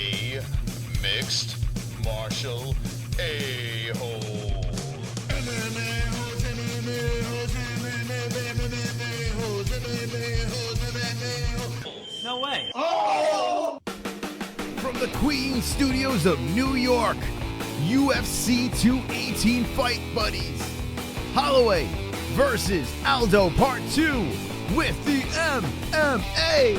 a mixed martial a-hole. No way. Oh! From the Queen Studios of New York, UFC 218 Fight Buddies. Holloway versus Aldo Part 2 with the MMA-Holes.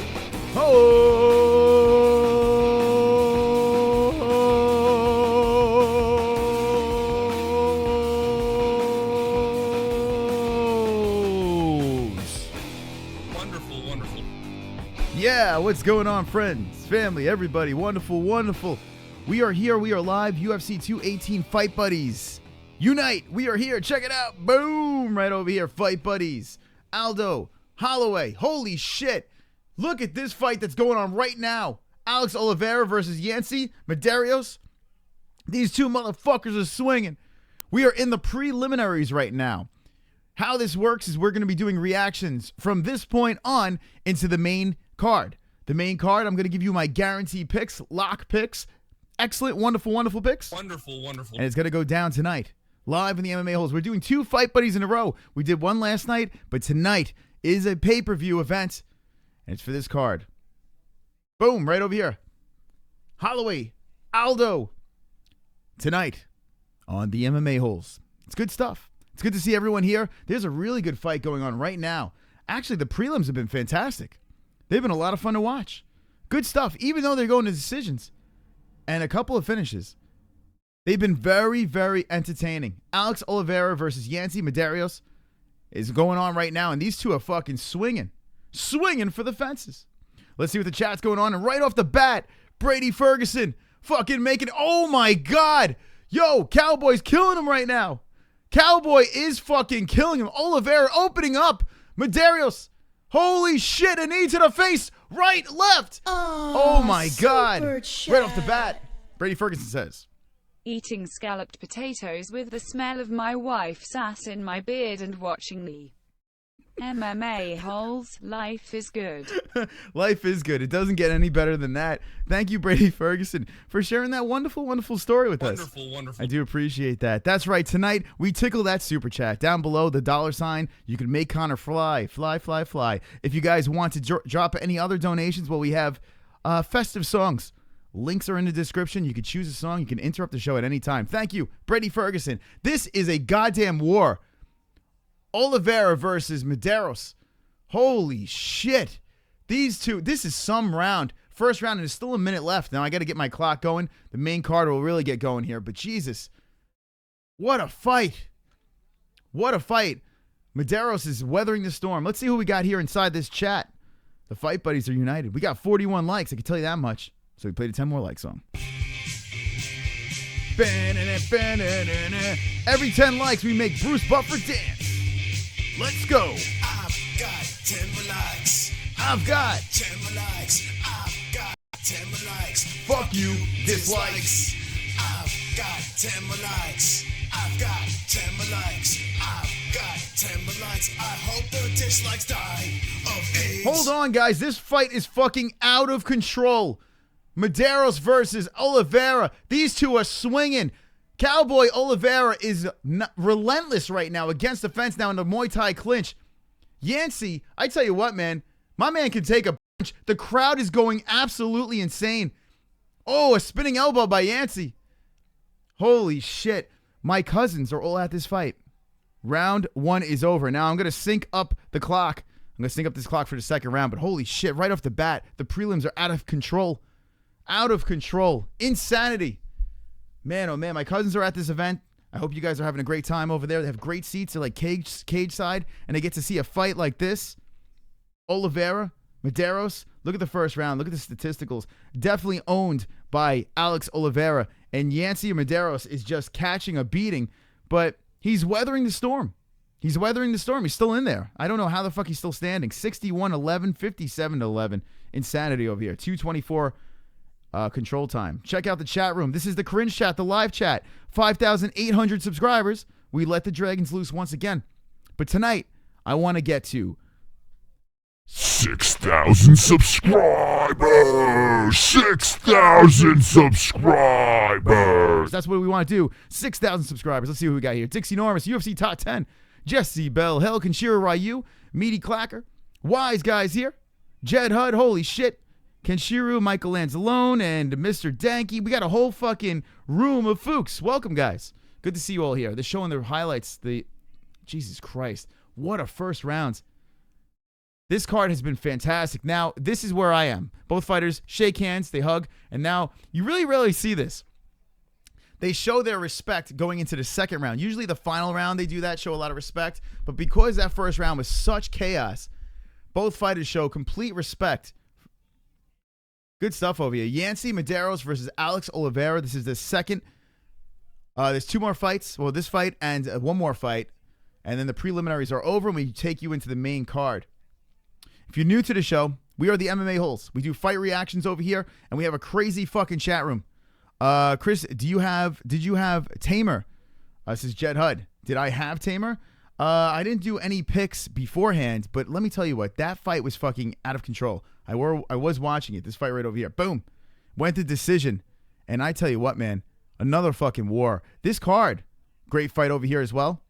Wonderful, wonderful. Yeah, what's going on, friends, family, everybody? Wonderful, wonderful. We are here. We are live. UFC 218 Fight Buddies. Unite. We are here. Check it out. Boom. Right over here. Fight Buddies. Aldo. Holloway. Holy shit. Look at this fight that's going on right now. Alex Oliveira versus JESSIE. Medeiros. These two motherfuckers are swinging. We are in the preliminaries right now. How this works is we're going to be doing reactions from this point on into the main card. The main card, I'm going to give you my guarantee picks, lock picks. Excellent, wonderful, wonderful picks. Wonderful, wonderful. And it's going to go down tonight, live in the MMA-Holes. We're doing 2 Fight Buddies in a row. We did one last night, but tonight is a pay-per-view event, and it's for this card. Boom, right over here. Holloway, Aldo, tonight on the MMA-Holes. It's good stuff. It's good to see everyone here. There's a really good fight going on right now. Actually, the prelims have been fantastic. They've been a lot of fun to watch. Good stuff, even though they're going to decisions. And a couple of finishes. They've been very, very entertaining. Alex Oliveira versus JESSIE. Medeiros is going on right now, and these two are fucking swinging. Swinging for the fences. Let's see what the chat's going on. And right off the bat, Brady Ferguson fucking making, oh my God. Yo, Cowboy's killing him right now. Cowboy is fucking killing him. Oliveira opening up. Medeiros. Holy shit, a knee to the face. Right, left. Oh my God. Right off the bat, Brady Ferguson says, eating scalloped potatoes with the smell of my wife's ass in my beard and watching the MMA-Holes. Life is good. Life is good. It doesn't get any better than that. Thank you, Brady Ferguson, for sharing that wonderful, wonderful story with us. Wonderful, wonderful. I do appreciate that. That's right. Tonight, we tickle that super chat. Down below, the $sign. You can make Conor fly, fly, fly, fly. If you guys want to drop any other donations, well, we have festive songs. Links are in the description. You can choose a song. You can interrupt the show at any time. Thank you, Brady Ferguson. This is a goddamn war. Oliveira versus Medeiros. Holy shit. These two, this is some round. First round, and there's still a minute left. Now I got to get my clock going. The main card will really get going here. But Jesus, what a fight. What a fight. Medeiros is weathering the storm. Let's see who we got here inside this chat. The Fight Buddies are united. We got 41 likes. I can tell you that much. So we played a 10 more like song. Every 10 likes, we make Bruce Buffer dance. Let's go. I've got 10 likes. I've got 10 likes. I've got 10 likes. Fuck you, dislikes. I've got 10 likes. I've got 10 likes. I've got 10 likes. I hope the dislikes die of AIDS. Hold on, guys. This fight is fucking out of control. Medeiros versus Oliveira. These two are swinging. Cowboy Oliveira is relentless right now against the fence now in the Muay Thai clinch. JESSIE, I tell you what, man. My man can take a punch. The crowd is going absolutely insane. Oh, a spinning elbow by JESSIE. Holy shit. My cousins are all at this fight. Round 1 is over. Now I'm going to sync up the clock. I'm going to sync up this clock for the second round. But holy shit, right off the bat, the prelims are out of control. Out of control. Insanity. Man, oh man, my cousins are at this event. I hope you guys are having a great time over there. They have great seats. They're like cage side, and they get to see a fight like this. Oliveira, Medeiros. Look at the first round. Look at the statisticals. Definitely owned by Alex Oliveira. And JESSIE Medeiros is just catching a beating, but he's weathering the storm. He's weathering the storm. He's still in there. I don't know how the fuck he's still standing. 61-11, 57-11. Insanity over here. 2:24. Control time. Check out the chat room. This is the cringe chat, the live chat. 5,800 subscribers. We let the dragons loose once again. But tonight, I want to get to 6,000 subscribers! 6,000 subscribers! That's what we want to do. 6,000 subscribers. Let's see who we got here. Dixie Norris, UFC Top 10. Jessie, Belle, Hell, Kenshiro Ryu, Meaty Clacker, Wise Guys here, Jed Hud, holy shit, Kenshiro, Michael Lanzalone, and Mr. Danky. We got a whole fucking room of Fuchs. Welcome, guys. Good to see you all here. They're showing their highlights. Jesus Christ. What a first round. This card has been fantastic. Now, this is where I am. Both fighters shake hands, they hug, and now you really rarely see this. They show their respect going into the second round. Usually the final round they do that, show a lot of respect. But because that first round was such chaos, both fighters show complete respect. Good stuff over here. Yancy Medeiros versus Alex Oliveira. This is the second. There's two more fights. Well, this fight and one more fight. And then the preliminaries are over and we take you into the main card. If you're new to the show, we are the MMA-Holes. We do fight reactions over here, and we have a crazy fucking chat room. Chris, did you have Tamer? This is Jed Hud. Did I have Tamer? I didn't do any picks beforehand, but let me tell you what, that fight was fucking out of control. I was watching it. This fight right over here. Boom. Went to decision. And I tell you what, man, another fucking war. This card, great fight over here as well.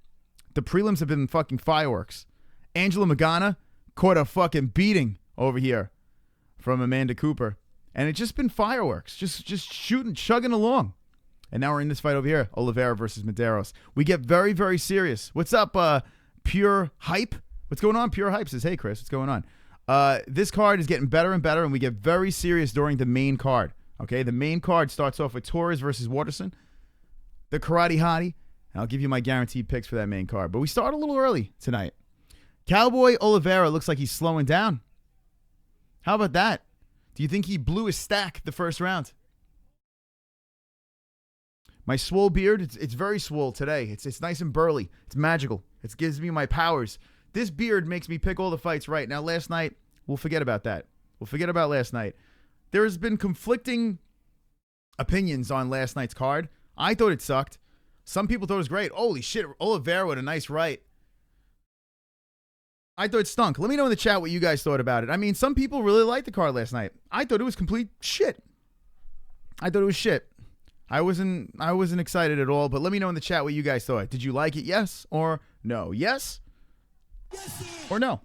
The prelims have been fucking fireworks. Angela Magana caught a fucking beating over here from Amanda Cooper. And it's just been fireworks. Just shooting, chugging along. And now we're in this fight over here. Oliveira versus Medeiros. We get very, very serious. What's up, Pure Hype? What's going on? Pure Hype says, hey, Chris, what's going on? This card is getting better and better, and we get very serious during the main card. Okay, the main card starts off with Torres versus Waterson. The Karate Hottie. And I'll give you my guaranteed picks for that main card. But we start a little early tonight. Cowboy Oliveira looks like he's slowing down. How about that? Do you think he blew his stack the first round? My swole beard, it's very swole today. It's nice and burly. It's magical. It gives me my powers. This beard makes me pick all the fights right. Now, last night, we'll forget about that. We'll forget about last night. There has been conflicting opinions on last night's card. I thought it sucked. Some people thought it was great. Holy shit, Oliveira with a nice right. I thought it stunk. Let me know in the chat what you guys thought about it. I mean, some people really liked the card last night. I thought it was complete shit. I thought it was shit. I wasn't excited at all, but let me know in the chat what you guys thought. Did you like it? Yes or no? Yes or no?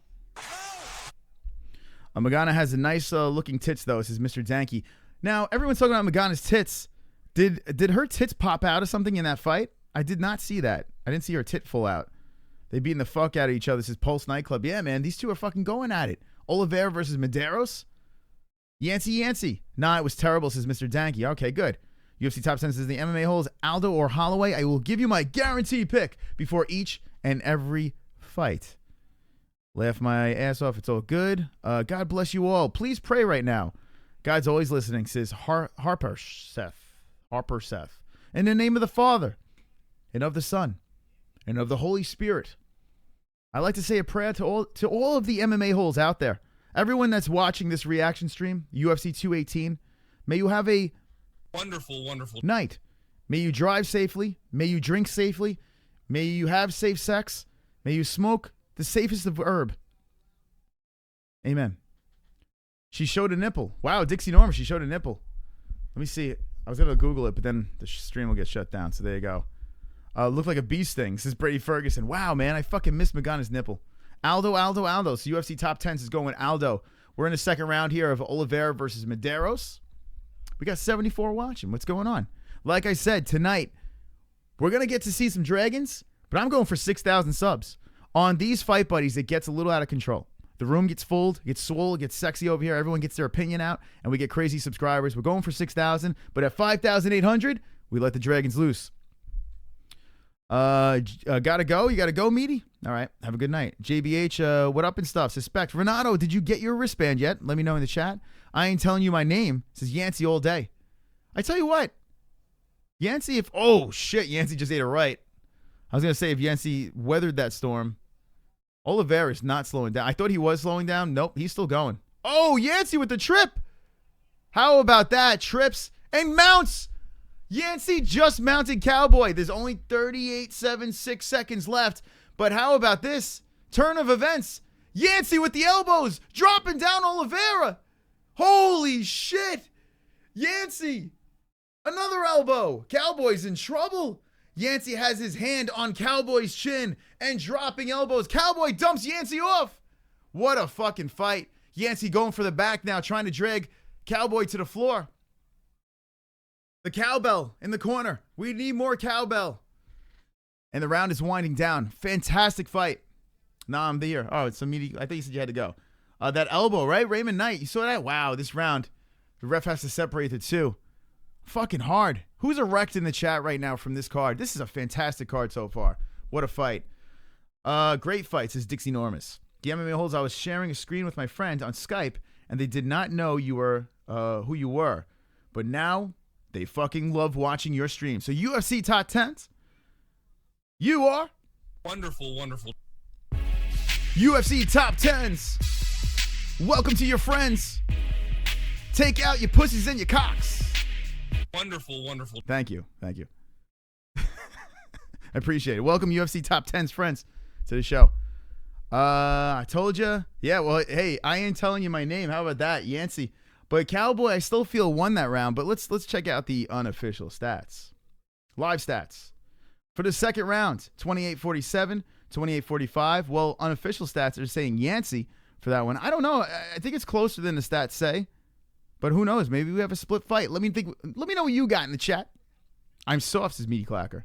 Magana has a nice looking tits though, says Mr. Danky. Now, everyone's talking about Magana's tits. Did her tits pop out of something in that fight? I did not see that. I didn't see her tit full out. They beating the fuck out of each other. This is Pulse Nightclub. Yeah, man, these two are fucking going at it. Oliveira versus Medeiros. Yancy. Nah, it was terrible, says Mr. Danky. Okay, good. UFC Top 10 says the MMA-Holes, Aldo or Holloway. I will give you my guaranteed pick before each and every fight. Laugh my ass off. It's all good. God bless you all. Please pray right now. God's always listening, says Harper Seth. In the name of the Father, and of the Son, and of the Holy Spirit. I like to say a prayer to all of the MMA-Holes out there. Everyone that's watching this reaction stream, UFC 218, may you have a wonderful night. May you drive safely. May you drink safely. May you have safe sex. May you smoke the safest of herb. Amen. She showed a nipple. Wow, Dixie Norman, she showed a nipple. Let me see. I was going to Google it, but then the stream will get shut down. So there you go. Looked like a bee sting, says Brady Ferguson. Wow, man, I fucking missed Magana's nipple. Aldo. So UFC Top 10 is going Aldo. We're in the second round here of Oliveira versus Medeiros. We got 74 watching. What's going on? Like I said, tonight, we're going to get to see some dragons, but I'm going for 6,000 subs. On these Fight Buddies, it gets a little out of control. The room gets full, gets swole, gets sexy over here. Everyone gets their opinion out, and we get crazy subscribers. We're going for 6,000, but at 5,800, we let the dragons loose. Gotta go? You gotta go, Meaty? All right, have a good night. JBH, what up and stuff? Suspect. Renato, did you get your wristband yet? Let me know in the chat. I ain't telling you my name. It says Yancy all day. I tell you what, Yancy, oh shit, Yancy just ate it right. I was gonna say if Yancy weathered that storm, Oliveira is not slowing down. I thought he was slowing down. Nope, he's still going. Oh, Yancy with the trip. How about that? Trips and mounts. Yancy just mounted Cowboy. There's only 38.76 seconds left. But how about this? Turn of events. Yancey with the elbows, dropping down Oliveira. Holy shit. Yancey, another elbow. Cowboy's in trouble. Yancey has his hand on Cowboy's chin and dropping elbows. Cowboy dumps Yancey off. What a fucking fight. Yancey going for the back now, trying to drag Cowboy to the floor. The cowbell in the corner. We need more cowbell. And the round is winding down. Fantastic fight. Nah, I'm there. Oh, it's immediate. I think you said you had to go. That elbow, right? Raymond Knight. You saw that? Wow, this round. The ref has to separate the two. Fucking hard. Who's erect in the chat right now from this card? This is a fantastic card so far. What a fight. Great fight, says Dixie Normus. The MMA-Holes, I was sharing a screen with my friend on Skype, and they did not know you were who you were. But now, they fucking love watching your stream. So UFC top 10s? You are? Wonderful, wonderful. UFC top 10s. Welcome to your friends. Take out your pussies and your cocks. Wonderful, wonderful. Thank you. Thank you. I appreciate it. Welcome, UFC top 10s friends, to the show. I told you. Yeah, well, hey, I ain't telling you my name. How about that, Yancey? But Cowboy, I still feel won that round. But let's check out the unofficial stats. Live stats. For the second round, 28-47, 28-45. Well, unofficial stats are saying Yancey for that one. I don't know. I think it's closer than the stats say. But who knows? Maybe we have a split fight. Let me know what you got in the chat. I'm soft, says Meaty Clacker.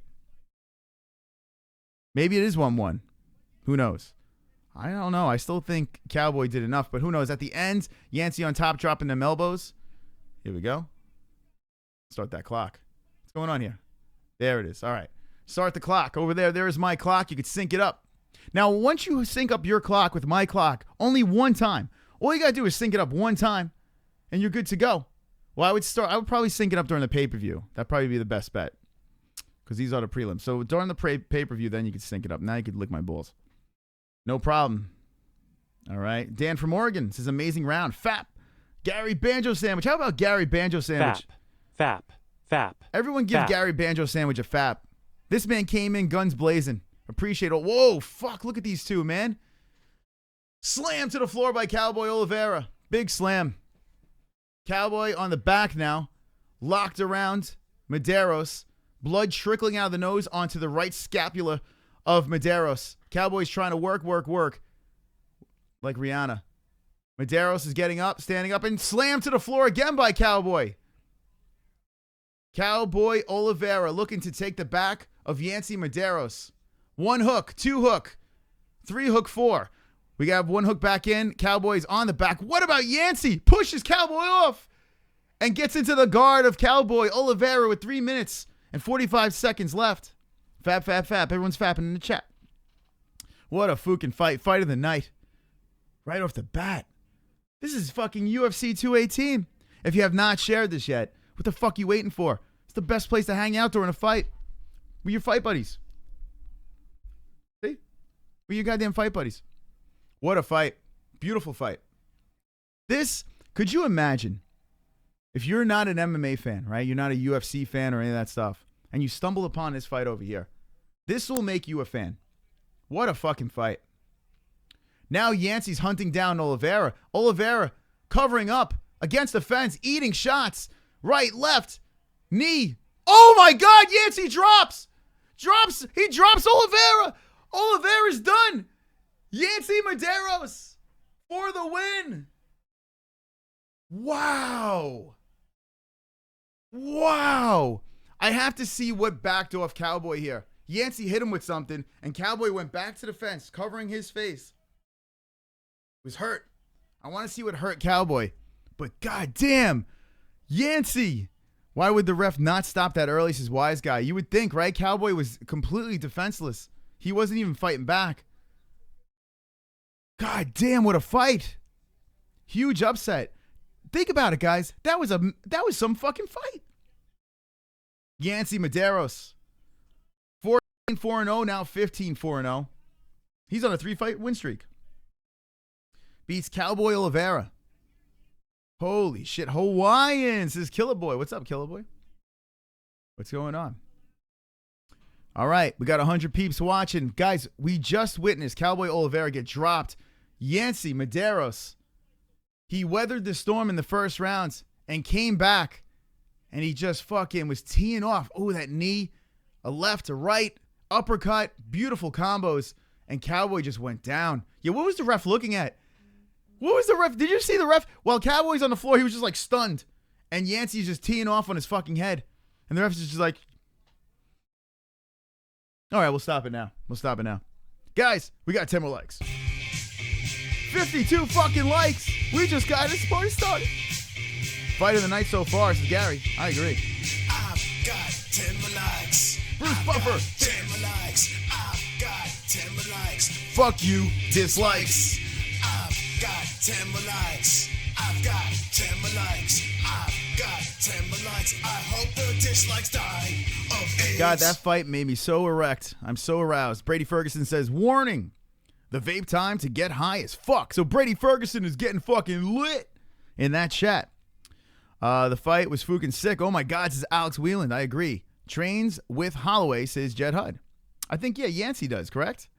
Maybe it is 1-1. Who knows? I don't know. I still think Cowboy did enough, but who knows? At the end, Yancey on top dropping them elbows. Here we go. Start that clock. What's going on here? There it is. All right. Start the clock. Over there, there is my clock. You could sync it up. Now, once you sync up your clock with my clock, only one time. All you got to do is sync it up one time, and you're good to go. Well, I would probably sync it up during the pay-per-view. That'd probably be the best bet, because these are the prelims. So during the pay-per-view, then you could sync it up. Now you could lick my balls. No problem. All right. Dan from Oregon says, amazing round. Fap. Gary Banjo Sandwich. How about Gary Banjo Sandwich? Fap. Everyone give Fap. Gary Banjo Sandwich a fap. This man came in guns blazing. Appreciate it. Whoa, fuck. Look at these two, man. Slam to the floor by Cowboy Oliveira. Big slam. Cowboy on the back now. Locked around Medeiros. Blood trickling out of the nose onto the right scapula of Medeiros. Cowboy's trying to work. Like Rihanna. Medeiros is getting up, standing up, and slammed to the floor again by Cowboy. Cowboy Oliveira looking to take the back of Yancey Medeiros. 1 hook, 2 hook, 3 hook, 4. We got 1 hook back in. Cowboy's on the back. What about Yancey? Pushes Cowboy off and gets into the guard of Cowboy Oliveira with 3 minutes and 45 seconds left. Fap. Everyone's fapping in the chat. What a fucking fight. Fight of the night. Right off the bat. This is fucking UFC 218. If you have not shared this yet, what the fuck you waiting for? It's the best place to hang out during a fight. With your fight buddies. See? With your goddamn fight buddies. What a fight. Beautiful fight. This, could you imagine, if you're not an MMA fan, right? You're not a UFC fan or any of that stuff, and you stumble upon this fight over here. This will make you a fan. What a fucking fight. Now Yancey's hunting down Oliveira. Oliveira covering up against the fence, eating shots. Right, left, knee. Oh my God, Yancey drops. He drops Oliveira. Oliveira's done. Yancey Medeiros for the win. Wow. I have to see what backed off Cowboy here. Yancey hit him with something, and Cowboy went back to the fence, covering his face. He was hurt. I want to see what hurt Cowboy. But goddamn, Yancey. Why would the ref not stop that early, says Wise Guy? You would think, right? Cowboy was completely defenseless. He wasn't even fighting back. God damn, what a fight. Huge upset. Think about it, guys. That was some fucking fight. Yancey Medeiros. 14-4-0, now 15-4-0. He's on a 3-fight win streak. Beats Cowboy Oliveira. Holy shit. Hawaiian, says Killer Boy. What's up, Killer Boy? What's going on? All right, we got 100 peeps watching. Guys, we just witnessed Cowboy Oliveira get dropped. Yancey, Medeiros, he weathered the storm in the first rounds and came back, and he just fucking was teeing off. Oh, that knee, a left, a right, uppercut, beautiful combos, and Cowboy just went down. Yeah, what was the ref looking at? What was the ref? Did you see the ref? While Cowboy's on the floor, he was just like stunned, and Yancey's just teeing off on his fucking head, and the ref's just like, all right, we'll stop it now. We'll stop it now. Guys, we got 10 more likes. 52 fucking likes. We just got this party started. Fight of the night so far, says Gary. I agree. I've got 10 more likes. Bruce Buffer. 10 more likes. I've got 10 more likes. Fuck you, dislikes. I've got 10 more likes. I've got 10 more likes. I've got 10 more likes. I hope the dislikes die of AIDS. God, that fight made me so erect. I'm so aroused. Brady Ferguson says, warning, the vape time to get high as fuck. So Brady Ferguson is getting fucking lit in that chat. The fight was fucking sick. Oh my God, says Alex Wheeland. I agree. Trains with Holloway, says Jed Hud. I think, yeah, Yancey does, correct?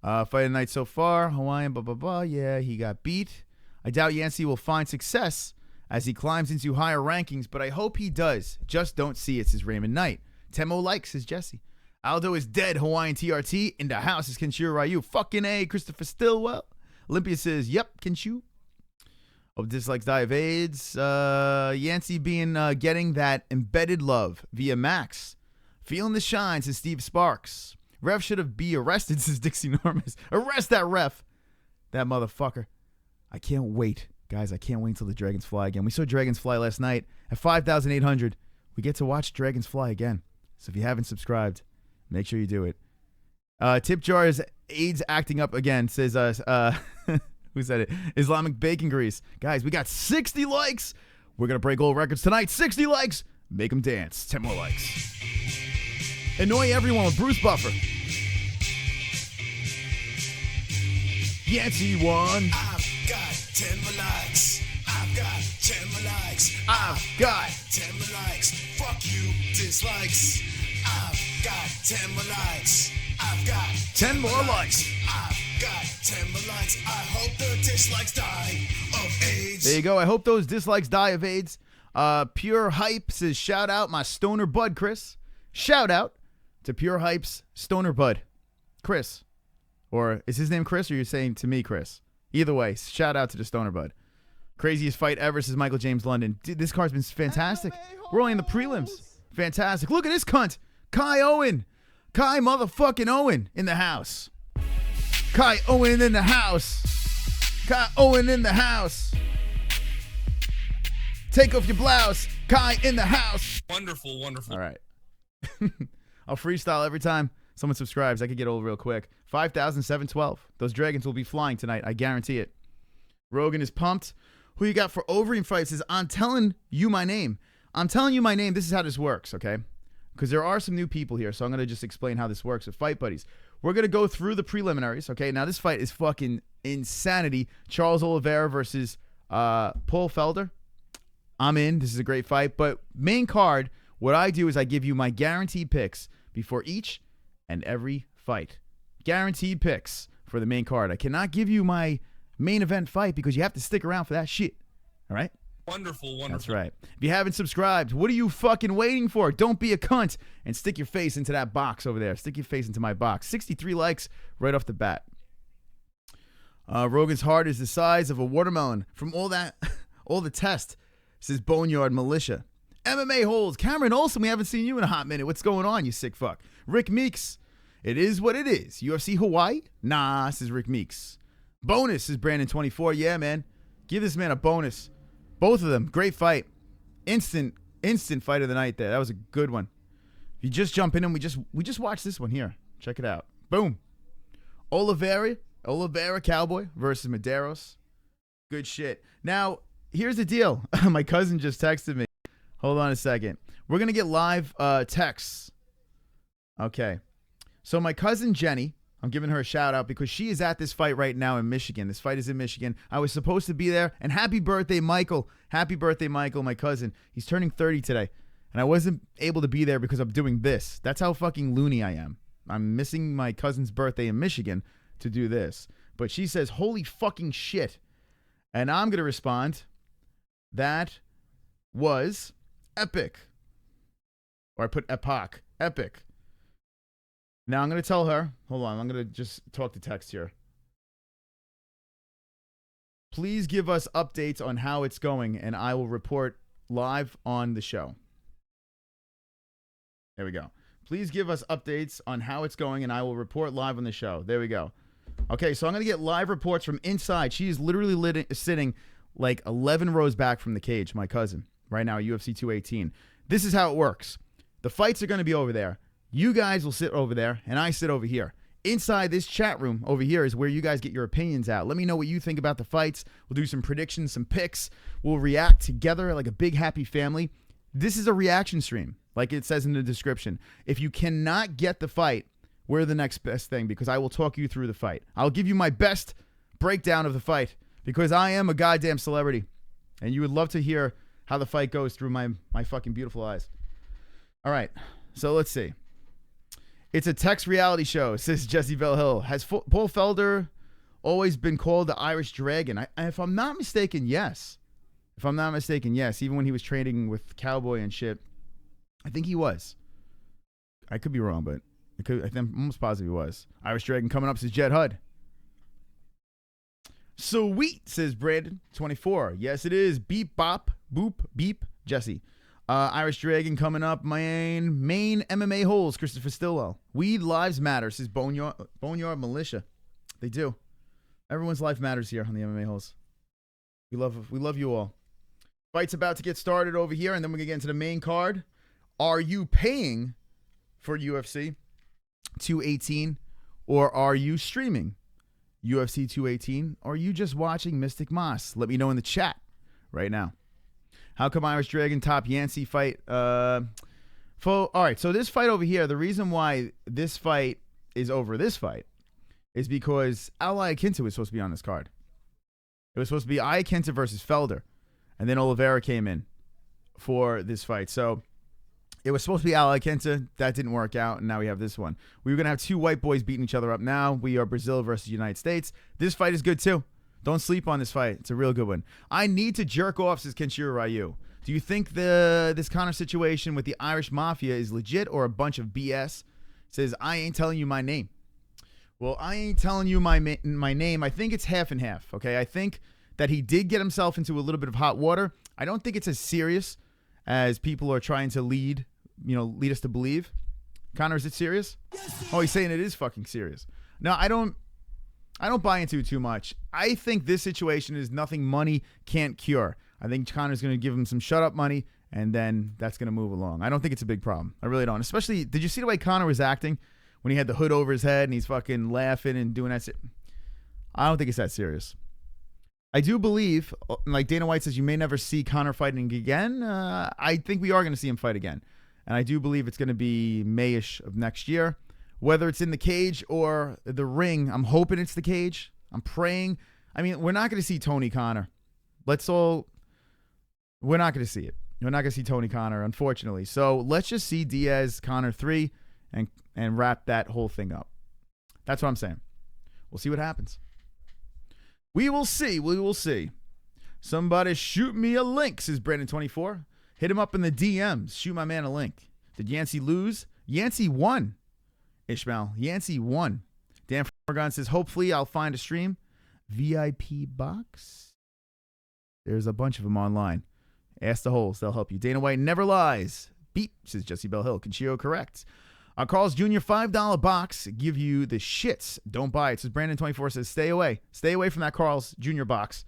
Fight of the night so far. Hawaiian, blah, blah, blah. Yeah, he got beat. I doubt Yancey will find success as he climbs into higher rankings, but I hope he does. Just don't see it, says Raymond Knight. Temo likes, says Jesse. Aldo is dead. Hawaiian TRT in the house, says Kenshiro Ryu. Fucking A. Christopher Stillwell. Olympia says, yep, Kenshu. Oh, dislikes die of AIDS. Yancey being getting that embedded love via Max. Feeling the shine, says Steve Sparks. Ref should have be arrested, says Dixie Normus. Arrest that ref. That motherfucker. I can't wait. Guys, I can't wait until the Dragons fly again. We saw Dragons fly last night at 5,800. We get to watch Dragons fly again. So if you haven't subscribed, make sure you do it. Tip Jar's AIDS acting up again, says, who said it? Islamic Bacon Grease. Guys, we got 60 likes. We're going to break old records tonight. 60 likes. Make them dance. 10 more likes. Annoy everyone with Bruce Buffer. Yancey won. I've got 10 more likes. I've got 10 more likes. I've got 10 more likes. Fuck you, dislikes. I've got 10 more likes. I've got 10 more likes. I've got 10 more likes. I hope the dislikes die of AIDS. There you go. I hope those dislikes die of AIDS. Pure Hype says, shout out my stoner bud, Chris. Shout out to Pure Hype's stoner bud, Chris. Or is his name Chris, or you're saying to me, Chris? Either way, shout out to the stoner bud. Craziest fight ever, says Michael James London. Dude, this card's been fantastic. We're only in the prelims. Fantastic. Look at this cunt. Kai Owen. Kai motherfucking Owen in the house. Kai Owen in the house. Kai Owen in the house. Take off your blouse. Kai in the house. Wonderful, wonderful. All right. I'll freestyle every time someone subscribes. I could get old real quick. 5,712. Those Dragons will be flying tonight. I guarantee it. Rogan is pumped. Who you got for Overeem fights? Says, I'm telling you my name. I'm telling you my name. This is how this works, okay? Because there are some new people here, so I'm going to just explain how this works with Fight Buddies. We're going to go through the preliminaries, okay? Now, this fight is fucking insanity. Charles Oliveira versus Paul Felder. I'm in. This is a great fight. But main card, what I do is I give you my guaranteed picks before each and every fight. Guaranteed picks for the main card. I cannot give you my main event fight because you have to stick around for that shit. All right? Wonderful, wonderful. That's right. If you haven't subscribed, what are you fucking waiting for? Don't be a cunt and stick your face into that box over there. Stick your face into my box. 63 likes right off the bat. Rogan's heart is the size of a watermelon. From all the test, says Boneyard Militia. MMA-Holes. Cameron Olsen, we haven't seen you in a hot minute. What's going on, you sick fuck? Rick Meeks. It is what it is. UFC Hawaii? Nah, says Rick Meeks. Bonus, says Brandon24. Yeah, man. Give this man a bonus. Both of them, great fight. Instant fight of the night there. That was a good one. If you just jump in and we just watched this one here. Check it out. Boom. Oliveira Cowboy versus Medeiros. Good shit. Now, here's the deal. My cousin just texted me. Hold on a second. We're going to get live texts. Okay. So my cousin Jenny, I'm giving her a shout out because she is at this fight right now in Michigan. This fight is in Michigan. I was supposed to be there. And happy birthday, Michael. Happy birthday, Michael, my cousin. He's turning 30 today. And I wasn't able to be there because I'm doing this. That's how fucking loony I am. I'm missing my cousin's birthday in Michigan to do this. But she says, holy fucking shit. And I'm going to respond, that was epic. Or I put epoch. Epic. Now I'm going to tell her, hold on, I'm going to just talk to text here. Please give us updates on how it's going, and I will report live on the show. There we go. Please give us updates on how it's going, and I will report live on the show. There we go. Okay, so I'm going to get live reports from inside. She is literally sitting like 11 rows back from the cage, my cousin, right now, UFC 218. This is how it works. The fights are going to be over there. You guys will sit over there, and I sit over here. Inside this chat room over here is where you guys get your opinions out. Let me know what you think about the fights. We'll do some predictions, some picks. We'll react together like a big happy family. This is a reaction stream, like it says in the description. If you cannot get the fight, we're the next best thing, because I will talk you through the fight. I'll give you my best breakdown of the fight, because I am a goddamn celebrity, and you would love to hear how the fight goes through my fucking beautiful eyes. All right, so let's see. It's a text reality show, says Jessie Bell Hill. Has Paul Felder always been called the Irish Dragon? If I'm not mistaken, yes. If I'm not mistaken, yes. Even when he was training with Cowboy and shit, I think he was. I could be wrong, but I think I'm almost positive he was. Irish Dragon coming up, says Jed Hud. Sweet, says Brandon 24. Yes, it is. Beep, bop, boop, beep, Jessie. Irish Dragon coming up. Main MMA-Holes, Christopher Stillwell. Weed lives matter, says Boneyard Militia. They do. Everyone's life matters here on the MMA-Holes. We love you all. Fight's about to get started over here, and then we're going to get into the main card. Are you paying for UFC 218, or are you streaming UFC 218, or are you just watching Mystic Moss? Let me know in the chat right now. How come Irish Dragon top Yancey fight? All right, so this fight over here, the reason why this fight is over this fight is because Al Iaquinta was supposed to be on this card. It was supposed to be Iaquinta versus Felder, and then Oliveira came in for this fight. So it was supposed to be Al Iaquinta. That didn't work out, and now we have this one. We were going to have two white boys beating each other up now. We are Brazil versus United States. This fight is good, too. Don't sleep on this fight. It's a real good one. I need to jerk off, says Kenshiro Ryu. Do you think this Conor situation with the Irish Mafia is legit or a bunch of BS? Says, I ain't telling you my name. Well, I ain't telling you my name. I think it's half and half, okay? I think that he did get himself into a little bit of hot water. I don't think it's as serious as people are trying to lead us to believe. Conor, is it serious? Oh, he's saying it is fucking serious. No, I don't buy into it too much. I think this situation is nothing money can't cure. I think Conor's going to give him some shut-up money, and then that's going to move along. I don't think it's a big problem. I really don't. Especially, did you see the way Conor was acting when he had the hood over his head and he's fucking laughing and doing that? I don't think it's that serious. I do believe, like Dana White says, you may never see Conor fighting again. I think we are going to see him fight again. And I do believe it's going to be May-ish of next year. Whether it's in the cage or the ring, I'm hoping it's the cage. I'm praying. I mean, we're not going to see Tony Conor. We're not going to see it. We're not going to see Tony Conor, unfortunately. So let's just see Diaz Conor 3 and wrap that whole thing up. That's what I'm saying. We'll see what happens. We will see. We will see. Somebody shoot me a link, says Brandon24. Hit him up in the DMs. Shoot my man a link. Did Yancey lose? Yancey won. Ishmael, Yancey won. Dan Forgon says, hopefully I'll find a stream. VIP box. There's a bunch of them online. Ask the Holes. They'll help you. Dana White never lies. Beep, says Jessie Bell Hill. Conchio correct. Carl's Jr. $5 box. Give you the shits. Don't buy it. Says Brandon24 says, stay away. Stay away from that Carl's Jr. box.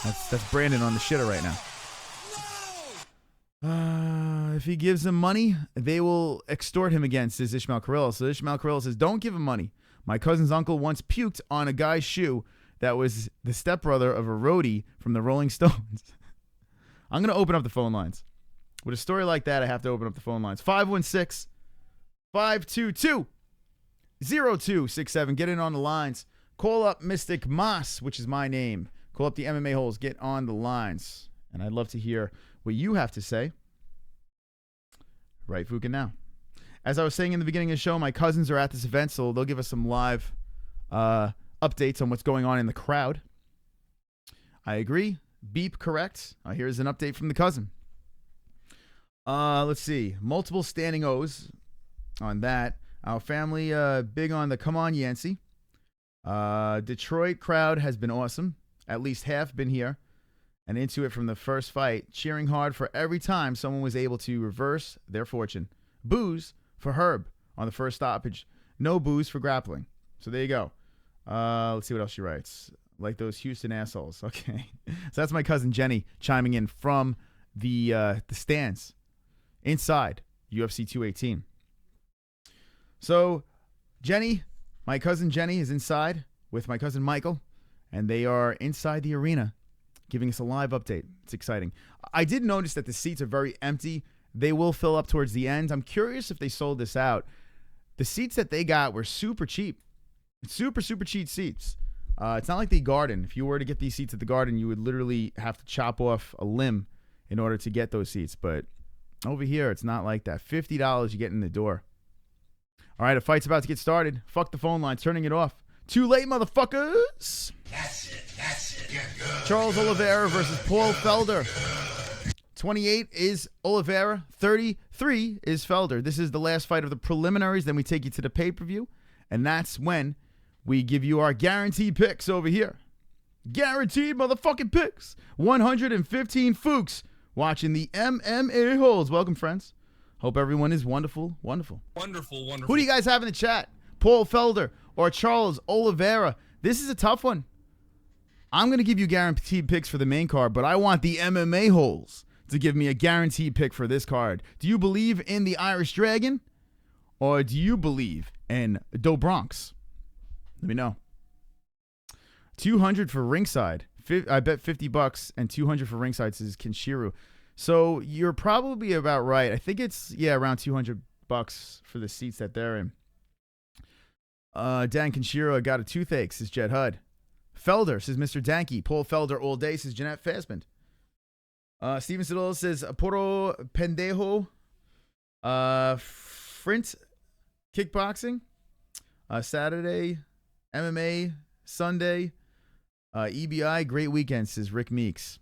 That's Brandon on the shitter right now. If he gives them money, they will extort him again, says Ishmael Carrillo. So Ishmael Carrillo says, don't give him money. My cousin's uncle once puked on a guy's shoe that was the stepbrother of a roadie from the Rolling Stones. I'm going to open up the phone lines. With a story like that, I have to open up the phone lines. 516-522-0267. Get in on the lines. Call up Mystic Moss, which is my name. Call up the MMA-Holes. Get on the lines. And I'd love to hear what you have to say. Right, Fukin now. As I was saying in the beginning of the show, my cousins are at this event, so they'll give us some live updates on what's going on in the crowd. I agree. Beep, correct. Here's an update from the cousin. Let's see. Multiple standing O's on that. Our family big on the come on Yancey. Detroit crowd has been awesome. At least half been here and into it from the first fight, cheering hard for every time someone was able to reverse their fortune. Boos for Herb on the first stoppage. No boos for grappling. So there you go. Let's see what else she writes. Like those Houston assholes. Okay. So that's my cousin Jenny chiming in from the stands inside UFC 218. So Jenny, my cousin Jenny, is inside with my cousin Michael, and they are inside the arena giving us a live update. It's exciting. I did notice that the seats are very empty. They will fill up towards the end. I'm curious if they sold this out. The seats that they got were super cheap. Super, super cheap seats. It's not like the Garden. If you were to get these seats at the Garden, you would literally have to chop off a limb in order to get those seats. But over here, it's not like that. $50 you get in the door. All right, a fight's about to get started. Fuck the phone line. Turning it off. Too late, motherfuckers. That's it. Get good. Charles Oliveira versus Paul Felder. 28 is Oliveira. 33 is Felder. This is the last fight of the preliminaries. Then we take you to the pay-per-view. And that's when we give you our guaranteed picks over here. Guaranteed motherfucking picks. 115 Fooks watching the MMA-Holes. Welcome, friends. Hope everyone is wonderful. Wonderful. Who do you guys have in the chat? Paul Felder or Charles Oliveira? This is a tough one. I'm going to give you guaranteed picks for the main card, but I want the MMA-Holes to give me a guaranteed pick for this card. Do you believe in the Irish Dragon? Or do you believe in Do Bronx? Let me know. 200 for ringside. I bet $50 and 200 for ringside, says Kinshiru. So you're probably about right. I think it's, around $200 for the seats that they're in. Dan Kinshiru, I got a toothache, says Jet Hud. Felder, says Mr. Danky. Paul Felder all day, says Jeanette Fasmond. Steven Sedol says, Poro Pendejo. Frint Kickboxing. Saturday. MMA. Sunday. EBI. Great weekend, says Rick Meeks.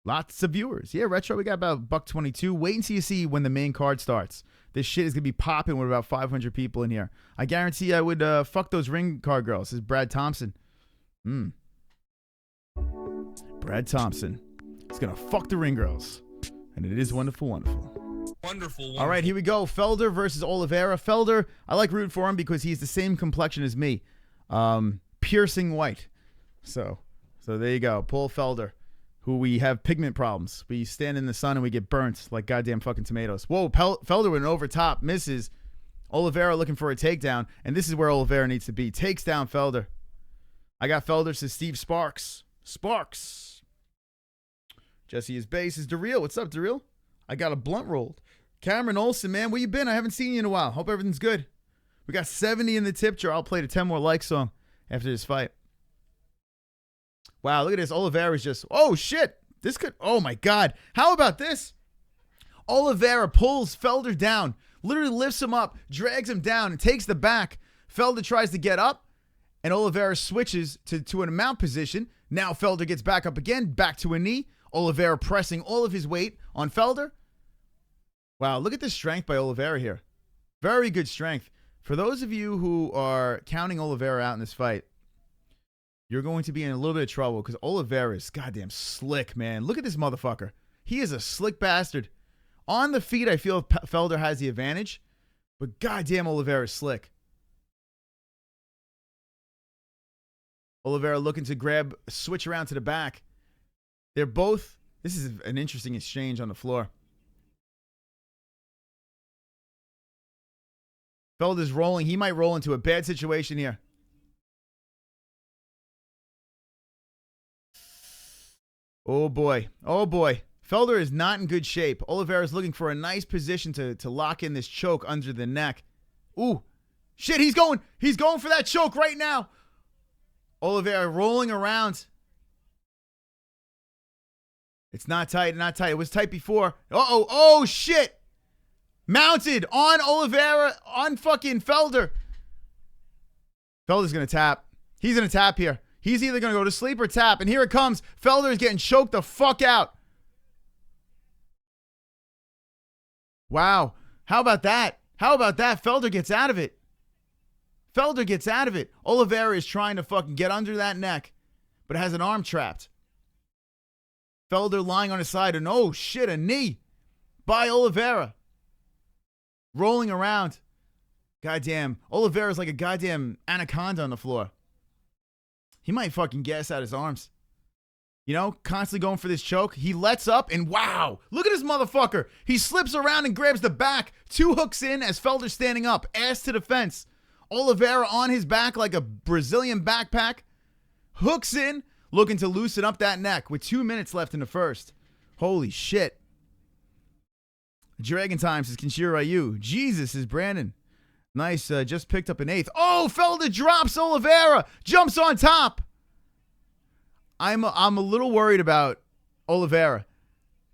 Lots of viewers. Yeah, Retro, we got about $122. Wait until you see when the main card starts. This shit is going to be popping with about 500 people in here. I guarantee I would fuck those ring card girls, says Brad Thompson. Brad Thompson is going to fuck the ring girls. And it is wonderful. All right, here we go. Felder versus Oliveira. Felder, I like rooting for him because he's the same complexion as me. Piercing white. So there you go. Paul Felder, who we have pigment problems. We stand in the sun and we get burnt like goddamn fucking tomatoes. Whoa, Felder with an over top. Misses. Oliveira looking for a takedown. And this is where Oliveira needs to be. Takes down Felder. I got Felder, says Steve Sparks. Jessie is base. Is Darrell. What's up, Darrell? I got a blunt rolled. Cameron Olsen, man, where you been? I haven't seen you in a while. Hope everything's good. We got 70 in the tip jar. I'll play the 10 more likes song after this fight. Wow, look at this. Oliveira's just, oh shit. This could, oh my God. How about this? Oliveira pulls Felder down, literally lifts him up, drags him down, and takes the back. Felder tries to get up, and Oliveira switches to an mount position. Now Felder gets back up again, back to a knee. Oliveira pressing all of his weight on Felder. Wow, look at the strength by Oliveira here. Very good strength. For those of you who are counting Oliveira out in this fight, you're going to be in a little bit of trouble because Oliveira is goddamn slick, man. Look at this motherfucker. He is a slick bastard. On the feet, I feel Felder has the advantage, but goddamn Oliveira is slick. Oliveira looking to switch around to the back. They're both, this is an interesting exchange on the floor. Felder's rolling. He might roll into a bad situation here. Oh boy. Felder is not in good shape. Oliveira's looking for a nice position to lock in this choke under the neck. Ooh. Shit, he's going for that choke right now. Oliveira rolling around. It's not tight. It was tight before. Oh shit. Mounted on Oliveira, on fucking Felder. Felder's going to tap. He's going to tap here. He's either going to go to sleep or tap. And here it comes. Felder is getting choked the fuck out. Wow. How about that? How about that? Felder gets out of it. Felder gets out of it. Oliveira is trying to fucking get under that neck, but has an arm trapped. Felder lying on his side, and oh shit, a knee by Oliveira. Rolling around. Goddamn. Oliveira's like a goddamn anaconda on the floor. He might fucking gas out his arms. You know, constantly going for this choke. He lets up, and wow, look at this motherfucker. He slips around and grabs the back. 2 hooks in as Felder's standing up, ass to the fence. Oliveira on his back like a Brazilian backpack. Hooks in, looking to loosen up that neck with 2 minutes left in the first. Holy shit. Dragon Time says Kenshiro Ryu. Jesus is Brandon. Nice, just picked up an 8th. Oh, Felder drops Oliveira. Jumps on top. I'm a little worried about Oliveira.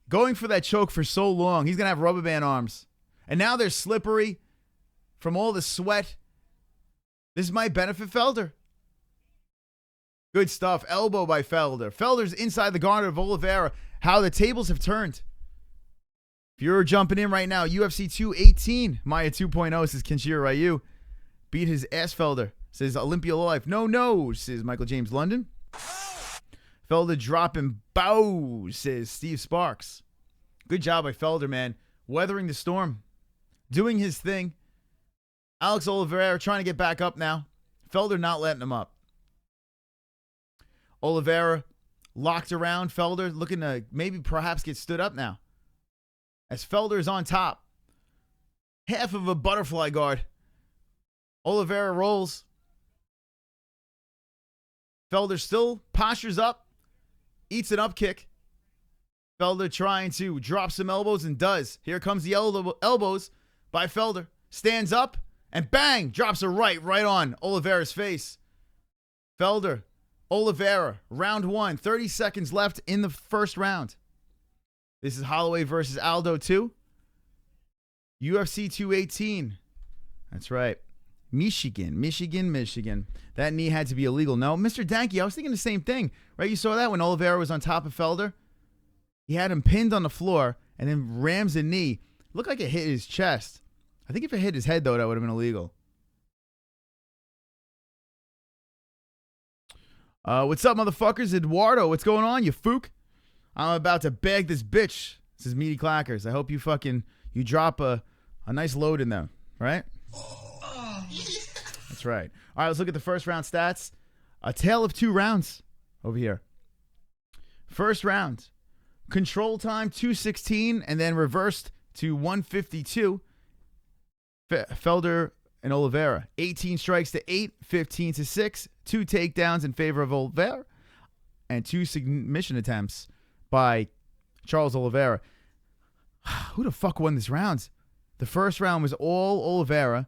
Going for that choke for so long. He's going to have rubber band arms. And now they're slippery from all the sweat. This might benefit Felder. Good stuff. Elbow by Felder. Felder's inside the guard of Oliveira. How the tables have turned. If you're jumping in right now, UFC 218. Maya 2.0 says Kenshiro Ryu. Beat his ass, Felder. Says Olympia Life. No, says Michael James London. Felder dropping bows, says Steve Sparks. Good job by Felder, man. Weathering the storm. Doing his thing. Alex Oliveira trying to get back up now. Felder not letting him up. Oliveira locked around Felder, looking to maybe perhaps get stood up now. As Felder is on top. Half of a butterfly guard. Oliveira rolls. Felder still postures up. Eats an up kick. Felder trying to drop some elbows and does. Here comes the elbows by Felder. Stands up and bang! Drops a right on Oliveira's face. Felder, Oliveira, round 1. 30 seconds left in the first round. This is Holloway versus Aldo 2. UFC 218. That's right. Michigan. That knee had to be illegal. No, Mr. Danke, I was thinking the same thing. Right? You saw that when Oliveira was on top of Felder? He had him pinned on the floor and then rams a knee. Looked like it hit his chest. I think if it hit his head, though, that would have been illegal. What's up, motherfuckers? Eduardo, what's going on, you fook? I'm about to bag this bitch. This is Meaty Clackers. I hope you drop a nice load in them, right? That's right. All right, let's look at the first round stats. A tale of 2 rounds over here. First round. Control time 216 and then reversed to 152. Felder and Oliveira. 18 strikes to 8, 15 to 6. 2 takedowns in favor of Oliveira. And 2 submission attempts by Charles Oliveira. Who the fuck won this round? The first round was all Oliveira.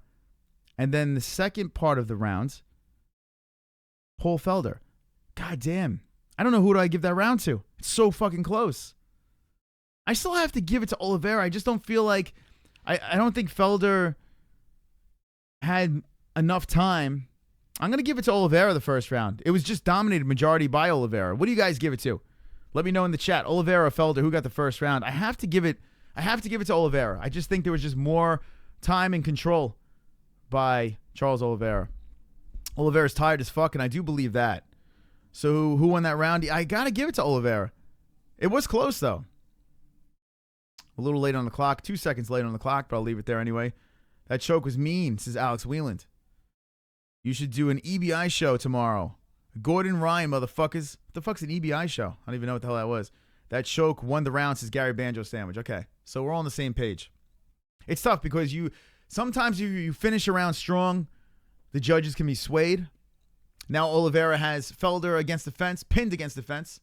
And then the second part of the round, Paul Felder. God damn. I don't know who do I give that round to. It's so fucking close. I still have to give it to Oliveira. I just don't feel like... I don't think Felder had enough time. I'm going to give it to Oliveira the first round. It was just dominated majority by Oliveira. What do you guys give it to? Let me know in the chat. Oliveira or Felder, who got the first round? I have to give it to Oliveira. I just think there was just more time and control by Charles Oliveira. Oliveira's tired as fuck, and I do believe that. So who won that round? I got to give it to Oliveira. It was close, though. A little late on the clock. 2 seconds late on the clock, but I'll leave it there anyway. That choke was mean, says Alex Wheeland. You should do an EBI show tomorrow. Gordon Ryan, motherfuckers. What the fuck's an EBI show? I don't even know what the hell that was. That choke won the round, says Gary Banjo Sandwich. Okay, so we're all on the same page. It's tough because sometimes you finish a round strong, the judges can be swayed. Now Oliveira has Felder against the fence, pinned against the fence.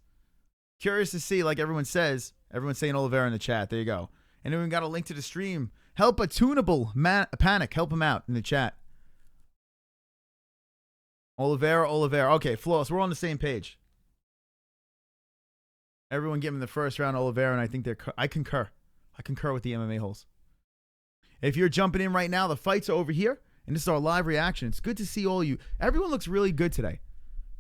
Curious to see, like everyone says. Everyone's saying Oliveira in the chat. There you go. And then we got a link to the stream. Help a tunable panic. Help him out in the chat. Oliveira. Okay, Flawless. We're on the same page. Everyone giving the first round Oliveira, and I think I concur. I concur with the MMA holes. If you're jumping in right now, the fights are over here. And this is our live reaction. It's good to see all you. Everyone looks really good today.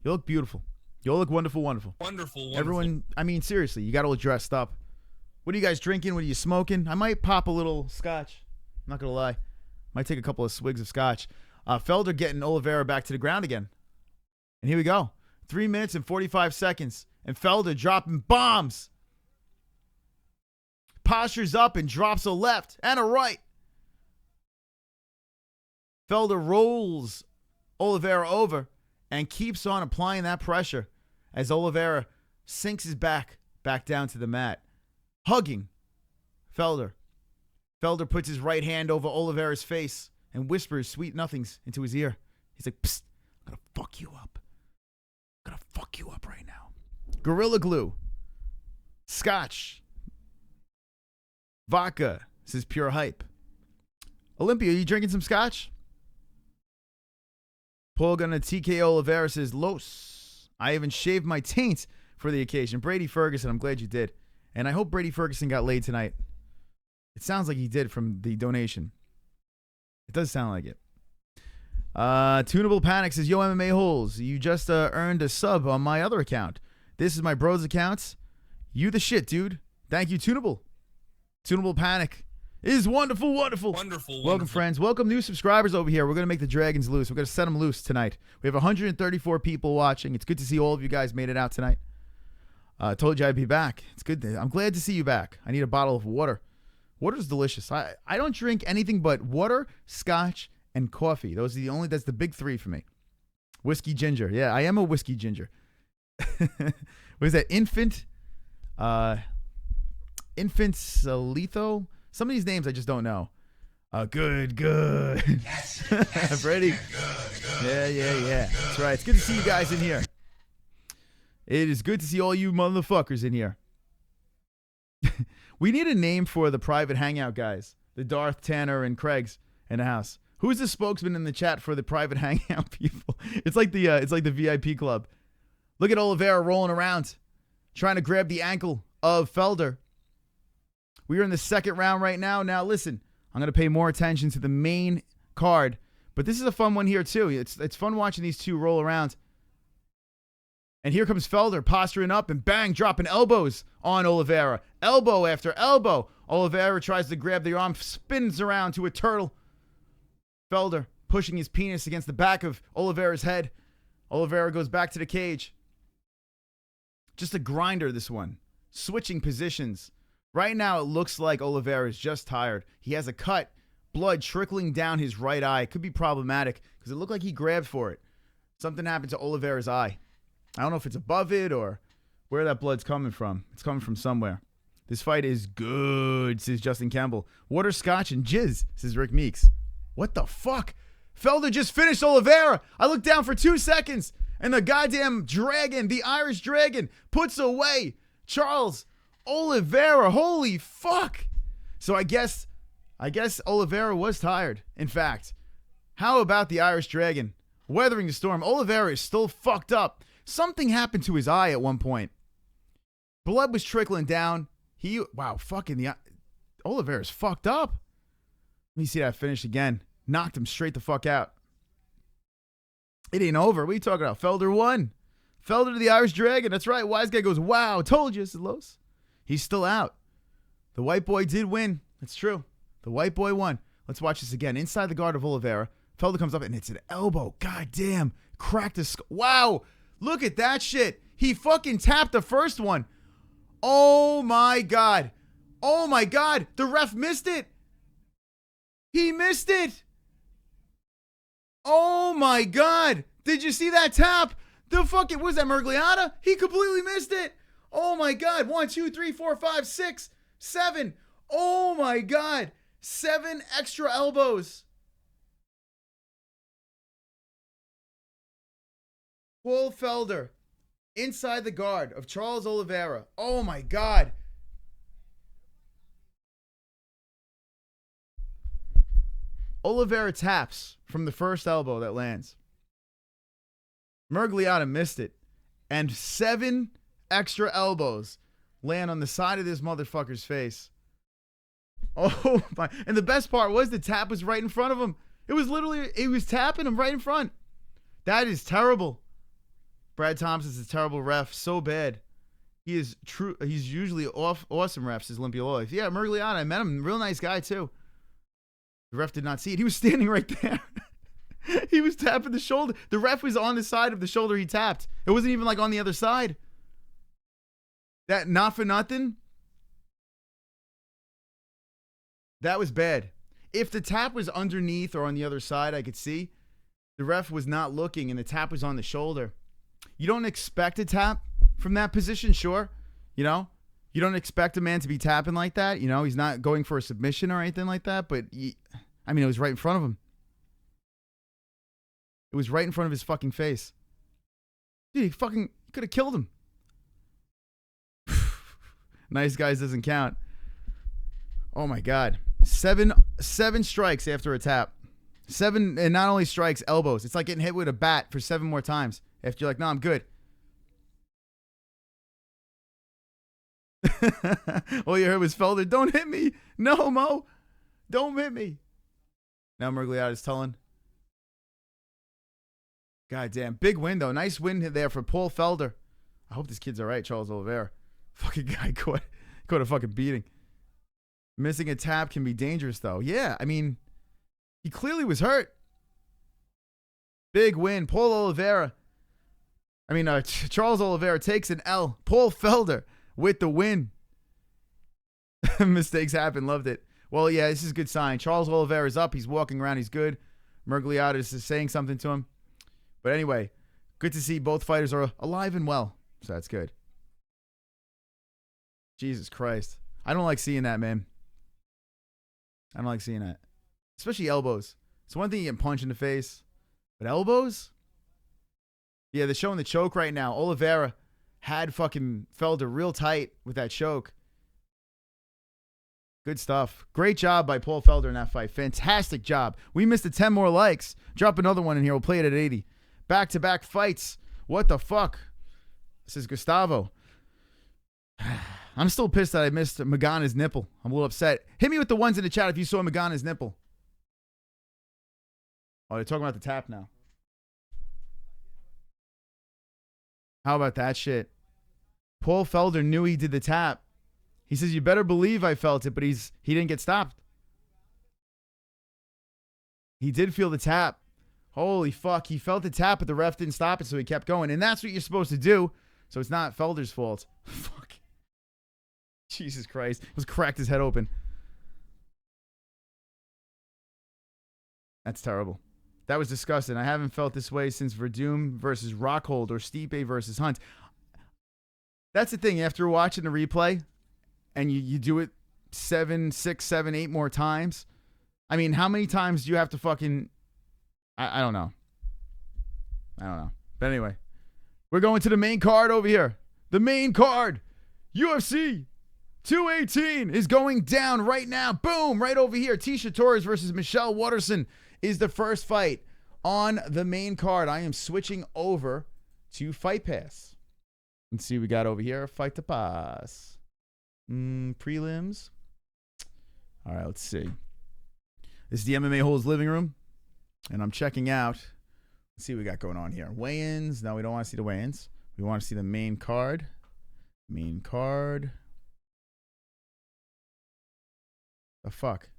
You look beautiful. You all look wonderful, wonderful. Wonderful. Everyone, I mean, seriously, you got all dressed up. What are you guys drinking? What are you smoking? I might pop a little scotch. I'm not going to lie. Might take a couple of swigs of scotch. Felder getting Oliveira back to the ground again. And here we go. 3 minutes and 45 seconds. And Felder dropping bombs. Postures up and drops a left and a right. Felder rolls Oliveira over and keeps on applying that pressure as Oliveira sinks his back down to the mat. Hugging Felder. Felder puts his right hand over Oliveira's face and whispers sweet nothings into his ear. He's like, psst, I'm going to fuck you up. I'm going to fuck you up right now. Gorilla Glue. Scotch. Vodka. This is pure hype. Olympia, are you drinking some scotch? Paul gonna TKO Oliveira says, Los. I even shaved my taint for the occasion. Brady Ferguson, I'm glad you did. And I hope Brady Ferguson got laid tonight. It sounds like he did from the donation. It does sound like it. Tunable Panic says, Yo, MMA-Holes, you just earned a sub on my other account. This is my bro's account. You the shit, dude. Thank you, Tunable. Tunable Panic is wonderful, wonderful. Wonderful. Welcome, friends. Welcome, new subscribers over here. We're going to make the dragons loose. We're going to set them loose tonight. We have 134 people watching. It's good to see all of you guys made it out tonight. Told you I'd be back. It's good. I'm glad to see you back. I need a bottle of water. Water's delicious. I don't drink anything but water, scotch, and coffee. Those are the only, that's the big three for me. Whiskey ginger. Yeah, I am a whiskey ginger. What is that? Infant Salito? Some of these names I just don't know. Good. Yes. Ready? Good. Yeah. That's right. It's good to see you guys in here. It is good to see all you motherfuckers in here. We need a name for the private hangout guys. The Darth, Tanner, and Craig's in the house. Who's the spokesman in the chat for the private hangout people? It's like the VIP club. Look at Oliveira rolling around, trying to grab the ankle of Felder. We are in the second round right now. Now, listen, I'm going to pay more attention to the main card, but this is a fun one here, too. It's fun watching these two roll around. And here comes Felder posturing up and bang, dropping elbows on Oliveira. Elbow after elbow. Oliveira tries to grab the arm, spins around to a turtle. Felder pushing his penis against the back of Oliveira's head. Oliveira goes back to the cage. Just a grinder, this one. Switching positions. Right now, it looks like Oliveira is just tired. He has a cut, blood trickling down his right eye. Could be problematic because it looked like he grabbed for it. Something happened to Oliveira's eye. I don't know if it's above it or where that blood's coming from. It's coming from somewhere. This fight is good, says Justin Campbell. Water, scotch, and jizz, says Rick Meeks. What the fuck? Felder just finished Oliveira. I looked down for 2 seconds, and the goddamn dragon, the Irish dragon, puts away Charles Oliveira. Holy fuck. So I guess Oliveira was tired. In fact, how about the Irish dragon weathering the storm? Oliveira is still fucked up. Something happened to his eye at one point. Blood was trickling down. Oliveira's fucked up. Let me see that finish again. Knocked him straight the fuck out. It ain't over. What are you talking about? Felder won. Felder to the Irish dragon. That's right. Wise guy goes, wow, told you, said Los. He's still out. The white boy did win. That's true. The white boy won. Let's watch this again. Inside the guard of Oliveira. Felder comes up and it's an elbow. God damn. Cracked his skull. Wow. Look at that shit. He fucking tapped the first one. Oh my God. Oh my God. The ref missed it. He missed it. Oh my God. Did you see that tap? The fucking, was that Mergliata? He completely missed it. Oh my God. 1, 2, 3, 4, 5, 6, 7. Oh my God. 7 extra elbows. Paul Felder inside the guard of Charles Oliveira. Oh my God. Oliveira taps from the first elbow that lands. Mergliata missed it. And 7 extra elbows land on the side of this motherfucker's face. Oh my. And the best part was the tap was right in front of him. It was literally, he was tapping him right in front. That is terrible. Brad Thompson's a terrible ref. So bad. He is true. He's usually awesome refs, is Olympia Life. Yeah, Mergliata, I met him. Real nice guy, too. The ref did not see it. He was standing right there. He was tapping the shoulder. The ref was on the side of the shoulder he tapped. It wasn't even like on the other side. That not for nothing. That was bad. If the tap was underneath or on the other side, I could see. The ref was not looking and the tap was on the shoulder. You don't expect a tap from that position, sure. You know? You don't expect a man to be tapping like that. You know, he's not going for a submission or anything like that. But, I mean, it was right in front of him. It was right in front of his fucking face. Dude, he fucking could have killed him. Nice guys doesn't count. Oh, my God. Seven strikes after a tap. 7, and not only strikes, elbows. It's like getting hit with a bat for 7 more times. After you're like, no, I'm good. All you heard was Felder, don't hit me. No, Mo. Don't hit me. Now Mergliata is telling. God damn. Big win, though. Nice win there for Paul Felder. I hope this kid's all right, Charles Oliveira. Fucking guy caught a fucking beating. Missing a tap can be dangerous, though. Yeah, I mean, he clearly was hurt. Big win. Paul Oliveira. I mean, Charles Oliveira takes an L. Paul Felder with the win. Mistakes happen. Loved it. Well, yeah, this is a good sign. Charles Oliveira's up. He's walking around. He's good. Mergliata is saying something to him. But anyway, good to see both fighters are alive and well. So that's good. Jesus Christ. I don't like seeing that, man. I don't like seeing that. Especially elbows. It's one thing you get punched in the face. But elbows? Yeah, they're showing the choke right now. Oliveira had fucking Felder real tight with that choke. Good stuff. Great job by Paul Felder in that fight. Fantastic job. We missed 10 more likes. Drop another one in here. We'll play it at 80. Back-to-back fights. What the fuck? This is Gustavo. I'm still pissed that I missed Nganou's nipple. I'm a little upset. Hit me with the ones in the chat if you saw Nganou's nipple. Oh, they're talking about the tap now. How about that shit? Paul Felder knew he did the tap. He says, you better believe I felt it, but he didn't get stopped. He did feel the tap. Holy fuck. He felt the tap, but the ref didn't stop it, so he kept going. And that's what you're supposed to do. So it's not Felder's fault. Fuck. Jesus Christ. He was cracked his head open. That's terrible. That was disgusting. I haven't felt this way since Verdum versus Rockhold or Stipe versus Hunt. That's the thing. After watching the replay and you do it 7, 6, 7, 8 more times. I mean, how many times do you have to fucking... I don't know. I don't know. But anyway, we're going to the main card over here. The main card. UFC 218 is going down right now. Boom, right over here. Tisha Torres versus Michelle Waterson is the first fight on the main card. I am switching over to Fight Pass. Let's see what we got over here. Fight to Pass. Prelims. All right, let's see. This is the MMA-Holes living room. And I'm checking out. Let's see what we got going on here. Weigh-ins. No, we don't want to see the weigh-ins. We want to see the main card. Main card. The fuck.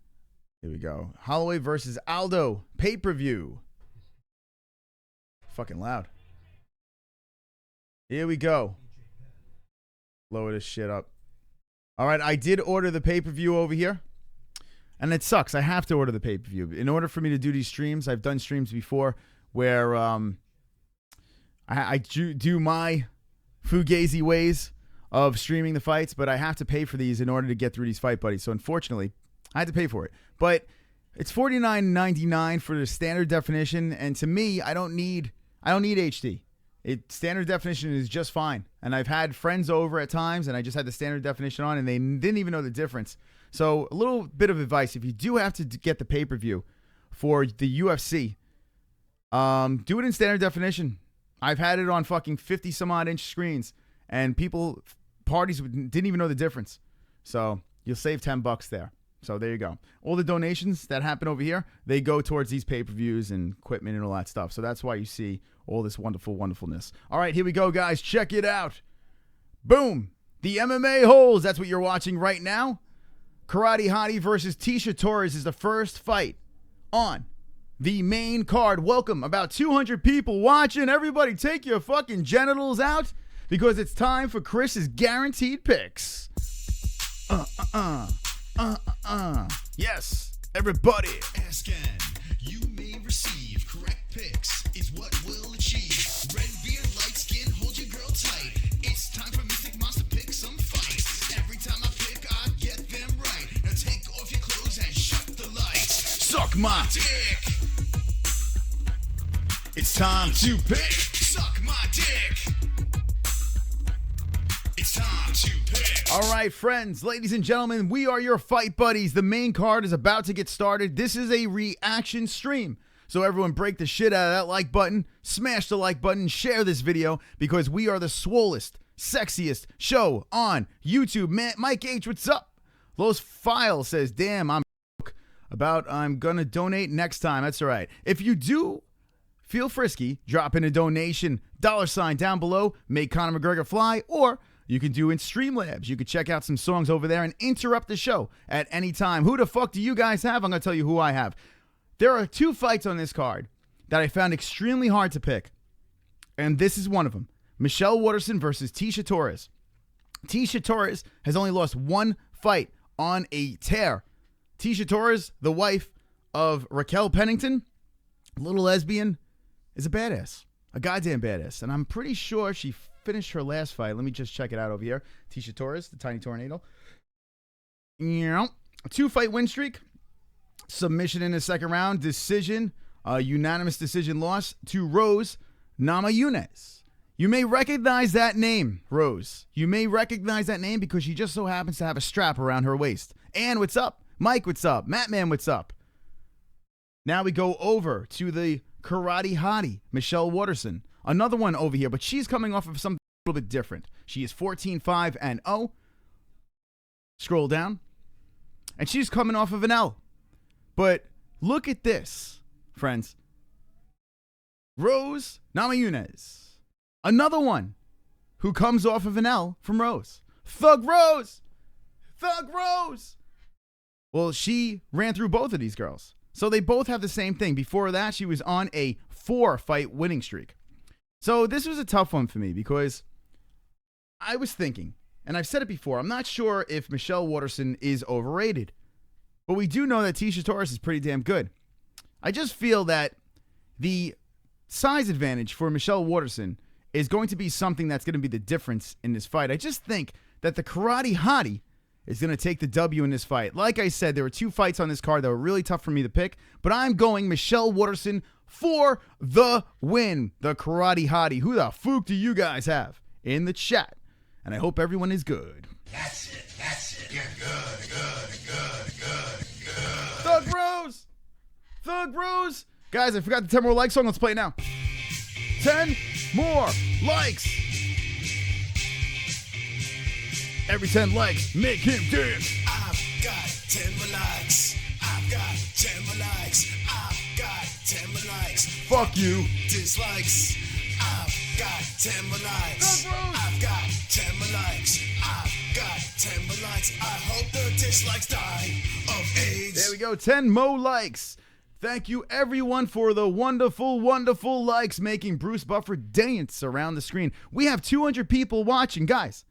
Here we go. Holloway versus Aldo. Pay-per-view. Fucking loud. Here we go. Lower this shit up. All right, I did order the pay-per-view over here. And it sucks. I have to order the pay-per-view. In order for me to do these streams, I've done streams before where I do my fugazi ways of streaming the fights, but I have to pay for these in order to get through these fight buddies. So unfortunately, I had to pay for it. But it's $49.99 for the standard definition, and to me, I don't need HD. Standard definition is just fine. And I've had friends over at times, and I just had the standard definition on, and they didn't even know the difference. So a little bit of advice. If you do have to get the pay-per-view for the UFC, do it in standard definition. I've had it on fucking 50-some-odd inch screens, and parties didn't even know the difference. So you'll save $10 there. So there you go. All the donations that happen over here, they go towards these pay-per-views and equipment and all that stuff. So that's why you see all this wonderful wonderfulness. All right, here we go, guys. Check it out. Boom. The MMA-Holes. That's what you're watching right now. Karate Hottie versus Tecia Torres is the first fight on the main card. Welcome. About 200 people watching. Everybody take your fucking genitals out because it's time for Chris's guaranteed picks. Yes, everybody. Ask and you may receive. Correct picks is what will achieve. Red beard, light skin, hold your girl tight. It's time for Mystic Monster pick some fights. Every time I pick, I get them right. Now take off your clothes and shut the lights. Suck my Dick, It's time to pick. suck my dick. It's time to pick. All right, friends, ladies and gentlemen, we are your fight buddies. The main card is about to get started. This is a reaction stream. So everyone break the shit out of that like button, smash the like button, share this video because we are the swollest, sexiest show on YouTube. Man, Mike H, what's up? Los File says, damn, I'm I'm gonna donate next time. That's all right. If you do feel frisky, drop in a donation, $ down below, make Conor McGregor fly, or you can do in Streamlabs. You can check out some songs over there and interrupt the show at any time. Who the fuck do you guys have? I'm going to tell you who I have. There are 2 fights on this card that I found extremely hard to pick. And this is one of them. Michelle Waterson versus Tecia Torres. Tecia Torres has only lost 1 fight on a tear. Tecia Torres, the wife of Raquel Pennington, little lesbian, is a badass. A goddamn badass. And I'm pretty sure she finished her last fight. Let me just check it out over here. Tecia Torres, the tiny tornado. A 2-fight win streak. Submission in the second round. Decision. Unanimous decision loss to Rose Namajunas. You may recognize that name, Rose. You may recognize that name because she just so happens to have a strap around her waist. And what's up? Mike, what's up? Mattman, what's up? Now we go over to the Karate Hottie, Michelle Waterson. Another one over here, but she's coming off of something a little bit different. She is 14-5-0. Scroll down. And she's coming off of an L. But look at this, friends. Rose Namajunas. Another one who comes off of an L from Rose. Thug Rose. Thug Rose. Well, she ran through both of these girls. So they both have the same thing. Before that, she was on a 4-fight winning streak. So this was a tough one for me because I was thinking, and I've said it before, I'm not sure if Michelle Waterson is overrated. But we do know that Tecia Torres is pretty damn good. I just feel that the size advantage for Michelle Waterson is going to be something that's going to be the difference in this fight. I just think that the Karate Hottie is going to take the W in this fight. Like I said, there were 2 fights on this card that were really tough for me to pick, but I'm going Michelle Waterson for the win. The Karate Hottie. Who the fuck do you guys have in the chat? And I hope everyone is good. That's it. That's it. Get good, good, good, good, good. Thug Rose! Thug Rose! Guys, I forgot the 10 more likes song. Let's play it now. 10 more likes! Every 10 likes, make him dance. I've got 10 more likes. I've got 10 more likes. I've got 10 more likes. Fuck you. Dislikes. I've got 10 more likes. Thug Rose! I've got 10 more likes. I've got 10 more likes. I hope the dislikes die of AIDS. There we go, 10 more likes. Thank you, everyone, for the wonderful, wonderful likes making Bruce Buffer dance around the screen. We have 200 people watching. Guys,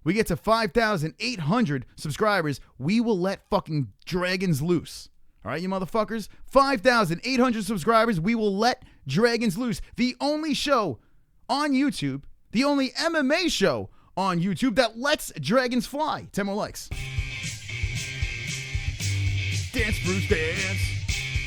we get to 5,800 subscribers. We will let fucking dragons loose. All right, you motherfuckers? 5,800 subscribers. We will let dragons loose. The only show on YouTube, the only MMA show on YouTube that lets dragons fly. 10 more likes. Dance, Bruce, dance.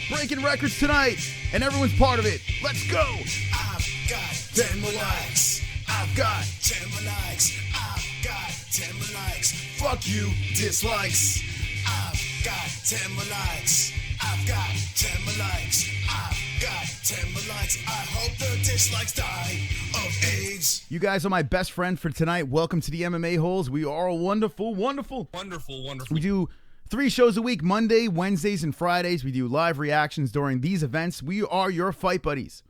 Breaking records tonight, and everyone's part of it. Let's go. I've got 10 more likes. I've got 10 more likes. I've got 10 more likes. Fuck you. Dislikes. I've got 10 more likes. I've got 10 more likes. I've got 10 more likes. I hope the dislikes die of AIDS. You guys are my best friend for tonight. Welcome to the MMA Holes. We are wonderful, wonderful. Wonderful, wonderful. We do 3 shows a week, Monday, Wednesdays, and Fridays. We do live reactions during these events. We are your fight buddies.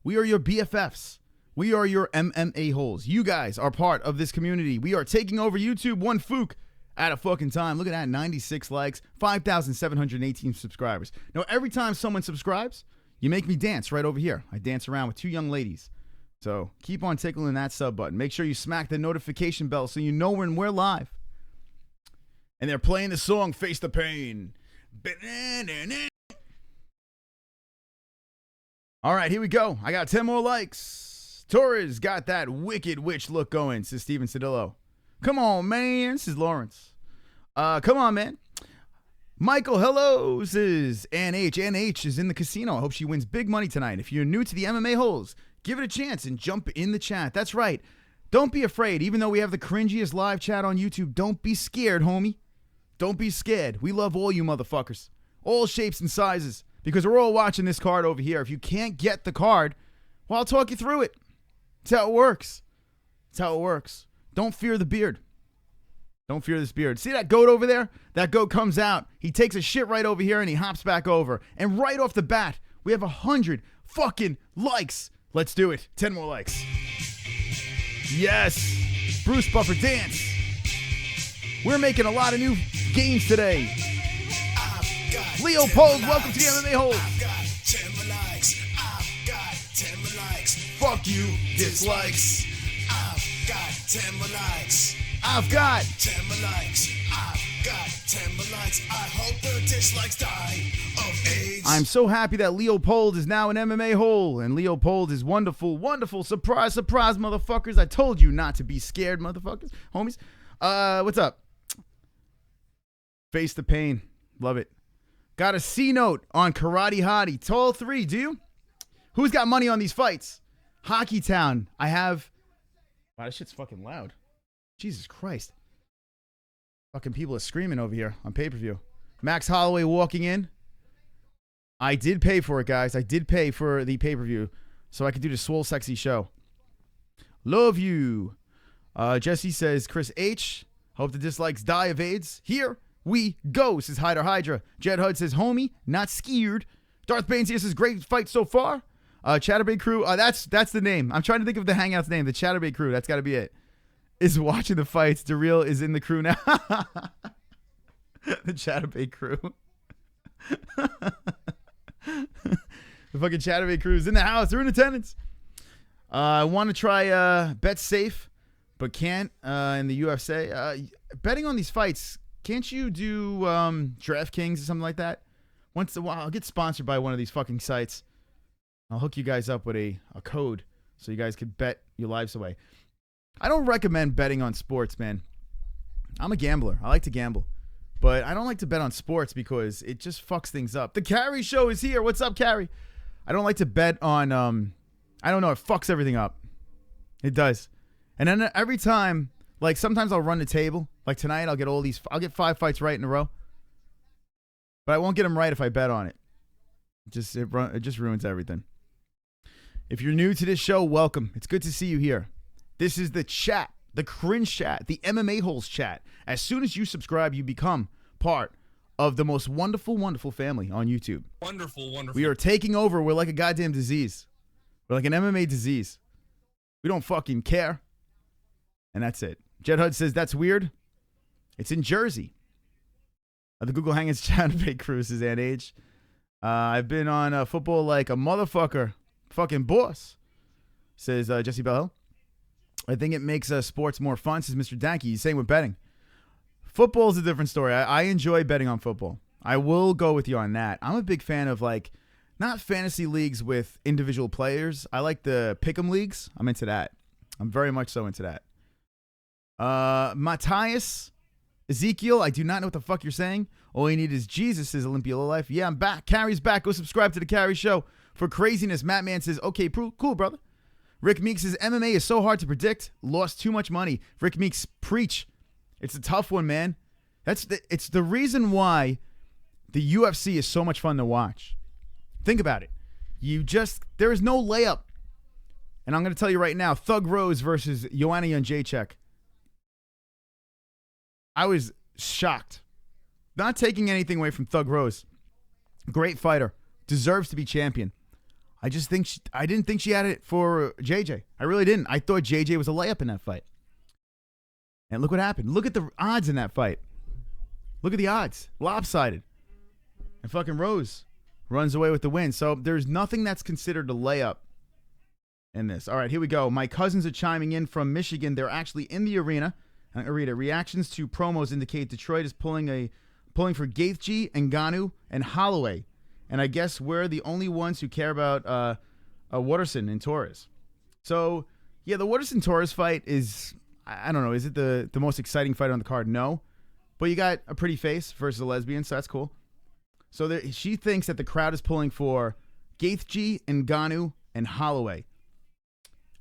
We are your BFFs. We are your MMA-Holes. You guys are part of this community. We are taking over YouTube one fook at a fucking time. Look at that, 96 likes, 5,718 subscribers. Now, every time someone subscribes, you make me dance right over here. I dance around with 2 young ladies. So keep on tickling that sub button. Make sure you smack the notification bell so you know when we're live. And they're playing the song Face the Pain. All right, here we go. I got 10 more likes. Torres got that wicked witch look going, says Steven Cedillo. Come on, man. This is Lawrence. Come on, man. Michael, hello, says NH. NH is in the casino. I hope she wins big money tonight. If you're new to the MMA-Holes, give it a chance and jump in the chat. That's right. Don't be afraid. Even though we have the cringiest live chat on YouTube, don't be scared, homie. Don't be scared. We love all you motherfuckers. All shapes and sizes. Because we're all watching this card over here. If you can't get the card, well, I'll talk you through it. That's how it works. That's how it works. Don't fear the beard. Don't fear this beard. See that goat over there? That goat comes out. He takes a shit right over here and he hops back over. And right off the bat, we have 100 fucking likes. Let's do it. 10 more likes. Yes. Bruce Buffer dance. We're making a lot of new gains today. Leopold, welcome to the MMA-Holes. Fuck you, dislikes. I've got 10 more likes. I've got 10 more likes. I've got 10 more likes. I hope the dislikes die of AIDS. I'm so happy that Leopold is now an MMA hole. And Leopold is wonderful, wonderful. Surprise, surprise, motherfuckers. I told you not to be scared, motherfuckers. Homies. What's up? Face the pain. Love it. Got a C note on Karate Hottie. Tall 3, do you? Who's got money on these fights? Hockey Town. I have... Wow, this shit's fucking loud. Jesus Christ. Fucking people are screaming over here on pay-per-view. Max Holloway walking in. I did pay for it, guys. I did pay for the pay-per-view so I could do the Swole Sexy show. Love you. Jessie says, Chris H. Hope the dislikes die of AIDS. Here we go, says Hyder Hydra. Jed Hud says, homie, not scared. Darth Baines here says, great fight so far. Chatterbait Crew, that's the name. I'm trying to think of the Hangout's name. The Chatterbait Crew, that's got to be it. Is watching the fights. DeReal is in the crew now. The Chatterbait Crew. The fucking Chatterbait Crew is in the house. They're in attendance. I want to try bet safe, but can't in the UFC. Betting on these fights, can't you do DraftKings or something like that? Once in a while, I'll get sponsored by one of these fucking sites. I'll hook you guys up with a code so you guys could bet your lives away. I don't recommend betting on sports, man. I'm a gambler. I like to gamble. But I don't like to bet on sports because it just fucks things up. The Carrie Show is here. What's up, Carrie? I don't like to bet on, I don't know, it fucks everything up. It does. And then every time, like sometimes I'll run the table. Like tonight, I'll get 5 fights right in a row. But I won't get them right if I bet on it. It just ruins everything. If you're new to this show, welcome. It's good to see you here. This is the chat, the cringe chat, the MMA-Holes chat. As soon as you subscribe, you become part of the most wonderful, wonderful family on YouTube. Wonderful, wonderful. We are taking over. We're like a goddamn disease. We're like an MMA disease. We don't fucking care. And that's it. Jed Hud says, that's weird. It's in Jersey. The Google Hangouts chat, Big Cruise is at age. I've been on football like a motherfucker. Fucking boss, says Jesse Bell. I think it makes sports more fun, says Mr. Danke. He's saying with betting. Football is a different story. I enjoy betting on football. I will go with you on that. I'm a big fan of, like, not fantasy leagues with individual players. I like the pick'em leagues. I'm into that. I'm very much so into that. Matthias, Ezekiel, I do not know what the fuck you're saying. All you need is Jesus, says Olympia Low Life. Yeah, I'm back. Carrie's back. Go subscribe to the Carrie Show for craziness. Matt Man says, okay, cool, brother. Rick Meeks says, MMA is so hard to predict. Lost too much money. Rick Meeks, preach. It's a tough one, man. It's the reason why the UFC is so much fun to watch. Think about it. There is no layup. And I'm going to tell you right now, Thug Rose versus Joanna Jędrzejczyk. I was shocked. Not taking anything away from Thug Rose. Great fighter. Deserves to be champion. I just think I didn't think she had it for JJ. I really didn't. I thought JJ was a layup in that fight. And look what happened. Look at the odds in that fight. Look at the odds. Lopsided. And fucking Rose runs away with the win. So there's nothing that's considered a layup in this. All right, here we go. My cousins are chiming in from Michigan. They're actually in the arena. Reactions to promos indicate Detroit is pulling for Gaethje, Ngannou, and Holloway. And I guess we're the only ones who care about Waterson and Torres. So, yeah, the Waterson-Torres fight is, I don't know, is it the most exciting fight on the card? No. But you got a pretty face versus a lesbian, so that's cool. So she thinks that the crowd is pulling for Gaethje, Ngannou, and Holloway.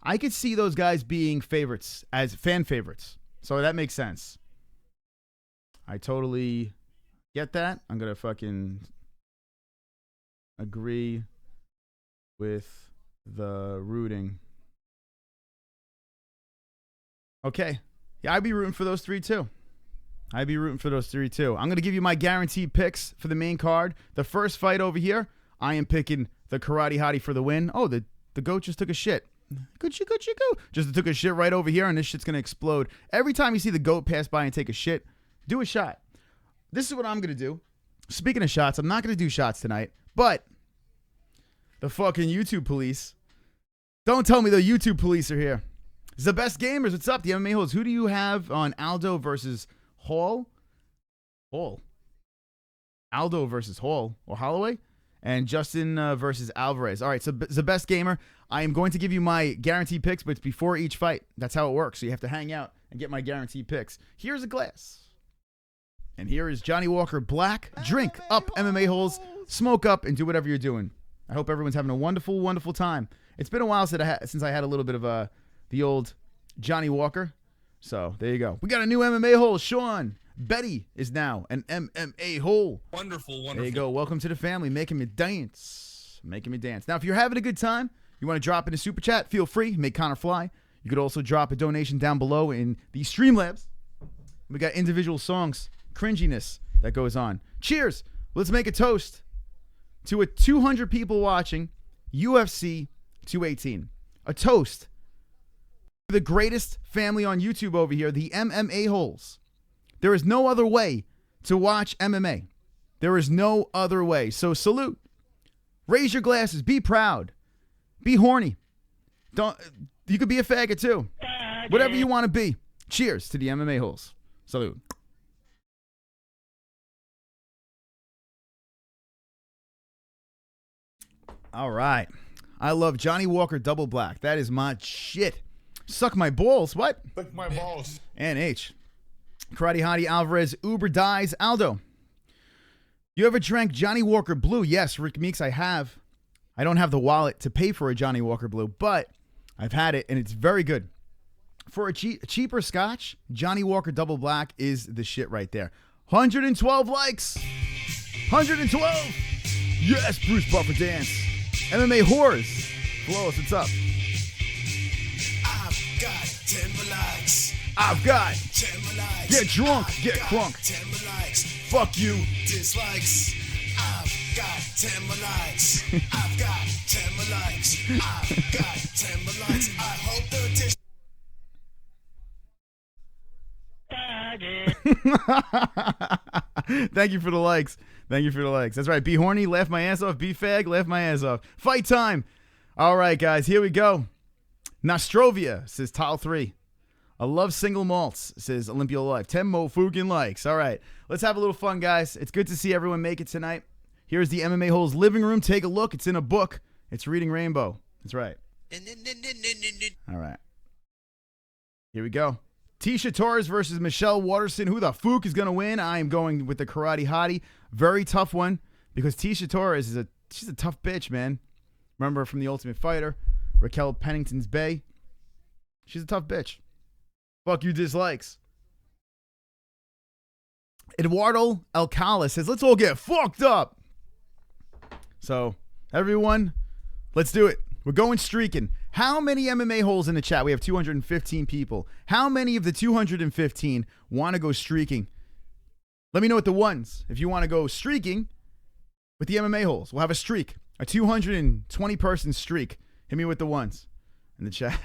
I could see those guys being favorites, as fan favorites. So that makes sense. I totally get that. I'm going to fucking agree with the rooting. Okay. Yeah, I'd be rooting for those three too. I'm going to give you my guaranteed picks for the main card. The first fight over here, I am picking the Karate Hottie for the win. Oh, the goat just took a shit. Good shit, go. Just took a shit right over here, and this shit's going to explode. Every time you see the goat pass by and take a shit, do a shot. This is what I'm going to do. Speaking of shots, I'm not going to do shots tonight, but the fucking YouTube police. Don't tell me the YouTube police are here. It's the best gamers. What's up, the MMA-Holes? Who do you have on Aldo versus Hall? Aldo versus Hall or Holloway? And Justin versus Alvarez. All right, so the best gamer. I am going to give you my guaranteed picks, but it's before each fight. That's how it works. So you have to hang out and get my guaranteed picks. Here's a glass. And here is Johnny Walker Black. Drink up, MMA Holes. Smoke up and do whatever you're doing. I hope everyone's having a wonderful, wonderful time. It's been a while since I had a little bit of the old Johnny Walker. So there you go. We got a new MMA hole. Sean Betty is now an MMA hole. Wonderful. There you go. Welcome to the family. Making me dance. Now, if you're having a good time, you want to drop in a super chat, feel free. Make Conor fly. You could also drop a donation down below in the Streamlabs. We got individual songs, cringiness that goes on. Cheers. Let's make a toast to a 200 people watching UFC 218. A toast to the greatest family on YouTube over here, the MMA Holes. There is no other way to watch MMA. There is no other way. So salute. Raise your glasses. Be proud. Be horny. You could be a faggot too. Whatever you want to be. Cheers to the MMA Holes. Salute. All right. I love Johnny Walker Double Black. That is my shit. Suck my balls. What? Lick my balls. And H. Karate Hottie Alvarez Uber dies. Aldo. You ever drank Johnny Walker Blue? Yes, Rick Meeks, I have. I don't have the wallet to pay for a Johnny Walker Blue, but I've had it, and it's very good. For a cheaper scotch, Johnny Walker Double Black is the shit right there. 112 likes. 112. Yes, Bruce Buffer Dance. MMA Whores. Blow us, what's up? I've got 10 likes. I've got 10 likes. get drunk, I've get got crunk. 10 likes. Fuck you. Dislikes. I've got 10 likes. I've got 10 likes. I've got 10 likes. I hope the Thank you for the likes. That's right. Be horny, laugh my ass off. Be fag, laugh my ass off. Fight time. All right, guys, here we go. Nostrovia says tile 3. I love single malts, says Olympia Life. 10 mo fucking likes. All right, let's have a little fun, guys. It's good to see everyone make it tonight. Here's the MMA Holes living room. Take a look. It's in a book. It's Reading Rainbow. That's right. All right. Here we go. Tisha Torres versus Michelle Waterson. Who the fuck is going to win? I am going with the Karate Hottie. Very tough one because Tisha Torres she's a tough bitch, man. Remember her from The Ultimate Fighter, Raquel Pennington's Bay. She's a tough bitch. Fuck you, dislikes. Eduardo Alcala says, let's all get fucked up. So, everyone, let's do it. We're going streaking. How many MMA holes in the chat? We have 215 people. How many of the 215 want to go streaking? Let me know with the ones if you want to go streaking with the MMA holes. We'll have a streak, a 220 person streak. Hit me with the ones in the chat.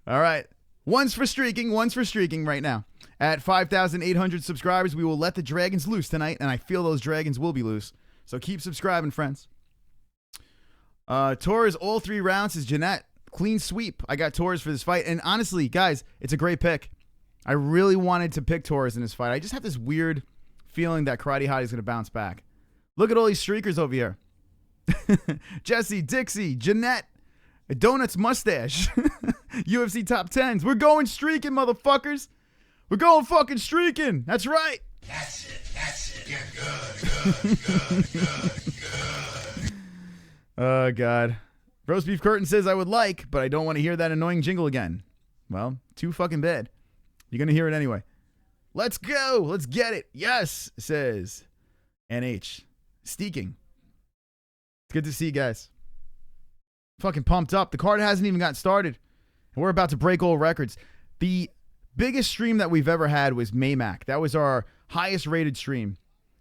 All right. One's for streaking right now. At 5,800 subscribers, we will let the dragons loose tonight, and I feel those dragons will be loose. So keep subscribing, friends. Torres, all 3 rounds is Jeanette. Clean sweep. I got Torres for this fight. And honestly, guys, it's a great pick. I really wanted to pick Torres in this fight. I just have this weird feeling that Karate Hottie is going to bounce back. Look at all these streakers over here. Jessie, Dixie, Jeanette, Donuts Mustache, UFC top 10s. We're going streaking, motherfuckers. We're going fucking streaking. That's right. That's it. Yeah, good. Oh, God. Roast Beef Curtain says, I would like, but I don't want to hear that annoying jingle again. Well, too fucking bad. You're going to hear it anyway. Let's go. Let's get it. Yes, says NH. Steaking. It's good to see you guys. Fucking pumped up. The card hasn't even gotten started. And we're about to break all records. The biggest stream that we've ever had was Maymac. That was our highest rated stream.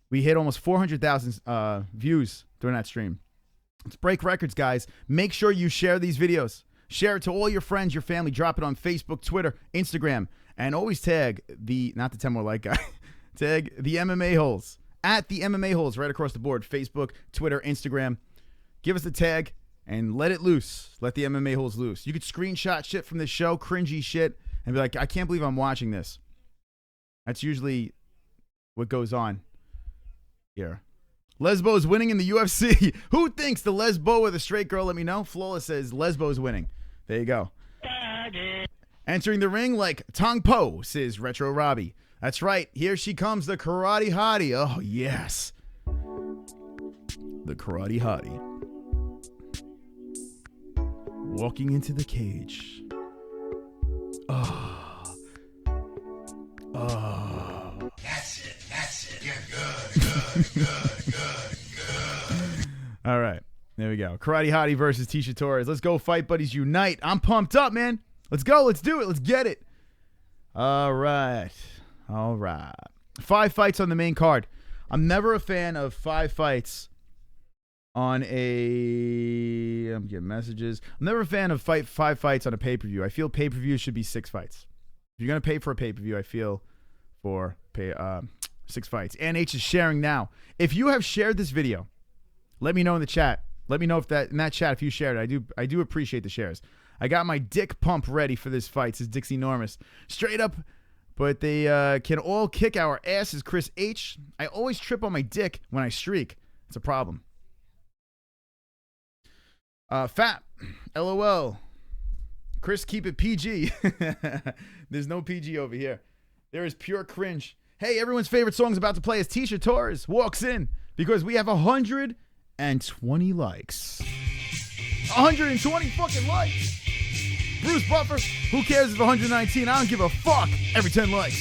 We hit almost 400,000 views during that stream. Let's break records, guys. Make sure you share these videos. Share it to all your friends, your family. Drop it on Facebook, Twitter, Instagram. And always tag the, not the 10 more like guy, tag the MMA holes. At the MMA holes right across the board. Facebook, Twitter, Instagram. Give us a tag and let it loose. Let the MMA holes loose. You could screenshot shit from this show, cringy shit, and be like, I can't believe I'm watching this. That's usually what goes on here. Lesbo's winning in the UFC. Who thinks the lesbo or the straight girl? Let me know. Flawless says lesbo's winning. There you go. Entering the ring like Tong Po, says Retro Robbie. That's right. Here she comes, the Karate Hottie. Oh, yes. The Karate Hottie. Walking into the cage. Oh. Oh. That's it. Yeah, good. All right. There we go. Karate Hottie versus Tisha Torres. Let's go, Fight Buddies Unite. I'm pumped up, man. Let's go. Let's do it. Let's get it. All right. 5 fights on the main card. I'm never a fan of 5 fights on a... I'm getting messages. I'm never a fan of 5 fights on a pay-per-view. I feel pay-per-view should be 6 fights. If you're going to pay for a pay-per-view, I feel for 6 fights. NH is sharing now. If you have shared this video, let me know in the chat. Let me know if that in that chat if you shared it. I do appreciate the shares. I got my dick pump ready for this fight, says Dixie Normus. Straight up, but they can all kick our asses, Chris H. I always trip on my dick when I streak. It's a problem. Fat. LOL. Chris, keep it PG. There's no PG over here. There is pure cringe. Hey, everyone's favorite song is about to play as Tisha Torres walks in because we have 120 likes. 120 fucking likes. Bruce Buffer, who cares if 119? I don't give a fuck. Every 10 likes.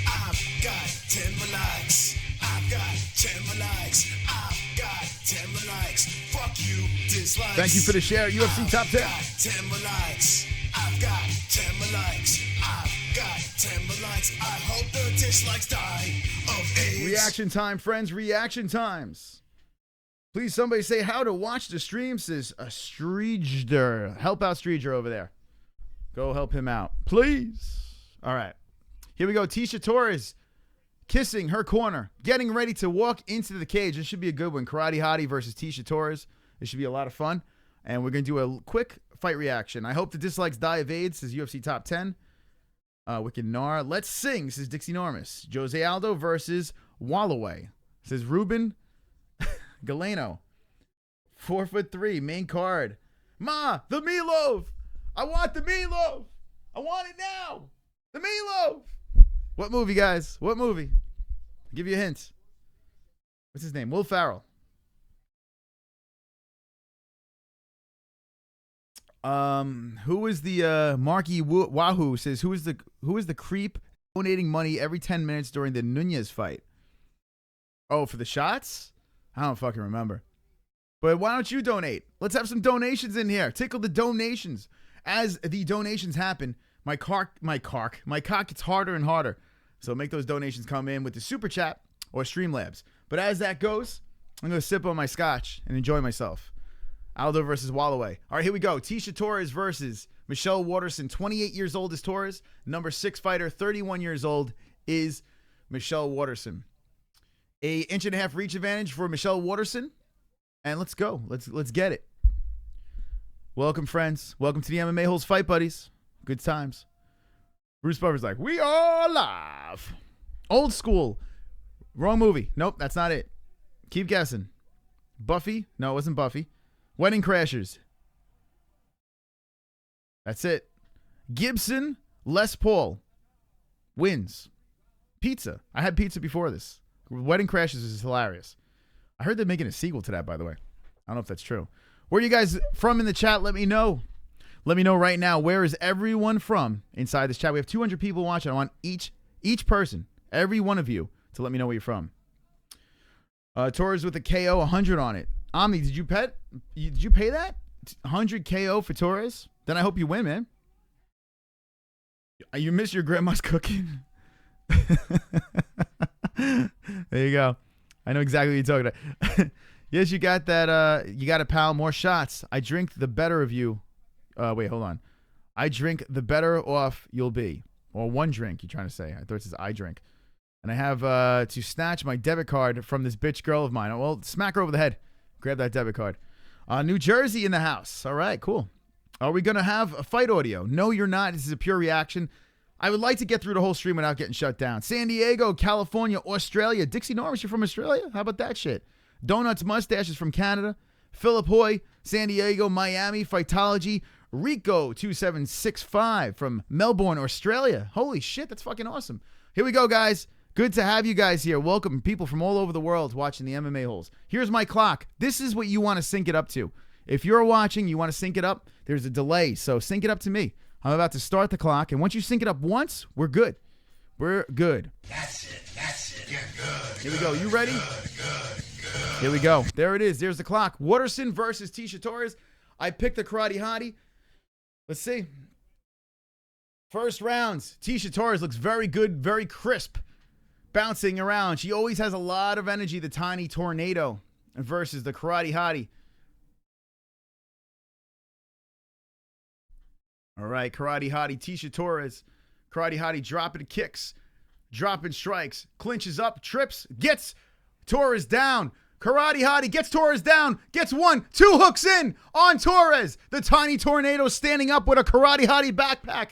I've got 10 more likes. I've got 10 more likes. I've got 10 more likes. Fuck you, dislikes. Thank you for the share. UFC Top 10. I've got 10 more likes. I've got 10 more likes. I've got 10 more likes. I hope the dislikes die of AIDS. Reaction time, friends. Reaction times. Please, somebody say how to watch the stream, says a Streeger. Help out Streeger over there. Go help him out, please. All right. Here we go. Tisha Torres kissing her corner, getting ready to walk into the cage. This should be a good one. Karate Hottie versus Tisha Torres. This should be a lot of fun. And we're going to do a quick fight reaction. I hope the dislikes die of AIDS, says UFC Top 10. Wicked Nar. Let's sing, says Dixie Normus. Jose Aldo versus Holloway, says Ruben Galeno. 4'3", main card. Ma, the meatloaf. I want the meatloaf. I want it now. The meatloaf. What movie, guys? What movie? I'll give you a hint. What's his name? Will Ferrell. Who is the Marky Wahoo says who is the creep donating money every 10 minutes during the Nunez fight? Oh, for the shots? I don't fucking remember. But why don't you donate? Let's have some donations in here. Tickle the donations. As the donations happen, My cock gets harder and harder. So make those donations come in with the Super Chat or Streamlabs. But as that goes, I'm going to sip on my scotch and enjoy myself. Aldo versus Holloway. All right, here we go. Tecia Torres versus Michelle Waterson. 28 years old is Torres. Number 6 fighter, 31 years old is Michelle Waterson. A 1.5 reach advantage for Michelle Waterson. And let's go. Let's get it. Welcome, friends. Welcome to the MMA-Holes Fight Buddies. Good times. Bruce Buffer's like, we are live. Old school. Wrong movie. Nope, that's not it. Keep guessing. Buffy? No, it wasn't Buffy. Wedding Crashers. That's it. Gibson Les Paul wins. Pizza. I had pizza before this. Wedding Crashers is hilarious. I heard they're making a sequel to that, by the way. I don't know if that's true. Where are you guys from in the chat? Let me know. Let me know right now. Where is everyone from inside this chat? We have 200 people watching. I want each person, every one of you, to let me know where you're from. Torres with a KO, 100 on it. Omni, did you pay that? 100 KO for Torres? Then I hope you win, man. You miss your grandma's cooking. There you go. I know exactly what you're talking about. Yes, you got that. You got a pal. More shots. I drink the better of you. Wait, hold on. I drink the better off you'll be. Or one drink, you're trying to say. I thought it says I drink. And I have to snatch my debit card from this bitch girl of mine. Well, smack her over the head. Grab that debit card. New Jersey in the house. All right, cool. Are we going to have a fight audio? No, you're not. This is a pure reaction. I would like to get through the whole stream without getting shut down. San Diego, California, Australia. Dixie Norris, you're from Australia? How about that shit? Donuts Mustaches from Canada. Philip Hoy, San Diego, Miami, Fightology. Rico 2765 from Melbourne, Australia. Holy shit, that's fucking awesome. Here we go, guys. Good to have you guys here. Welcome people from all over the world watching the MMA Holes. Here's my clock. This is what you want to sync it up to. If you're watching, you want to sync it up, there's a delay. So sync it up to me. I'm about to start the clock. And once you sync it up once, we're good. We're good. That's it. That's it. You're good. Here we go. You ready? Good. Here we go. There it is. There's the clock. Waterson versus Tecia Torres. I picked the Karate Hottie. Let's see. First rounds. Tecia Torres looks very good, very crisp. Bouncing around. She always has a lot of energy, the tiny tornado versus the Karate Hottie. All right, Karate Hottie, Tecia Torres. Karate Hottie dropping kicks, dropping strikes, clinches up, trips, gets Torres down. Karate Hottie gets Torres down, gets 1, 2 hooks in on Torres. The tiny tornado standing up with a Karate Hottie backpack.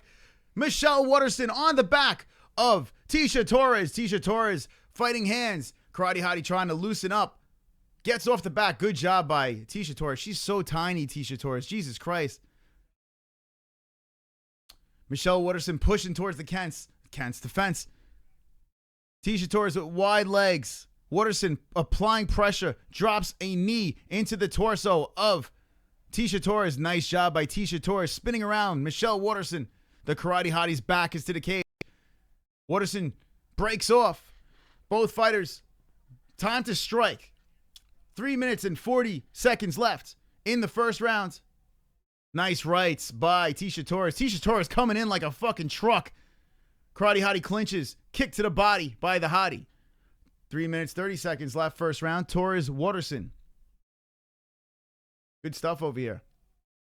Michelle Waterson on the back of Tecia Torres. Tecia Torres fighting hands. Karate Hottie trying to loosen up. Gets off the back. Good job by Tecia Torres. She's so tiny, Tecia Torres. Jesus Christ. Michelle Waterson pushing towards the Kent's defense. Tecia Torres with wide legs. Waterson applying pressure. Drops a knee into the torso of Tecia Torres. Nice job by Tecia Torres. Spinning around. Michelle Waterson. The Karate Hottie's back is to the cage. Waterson breaks off. Both fighters. Time to strike. 3 minutes and 40 seconds left in the first round. Nice rights by Tecia Torres. Tecia Torres coming in like a fucking truck. Karate Hottie clinches. Kick to the body by the Hottie. 3 minutes, 30 seconds left first round. Torres, Waterson. Good stuff over here.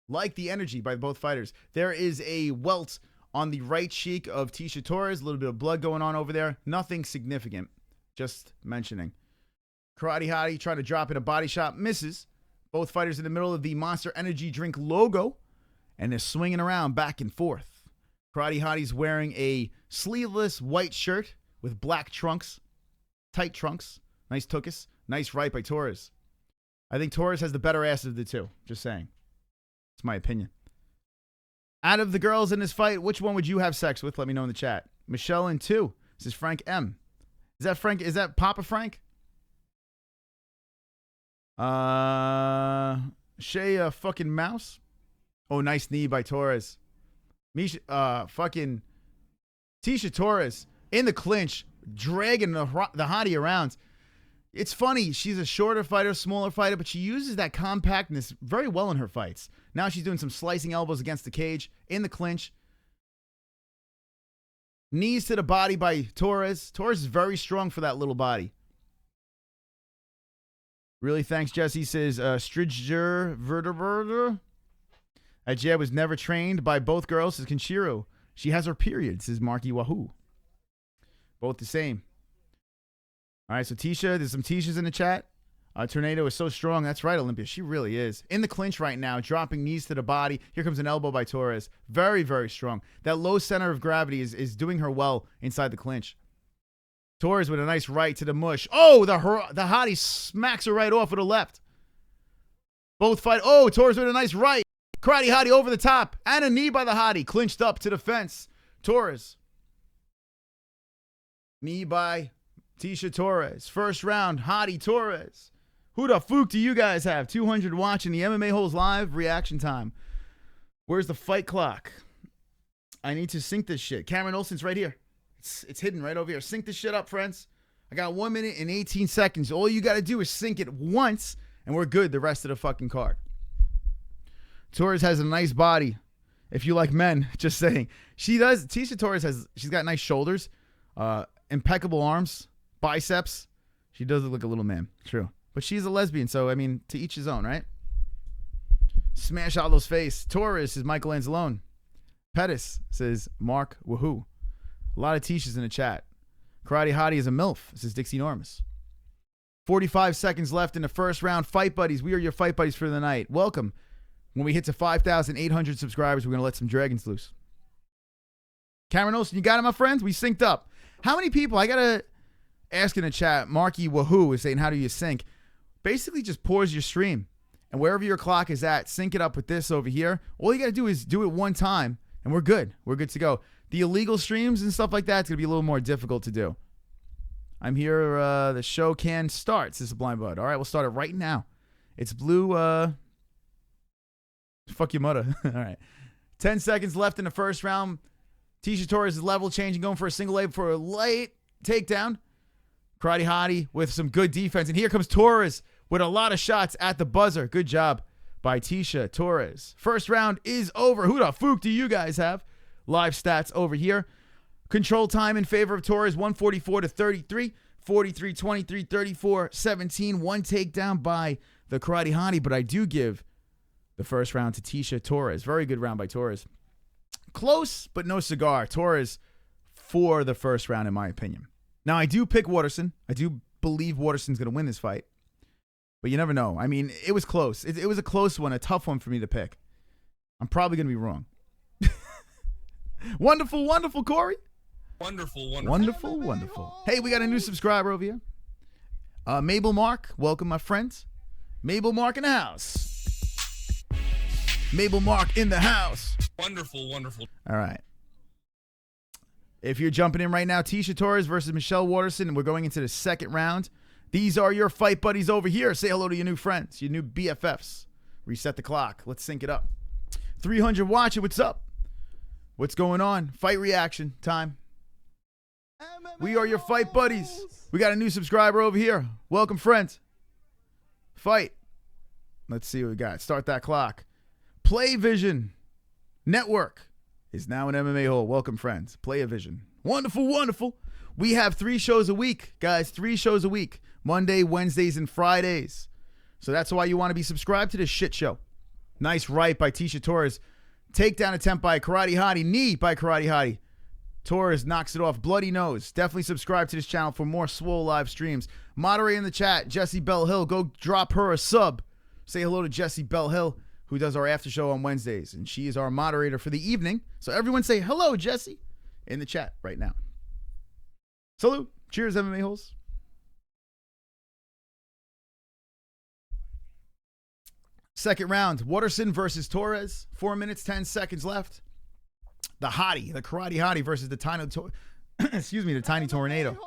Like the energy by both fighters. There is a welt on the right cheek of Tecia Torres. A little bit of blood going on over there. Nothing significant. Just mentioning. Karate Hottie trying to drop in a body shot. Misses. Both fighters in the middle of the Monster Energy drink logo. And they're swinging around back and forth. Karate Hottie's wearing a sleeveless white shirt with black trunks. Tight trunks. Nice tuchus. Nice right by Torres. I think Torres has the better ass of the two. Just saying. It's my opinion. Out of the girls in this fight, which one would you have sex with? Let me know in the chat. Michelle in 2. This is Frank M. Is that Frank? Is that Papa Frank? Shay fucking Mouse. Oh, nice knee by Torres. Fucking Tecia Torres in the clinch, dragging the Hottie around. It's funny. She's a shorter fighter, smaller fighter, but she uses that compactness very well in her fights. Now she's doing some slicing elbows against the cage in the clinch. Knees to the body by Torres. Torres is very strong for that little body. Really, thanks, Jessie. Says, Striger Vertebrator. Ajay was never trained by both girls, says Kenshiro. She has her period, says Marky Wahoo. Both the same. All right, so Tisha, there's some Tishas in the chat. Tornado is so strong. That's right, Olympia. She really is. In the clinch right now, dropping knees to the body. Here comes an elbow by Torres. Very, very strong. That low center of gravity is doing her well inside the clinch. Torres with a nice right to the mush. Oh, the hottie smacks her right off with a left. Both fight. Oh, Torres with a nice right. Karate hottie over the top. And a knee by the hottie. Clinched up to the fence. Torres. Knee by Tisha Torres. First round, hottie Torres. Who the fuck do you guys have? 200 watching the MMA-Holes live reaction time. Where's the fight clock? I need to sync this shit. Cameron Olsen's right here. It's hidden right over here. Sync this shit up, friends. I got 1 minute and 18 seconds. All you got to do is sync it once, and we're good the rest of the fucking card. Torres has a nice body. If you like men, just saying. She does. Tisha Torres she's got nice shoulders, impeccable arms, biceps. She does look like a little man. True. But she's a lesbian, so, I mean, to each his own, right? Smash Aldo's face. Torres says Michael Anzalone. Pettis says Mark Wahoo. A lot of Tishas in the chat. Karate Hottie is a MILF, says Dixie Normus. 45 seconds left in the first round. Fight buddies. We are your fight buddies for the night. Welcome. When we hit to 5,800 subscribers, we're going to let some dragons loose. Cameron Olsen, you got it, my friends? We synced up. How many people? I got to ask in the chat. Marky Wahoo is saying, how do you sync? Basically, just pause your stream. And wherever your clock is at, sync it up with this over here. All you got to do is do it one time, and we're good. We're good to go. The illegal streams and stuff like that, it's going to be a little more difficult to do. I'm here. The show can start, says Blind Bud. All right, we'll start it right now. It's blue. Fuck your mother. All right. 10 seconds left in the first round. Tisha Torres is level changing, going for a single leg for a late takedown. Karate Hottie with some good defense. And here comes Torres with a lot of shots at the buzzer. Good job by Tisha Torres. First round is over. Who the fuck do you guys have? Live stats over here. Control time in favor of Torres, 144 to 33. 43, 23, 34, 17. One takedown by the Karate Hottie, but I do give the first round to Tisha Torres. Very good round by Torres. Close, but no cigar. Torres for the first round, in my opinion. Now, I do pick Waterson. I do believe Waterson's going to win this fight. But you never know. I mean, it was close. It was a close one, a tough one for me to pick. I'm probably going to be wrong. Wonderful, wonderful, Corey. Wonderful, wonderful. Wonderful, wonderful. Hey, we got a new subscriber over here. Mabel Mark, welcome, my friends. Mabel Mark in the house. Mabel Mark in the house. Wonderful, wonderful. All right. If you're jumping in right now, Tisha Torres versus Michelle Waterson, and we're going into the second round. These are your fight buddies over here. Say hello to your new friends, your new BFFs. Reset the clock. Let's sync it up. 300 watching. What's up? What's going on? Fight reaction time. We are your fight buddies. We got a new subscriber over here. Welcome, friends. Fight. Let's see what we got. Start that clock. Play Vision Network is now an MMA hole. Welcome, friends. Play a Vision. Wonderful, wonderful. We have 3 shows a week, guys. 3 shows a week. Monday, Wednesdays, and Fridays. So that's why you want to be subscribed to this shit show. Nice right by Tisha Torres. Takedown attempt by Karate Hottie. Knee by Karate Hottie. Torres knocks it off. Bloody nose. Definitely subscribe to this channel for more Swole live streams. Moderate in the chat. Jessie Bell Hill. Go drop her a sub. Say hello to Jessie Bell Hill, who does our after show on Wednesdays. And she is our moderator for the evening. So everyone say hello, Jessie, in the chat right now. Salute. Cheers, MMA holes. Second round. Waterson versus Torres. 4 minutes, 10 seconds left. The Hottie, the Karate Hottie versus the tiny, the Tiny Tornado.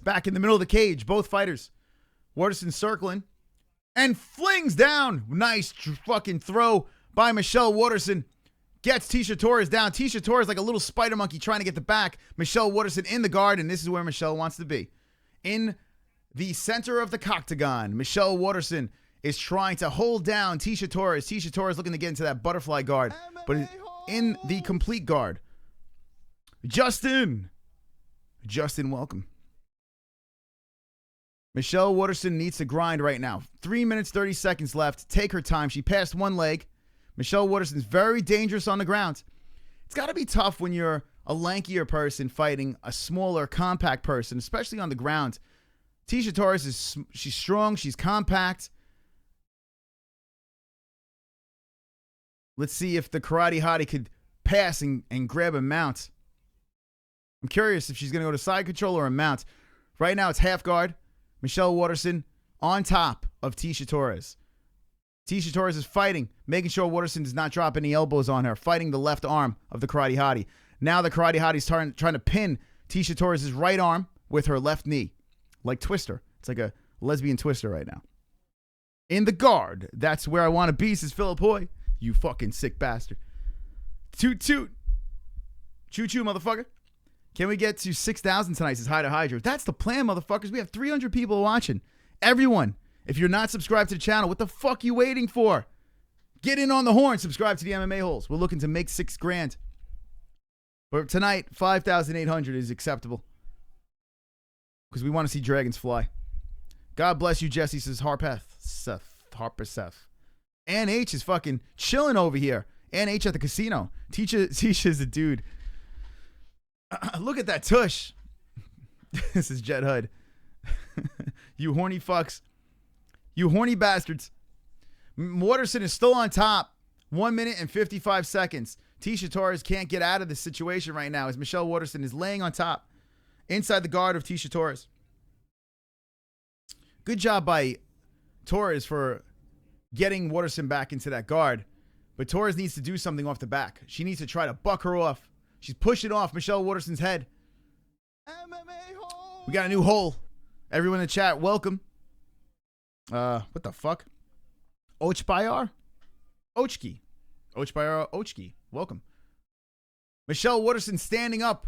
Back in the middle of the cage, both fighters. Waterson circling and flings down. Nice fucking throw by Michelle Waterson. Gets Tisha Torres down. Tisha Torres like a little spider monkey trying to get the back. Michelle Waterson in the guard, and this is where Michelle wants to be. In the center of the octagon, Michelle Waterson is trying to hold down Tisha Torres. Tisha Torres looking to get into that butterfly guard, but in the complete guard. Justin, welcome. Michelle Waterson needs to grind right now. 3 minutes, 30 seconds left. Take her time. She passed one leg. Michelle Waterson's very dangerous on the ground. It's got to be tough when you're a lankier person fighting a smaller, compact person, especially on the ground. Tecia Torres she's strong. She's compact. Let's see if the Karate Hottie could pass and grab a mount. I'm curious if she's going to go to side control or a mount. Right now, it's half guard. Michelle Waterson on top of Tecia Torres. Tecia Torres is fighting, making sure Waterson does not drop any elbows on her, fighting the left arm of the Karate Hottie. Now the Karate Hottie's trying to pin Tecia Torres' right arm with her left knee, like Twister. It's like a lesbian Twister right now. In the guard, that's where I want to be, says Philip Hoy. You fucking sick bastard. Toot toot. Choo choo, motherfucker. Can we get to 6,000 tonight, says Hyder Hydra. That's the plan, motherfuckers. We have 300 people watching. Everyone, if you're not subscribed to the channel, what the fuck you waiting for? Get in on the horn. Subscribe to the MMA-Holes. We're looking to make $6 grand. But tonight, 5,800 is acceptable. Because we want to see dragons fly. God bless you, Jessie, says Harper Seth. Ann H is fucking chilling over here. Ann H at the casino. Tisha's a dude. Look at that tush. This is Jet Hud. You horny fucks. You horny bastards. Waterson is still on top. 1 minute and 55 seconds. Tecia Torres can't get out of this situation right now as Michelle Waterson is laying on top inside the guard of Tecia Torres. Good job by Torres for getting Waterson back into that guard. But Torres needs to do something off the back. She needs to try to buck her off. She's pushing off Michelle Waterson's head. MMA hole. We got a new hole. Everyone in the chat, welcome. What the fuck? Ochbayar? Ochki. Ochbayar Ochki. Welcome. Michelle Waterson standing up.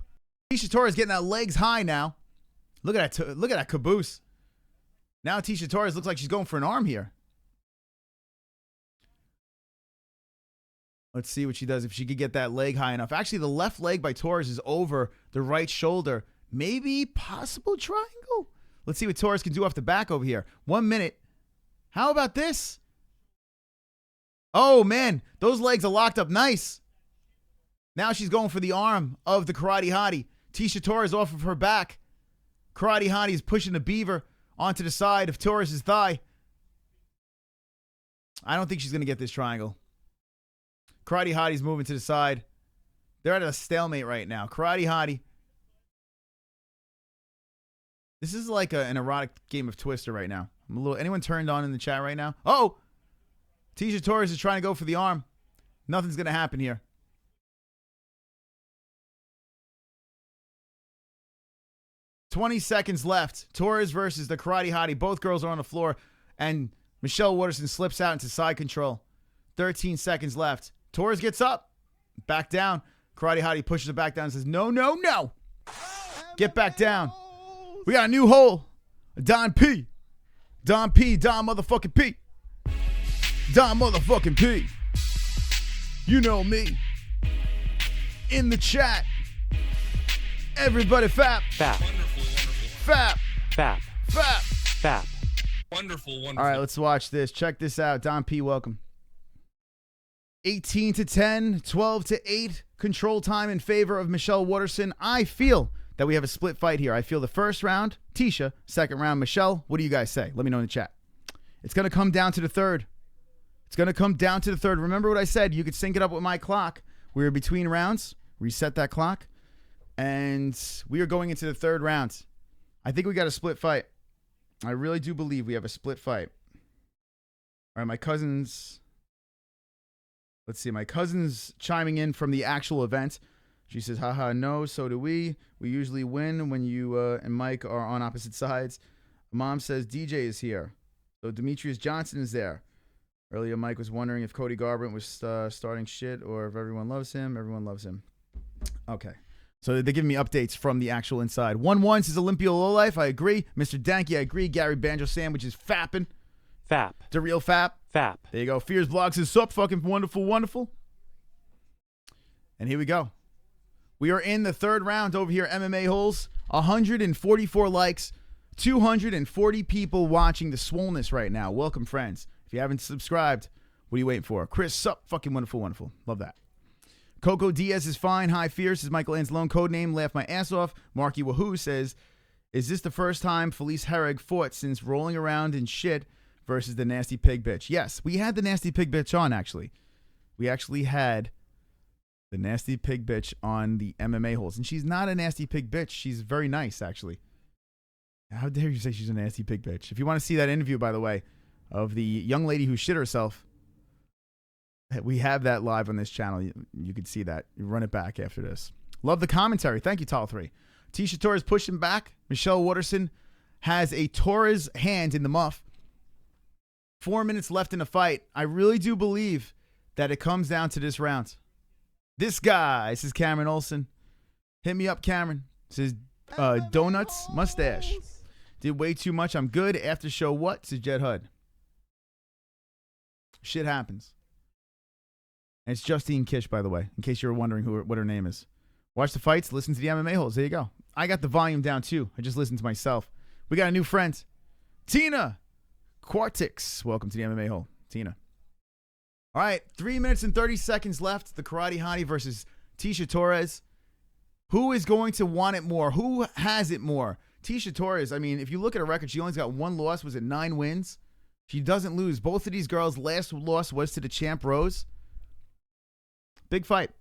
Tecia Torres getting that legs high now. Look at that caboose. Now Tecia Torres looks like she's going for an arm here. Let's see what she does if she could get that leg high enough. Actually, the left leg by Torres is over the right shoulder. Maybe possible triangle. Let's see what Torres can do off the back over here. 1 minute. How about this? Oh, man. Those legs are locked up nice. Now she's going for the arm of the Karate Hottie. Tecia Torres off of her back. Karate Hottie is pushing the beaver onto the side of Torres' thigh. I don't think she's going to get this triangle. Karate Hottie's moving to the side. They're at a stalemate right now. Karate Hottie. This is like an erotic game of Twister right now. Anyone turned on in the chat right now? Oh! Tecia Torres is trying to go for the arm. Nothing's going to happen here. $20 seconds left. Torres versus the Karate Hottie. Both girls are on the floor. And Michelle Waterson slips out into side control. 13 seconds left. Torres gets up. Back down. Karate Hottie pushes her back down and says, no, no, no. Get back down. We got a new hole. Don P. Don P. Don motherfucking P. Don motherfucking P. You know me. In the chat. Everybody fap. Fap. Wonderful, wonderful. Fap. Fap. Fap. Wonderful, wonderful. All right, let's watch this. Check this out. Don P, welcome. 18-10, 12-8. Control time in favor of Michelle Waterson. I feel that we have a split fight here. I feel the first round, Tecia. Second round, Michelle. What do you guys say? Let me know in the chat. It's going to come down to the third. It's going to come down to the third. Remember what I said. You could sync it up with my clock. We were between rounds. Reset that clock. And we are going into the third round. I think we got a split fight. I really do believe we have a split fight. All right, my cousins. Let's see. My cousin's chiming in from the actual event. She says, haha, no, so do we. We usually win when you and Mike are on opposite sides. Mom says DJ is here. So Demetrius Johnson is there. Earlier, Mike was wondering if Cody Garbrandt was starting shit or if everyone loves him. Everyone loves him. Okay. So they're giving me updates from the actual inside. 1-1 says Olympia Lowlife. I agree. Mr. Danky, I agree. Gary Banjo Sandwich is fapping. Fap. The real fap. Fap. There you go. Fears Vlogs is up. Fucking wonderful, wonderful. And here we go. We are in the third round over here, MMA-Holes. 144 likes, 240 people watching the swollenness right now. Welcome, friends. If you haven't subscribed, what are you waiting for? Chris, sup? Fucking wonderful, wonderful. Love that. Coco Diaz is fine. Hi, Fierce is Michael Anzalone. Codename, laugh my ass off. Marky Wahoo says, is this the first time Felice Herrig fought since rolling around in shit versus the nasty pig bitch? Yes, we had the nasty pig bitch on, actually. We actually had the nasty pig bitch on the MMA-Holes. And she's not a nasty pig bitch. She's very nice, actually. How dare you say she's a nasty pig bitch? If you want to see that interview, by the way, of the young lady who shit herself, we have that live on this channel. You can see that. You run it back after this. Love the commentary. Thank you, Tall3. Tisha Torres pushing back. Michelle Waterson has a Torres hand in the muff. 4 minutes left in the fight. I really do believe that it comes down to this round. This guy, this is Cameron Olson. Hit me up, Cameron. This is Donuts Mustache. Did way too much. I'm good. After show what? Says Jed Hud. Shit happens. And it's Justine Kish, by the way, in case you were wondering what her name is. Watch the fights. Listen to the MMA-Holes. There you go. I got the volume down, too. I just listened to myself. We got a new friend. Tina Quartix. Welcome to the MMA-Hole. Tina. All right. 3 minutes and 30 seconds left. The Karate Hottie versus Tisha Torres. Who is going to want it more? Who has it more? Tisha Torres, I mean, if you look at her record, she only got one loss. Was it 9 wins? She doesn't lose. Both of these girls' last loss was to the champ Rose. Big fight.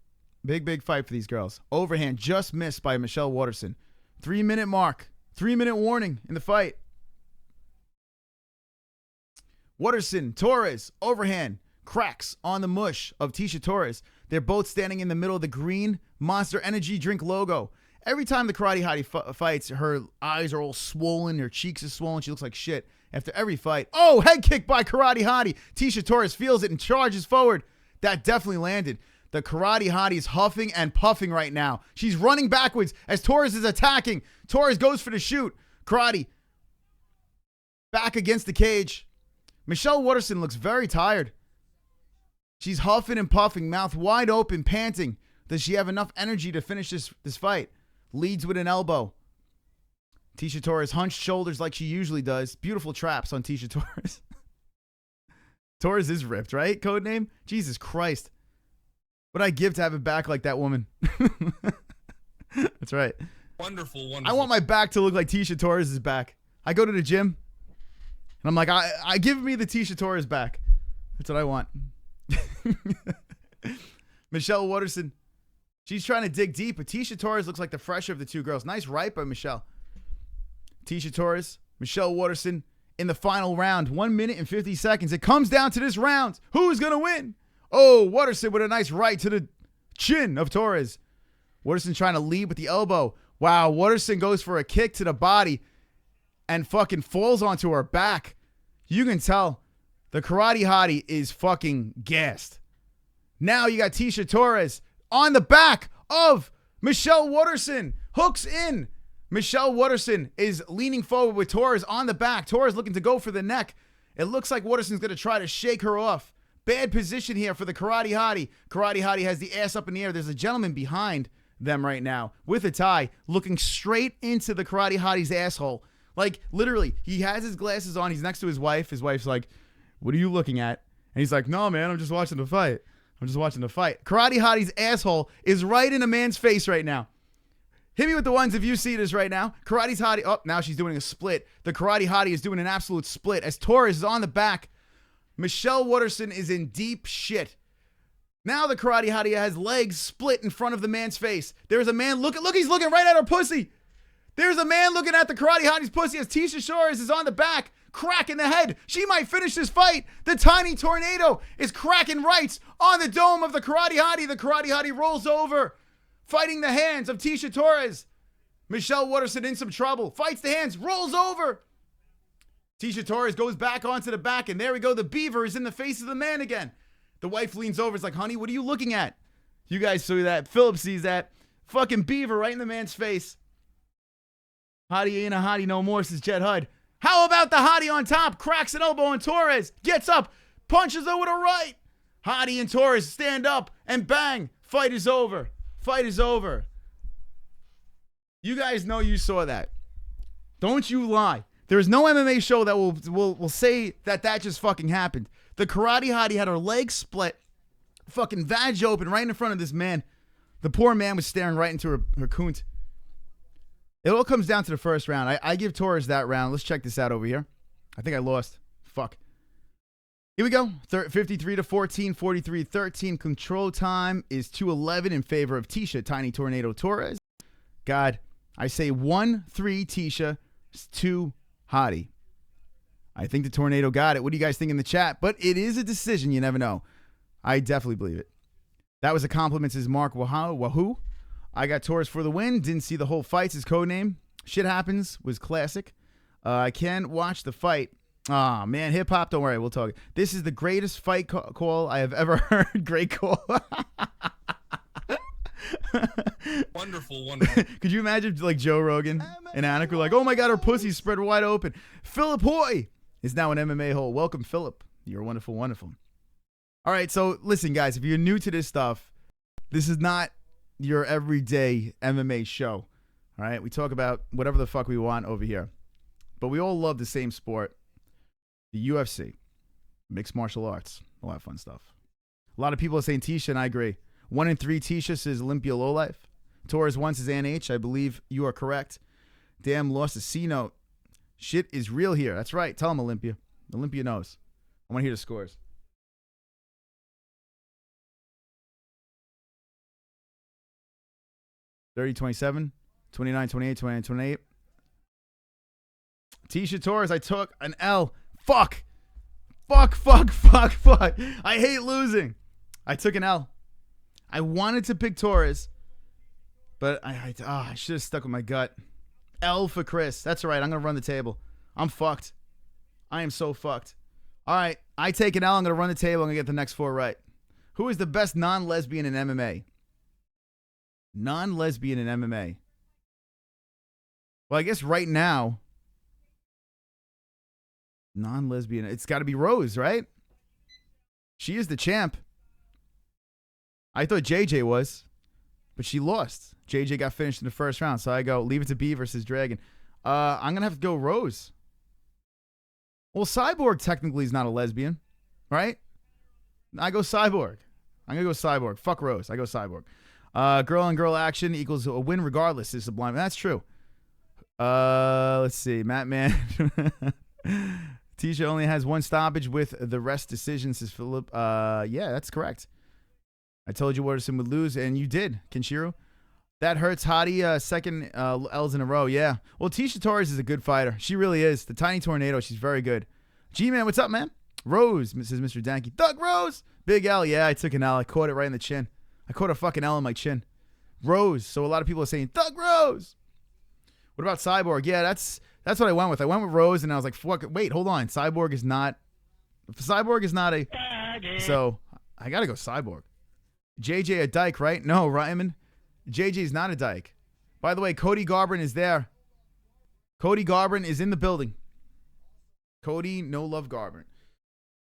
Big fight for these girls. Overhand just missed by Michelle Waterson. 3 minute mark. 3 minute warning in the fight. Waterson, Torres, overhand, cracks on the mush of Tisha Torres. They're both standing in the middle of the green Monster Energy drink logo. Every time the Karate Hottie fights, her eyes are all swollen, her cheeks are swollen, she looks like shit. After every fight, oh, head kick by Karate Hottie. Tisha Torres feels it and charges forward. That definitely landed. The Karate Hottie is huffing and puffing right now. She's running backwards as Torres is attacking. Torres goes for the shoot. Karate back against the cage. Michelle Waterson looks very tired. She's huffing and puffing, mouth wide open, panting. Does she have enough energy to finish this fight? Leads with an elbow. Tisha Torres hunched shoulders like she usually does. Beautiful traps on Tisha Torres. Torres is ripped, right? Codename? Jesus Christ. What I give to have a back like that woman. That's right. Wonderful. I want my back to look like Tisha Torres' back. I go to the gym, and I'm like, I give me the Tisha Torres back. That's what I want. Michelle Waterson. She's trying to dig deep, but Tisha Torres looks like the fresher of the two girls. Nice right by Michelle. Tisha Torres, Michelle Waterson in the final round. 1 minute and 50 seconds. It comes down to this round. Who's going to win? Oh, Waterson with a nice right to the chin of Torres. Waterson trying to lead with the elbow. Wow, Waterson goes for a kick to the body and fucking falls onto her back. You can tell the Karate Hottie is fucking gassed. Now you got Tisha Torres on the back of Michelle Waterson. Hooks in. Michelle Waterson is leaning forward with Torres on the back. Torres looking to go for the neck. It looks like Waterson's going to try to shake her off. Bad position here for the Karate Hottie. Karate Hottie has the ass up in the air. There's a gentleman behind them right now with a tie looking straight into the Karate Hottie's asshole. Like, literally, he has his glasses on. He's next to his wife. His wife's like, what are you looking at? And he's like, no, man, I'm just watching the fight. I'm just watching the fight. Karate Hottie's asshole is right in a man's face right now. Hit me with the ones if you see this right now. Karate's Hottie. Oh, now she's doing a split. The Karate Hottie is doing an absolute split as Torres is on the back. Michelle Waterson is in deep shit. Now the Karate Hottie has legs split in front of the man's face. There's a man look, he's looking right at her pussy. There's a man looking at the Karate Hottie's pussy as Tisha Torres is on the back, crack in the head. She might finish this fight. The tiny tornado is cracking rights on the dome of the Karate Hottie. The Karate Hottie rolls over, fighting the hands of Tisha Torres. Michelle Waterson in some trouble. Fights the hands, rolls over. Tisha Torres goes back onto the back, and there we go. The beaver is in the face of the man again. The wife leans over. It's like, honey, what are you looking at? You guys see that. Philip sees that. Fucking beaver right in the man's face. Hottie ain't a hottie no more, says Jed Hud. How about the Hottie on top? Cracks an elbow on Torres. Gets up. Punches her with a right. Hottie and Torres stand up and bang. Fight is over. Fight is over. You guys know you saw that. Don't you lie. There's no MMA show that will say that just fucking happened. The karate hottie had her legs split, fucking vag open right in front of this man. The poor man was staring right into her coont. It all comes down to the first round. I give Torres that round. Let's check this out over here. I think I lost. Fuck. Here we go. 53-14, 43-13. Control time is 2-11 in favor of Tisha Tiny Tornado Torres. God, I say 1-3 Tisha, 2 Hottie. I think the Tornado got it. What do you guys think in the chat? But it is a decision. You never know. I definitely believe it. That was a compliment to Mark Wahoo. I got Torres for the win. Didn't see the whole fight. His code name. Shit happens was classic. I can watch the fight. Ah, man, hip hop. Don't worry, we'll talk. This is the greatest fight call I have ever heard. Great call. Wonderful, wonderful. Could you imagine like Joe Rogan and Anik were like, "Oh my God, her pussy's spread wide open." Philip Hoy is now an MMA hole. Welcome, Philip. You're wonderful, wonderful. All right, so listen, guys, if you're new to this stuff, this is not your everyday MMA show. All right, we talk about whatever the fuck we want over here, but we all love the same sport. The UFC, mixed martial arts, a lot of fun stuff. A lot of people are saying Tisha, and I agree. 1-3 Tisha says Olympia Lowlife. Torres 1 says Ann H. I believe you are correct. Damn, lost a C note. Shit is real here. That's right. Tell him, Olympia. Olympia knows. I want to hear the scores. (30-27), 29-28, 29-28. Tisha Torres, I took an L. Fuck. I hate losing. I took an L. I wanted to pick Torres, but I should have stuck with my gut. L for Chris. That's all right. I'm going to run the table. I'm fucked. I am so fucked. All right. I take an L. I'm going to run the table. I'm going to get the next 4 right. Who is the best non-lesbian in MMA? Non-lesbian in MMA. Well, I guess right now, non-lesbian, it's got to be Rose, right? She is the champ. I thought JJ was, but she lost. JJ got finished in the first round, so I go leave it to B versus Dragon. I'm going to have to go Rose. Well, Cyborg technically is not a lesbian, right? I go Cyborg. I'm going to go Cyborg. Fuck Rose. I go Cyborg. Girl on girl action equals a win regardless is Sublime. That's true. Let's see. Matt Man. Tisha only has 1 stoppage with the rest decisions, says Philip. Yeah, that's correct. I told you Waterson would lose, and you did, Kenshiro. That hurts Hottie. Second L's in a row. Yeah. Well, Tisha Torres is a good fighter. She really is. The Tiny Tornado, she's very good. G-Man, what's up, man? Rose, says Mr. Danky. Thug Rose. Big L. Yeah, I took an L. I caught it right in the chin. I caught a fucking L in my chin. Rose. So a lot of people are saying, Thug Rose. What about Cyborg? Yeah, that's what I went with. I went with Rose, and I was like, fuck, wait, hold on. Cyborg is not a... So I got to go Cyborg. JJ a dyke, right? No, Ryman. JJ's not a dyke. By the way, Cody Garbrandt is there. Cody Garbrandt is in the building. Cody, no love Garbrandt.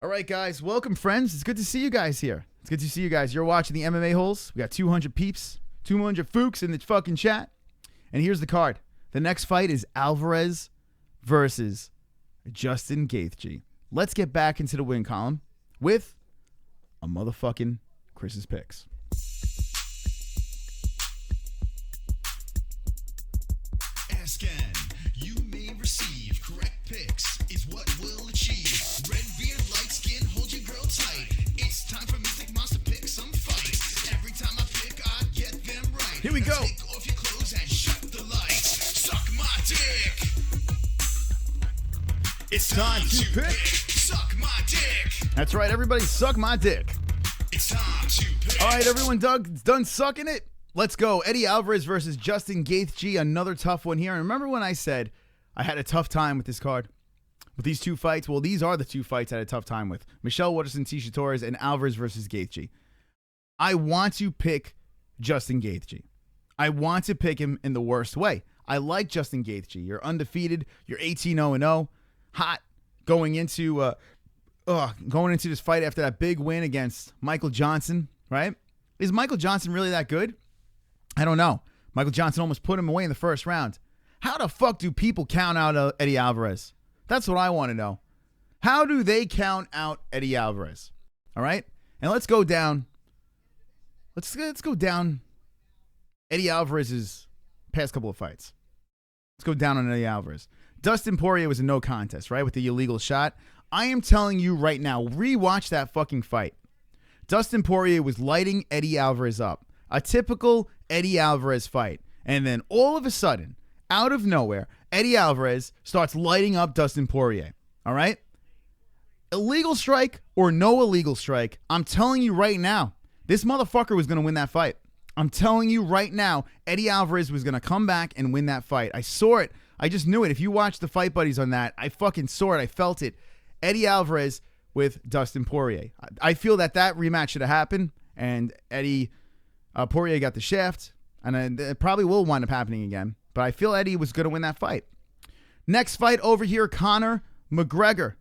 All right, guys. Welcome, friends. It's good to see you guys here. It's good to see you guys. You're watching the MMA-Holes. We got 200 peeps, 200 fooks in the fucking chat. And here's the card. The next fight is Alvarez versus Justin Gaethje. Let's get back into the win column with a motherfucking Chris's picks. Ask and you may receive. Correct picks is what will achieve. Red beard, light skin, hold your girl tight. It's time for Mystic Monster to pick some fights. Every time I pick, I get them right. Here we go. Take off your clothes and shut the lights. Suck my dick. It's time to pick. Suck my dick. That's right, everybody. Suck my dick. It's time to pick. All right, everyone done sucking it? Let's go. Eddie Alvarez versus Justin Gaethje. Another tough one here. And remember when I said I had a tough time with this card? With these 2 fights? Well, these are the 2 fights I had a tough time with. Michelle Waterson, Tisha Torres, and Alvarez versus Gaethje. I want to pick Justin Gaethje. I want to pick him in the worst way. I like Justin Gaethje. You're undefeated. You're 18-0-0. Hot going into this fight after that big win against Michael Johnson, right? Is Michael Johnson really that good? I don't know. Michael Johnson almost put him away in the first round. How the fuck do people count out Eddie Alvarez? That's what I want to know. How do they count out Eddie Alvarez? All right? And let's go down. Let's go down Eddie Alvarez's past couple of fights. Let's go down on Eddie Alvarez. Dustin Poirier was a no contest, right, with the illegal shot. I am telling you right now, rewatch that fucking fight. Dustin Poirier was lighting Eddie Alvarez up. A typical Eddie Alvarez fight. And then all of a sudden, out of nowhere, Eddie Alvarez starts lighting up Dustin Poirier. All right? Illegal strike or no illegal strike, I'm telling you right now, this motherfucker was going to win that fight. I'm telling you right now, Eddie Alvarez was going to come back and win that fight. I saw it. I just knew it. If you watch the Fight Buddies on that, I fucking saw it. I felt it. Eddie Alvarez with Dustin Poirier. I feel that rematch should have happened, and Eddie Poirier got the shaft, and it probably will wind up happening again. But I feel Eddie was going to win that fight. Next fight over here, Conor McGregor.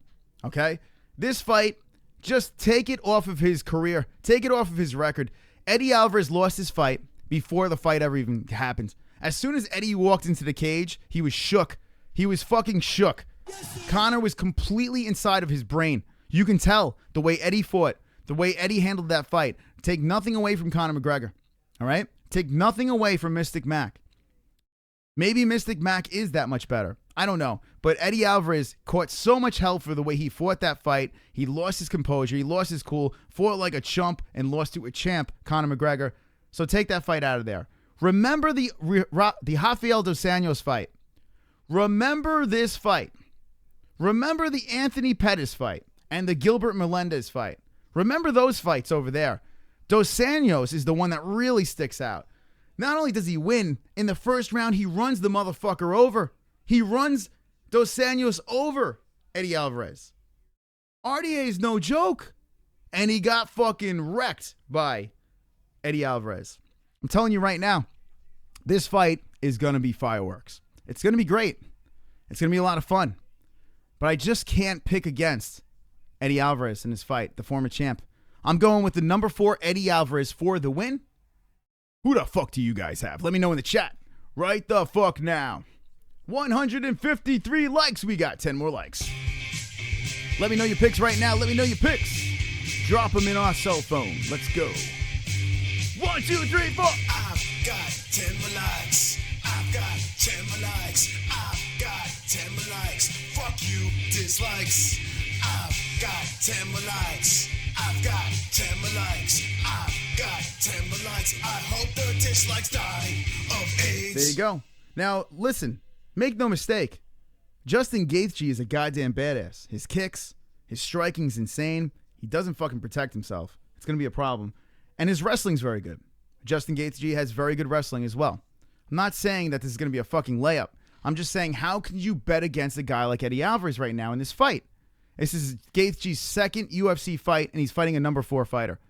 Okay? This fight, just take it off of his career. Take it off of his record. Eddie Alvarez lost his fight before the fight ever even happened. As soon as Eddie walked into the cage, he was shook. He was fucking shook. Conor was completely inside of his brain. You can tell the way Eddie fought, the way Eddie handled that fight. Take nothing away from Conor McGregor. All right? Take nothing away from Mystic Mac. Maybe Mystic Mac is that much better. I don't know. But Eddie Alvarez caught so much hell for the way he fought that fight. He lost his composure. He lost his cool. Fought like a chump and lost to a champ, Conor McGregor. So take that fight out of there. Remember the Rafael dos Anjos fight. Remember this fight. Remember the Anthony Pettis fight and the Gilbert Melendez fight. Remember those fights over there. Dos Anjos is the one that really sticks out. Not only does he win, in the first round, he runs the motherfucker over. He runs Dos Anjos over Eddie Alvarez. RDA is no joke. And he got fucking wrecked by Eddie Alvarez. I'm telling you right now, this fight is going to be fireworks. It's going to be great. It's going to be a lot of fun. But I just can't pick against Eddie Alvarez in this fight, the former champ. I'm going with the number 4 Eddie Alvarez for the win. Who the fuck do you guys have? Let me know in the chat. Right the fuck now. 153 likes. We got 10 more likes. Let me know your picks right now. Let me know your picks. Drop them in our cell phone. Let's go. 1, 2, 3, 4. I've got 10 more likes. I've got 10 more likes. I've got 10 more likes. Fuck you, dislikes. I've got 10 more likes. I've got 10 more likes. I've got 10 more likes. I hope the dislikes die of AIDS. There you go. Now, listen. Make no mistake. Justin Gaethje is a goddamn badass. His kicks, his striking's insane. He doesn't fucking protect himself. It's going to be a problem. And his wrestling's very good. Justin Gaethje has very good wrestling as well. I'm not saying that this is going to be a fucking layup. I'm just saying, how can you bet against a guy like Eddie Alvarez right now in this fight? This is Gaethje's second UFC fight, and he's fighting a number 4 fighter.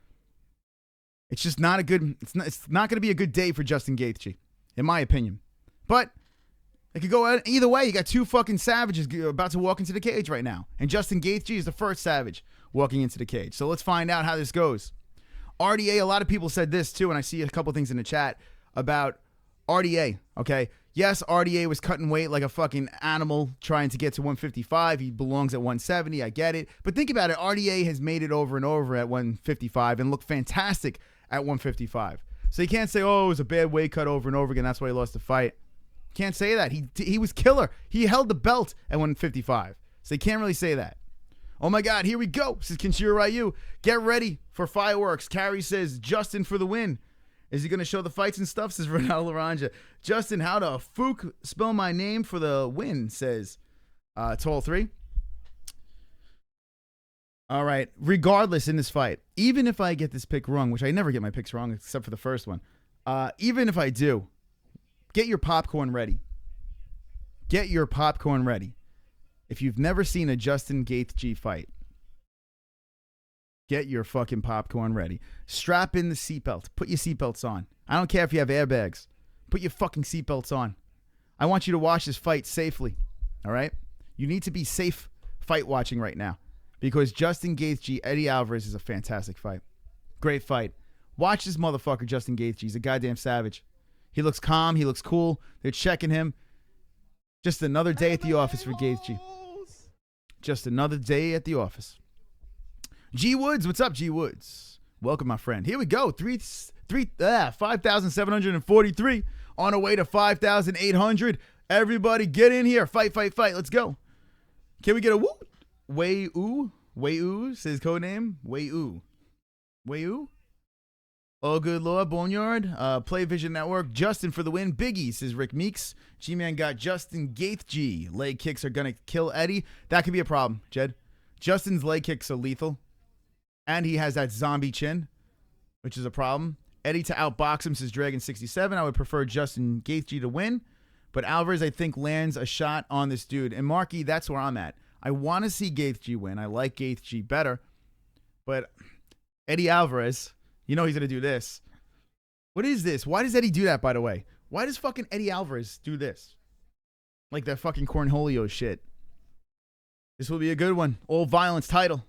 It's just not a good. It's not going to be a good day for Justin Gaethje, in my opinion. But it could go either way. You got 2 fucking savages about to walk into the cage right now, and Justin Gaethje is the first savage walking into the cage. So let's find out how this goes. RDA, a lot of people said this too, and I see a couple things in the chat about RDA, okay? Yes, RDA was cutting weight like a fucking animal trying to get to 155. He belongs at 170. I get it. But think about it. RDA has made it over and over at 155 and looked fantastic at 155. So you can't say, oh, it was a bad weight cut over and over again. That's why he lost the fight. Can't say that. He was killer. He held the belt at 155. So you can't really say that. Oh my God, here we go. This is Kinshiro Ryu. Get ready for fireworks. Carrie says, Justin for the win. Is he going to show the fights and stuff? Says Ronaldo Laranja. Justin, how to fook spell my name for the win? Says Toll 3. All right. Regardless in this fight, even if I get this pick wrong, which I never get my picks wrong except for the first one. Even if I do, get your popcorn ready. Get your popcorn ready. If you've never seen a Justin Gaethje fight, get your fucking popcorn ready. Strap in the seatbelt. Put your seatbelts on. I don't care if you have airbags. Put your fucking seatbelts on. I want you to watch this fight safely. All right? You need to be safe fight watching right now because Justin Gaethje, Eddie Alvarez is a fantastic fight. Great fight. Watch this motherfucker, Justin Gaethje. He's a goddamn savage. He looks calm. He looks cool. They're checking him. Just another day at the office for Gaethje. Just another day at the office. G Woods, what's up, G Woods? Welcome, my friend. Here we go. 5,743 on our way to 5,800. Everybody get in here. Fight, fight, fight. Let's go. Can we get a woo? Way-oo? Way-oo, says code name. Way-oo. Way-oo? Oh, good Lord. Boneyard. Play Vision Network. Justin for the win. Biggie, says Rick Meeks. G-Man got Justin Gaethje. Leg kicks are going to kill Eddie. That could be a problem, Jed. Justin's leg kicks are lethal. And he has that zombie chin, which is a problem. Eddie to outbox him, says Dragon67. I would prefer Justin Gaethje to win. But Alvarez, I think, lands a shot on this dude. And Marky, that's where I'm at. I want to see Gaethje win. I like Gaethje better. But Eddie Alvarez, you know he's going to do this. What is this? Why does Eddie do that, by the way? Why does fucking Eddie Alvarez do this? Like that fucking Cornholio shit. This will be a good one. All violence title.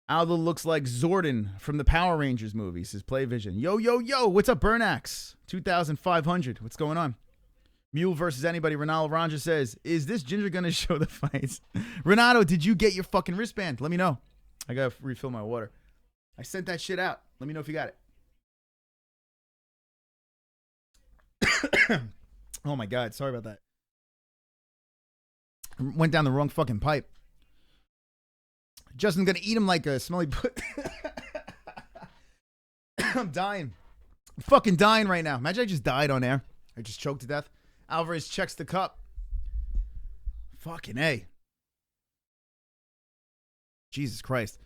Aldo looks like Zordon from the Power Rangers movie, says Play Vision. Yo, yo, yo. What's up, Burnax? 2,500. What's going on? Mule versus anybody. Ronaldo Ranja says, is this Ginger going to show the fights? Renato, did you get your fucking wristband? Let me know. I got to refill my water. I sent that shit out. Let me know if you got it. Oh, my God. Sorry about that. Went down the wrong fucking pipe. Justin's going to eat him like a smelly put. I'm dying. I'm fucking dying right now. Imagine I just died on air. I just choked to death. Alvarez checks the cup. Fucking A. Jesus Christ.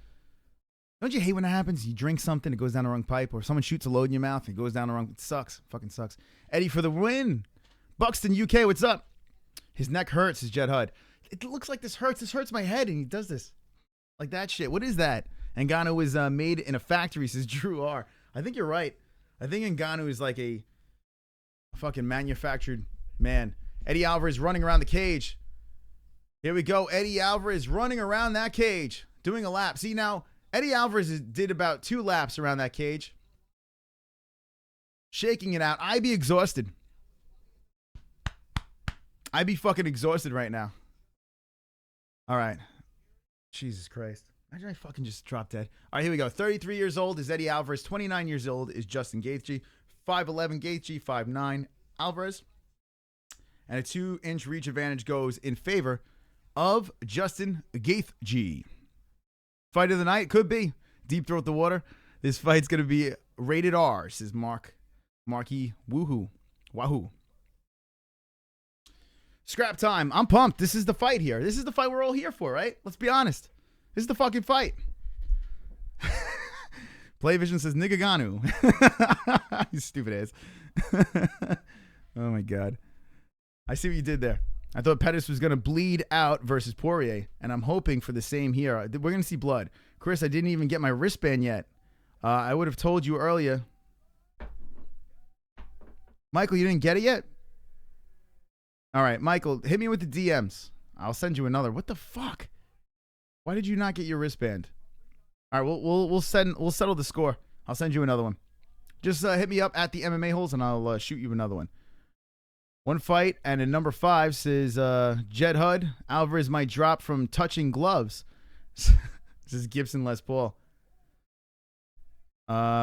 Don't you hate when that happens? You drink something, it goes down the wrong pipe, or someone shoots a load in your mouth, it goes down the wrong... It sucks. Fucking sucks. Eddie for the win. Buxton, UK, what's up? His neck hurts, says Jed Hud. It looks like this hurts. This hurts my head, and he does this. Like that shit. What is that? Ngannou was made in a factory, says Drew R. I think you're right. I think Ngannou is like a fucking manufactured man. Eddie Alvarez running around the cage. Here we go. Eddie Alvarez running around that cage. Doing a lap. See now, Eddie Alvarez did about 2 laps around that cage. Shaking it out. I'd be exhausted. I'd be fucking exhausted right now. All right. Jesus Christ. Imagine I fucking just dropped dead. All right, here we go. 33 years old is Eddie Alvarez. 29 years old is Justin Gaethje. 5'11 Gaethje. 5'9 Alvarez. And a 2-inch reach advantage goes in favor of Justin Gaethje. Fight of the night? Could be. Deep throat the water. This fight's going to be rated R, says Marky Woohoo. Wahoo. Scrap time. I'm pumped. This is the fight here. This is the fight we're all here for, right? Let's be honest. This is the fucking fight. Playvision says Nigga Ngannou. You stupid ass. Oh my God. I see what you did there. I thought Pettis was going to bleed out versus Poirier, and I'm hoping for the same here. We're going to see blood. Chris, I didn't even get my wristband yet. I would have told you earlier. Michael, you didn't get it yet? All right, Michael, hit me with the DMs. I'll send you another. What the fuck? Why did you not get your wristband? All right, we'll settle the score. I'll send you another one. Just hit me up at the MMA-Holes, and I'll shoot you another one. One fight, and in number 5 says Jed Hud. Alvarez might drop from touching gloves. This is Gibson Les Paul.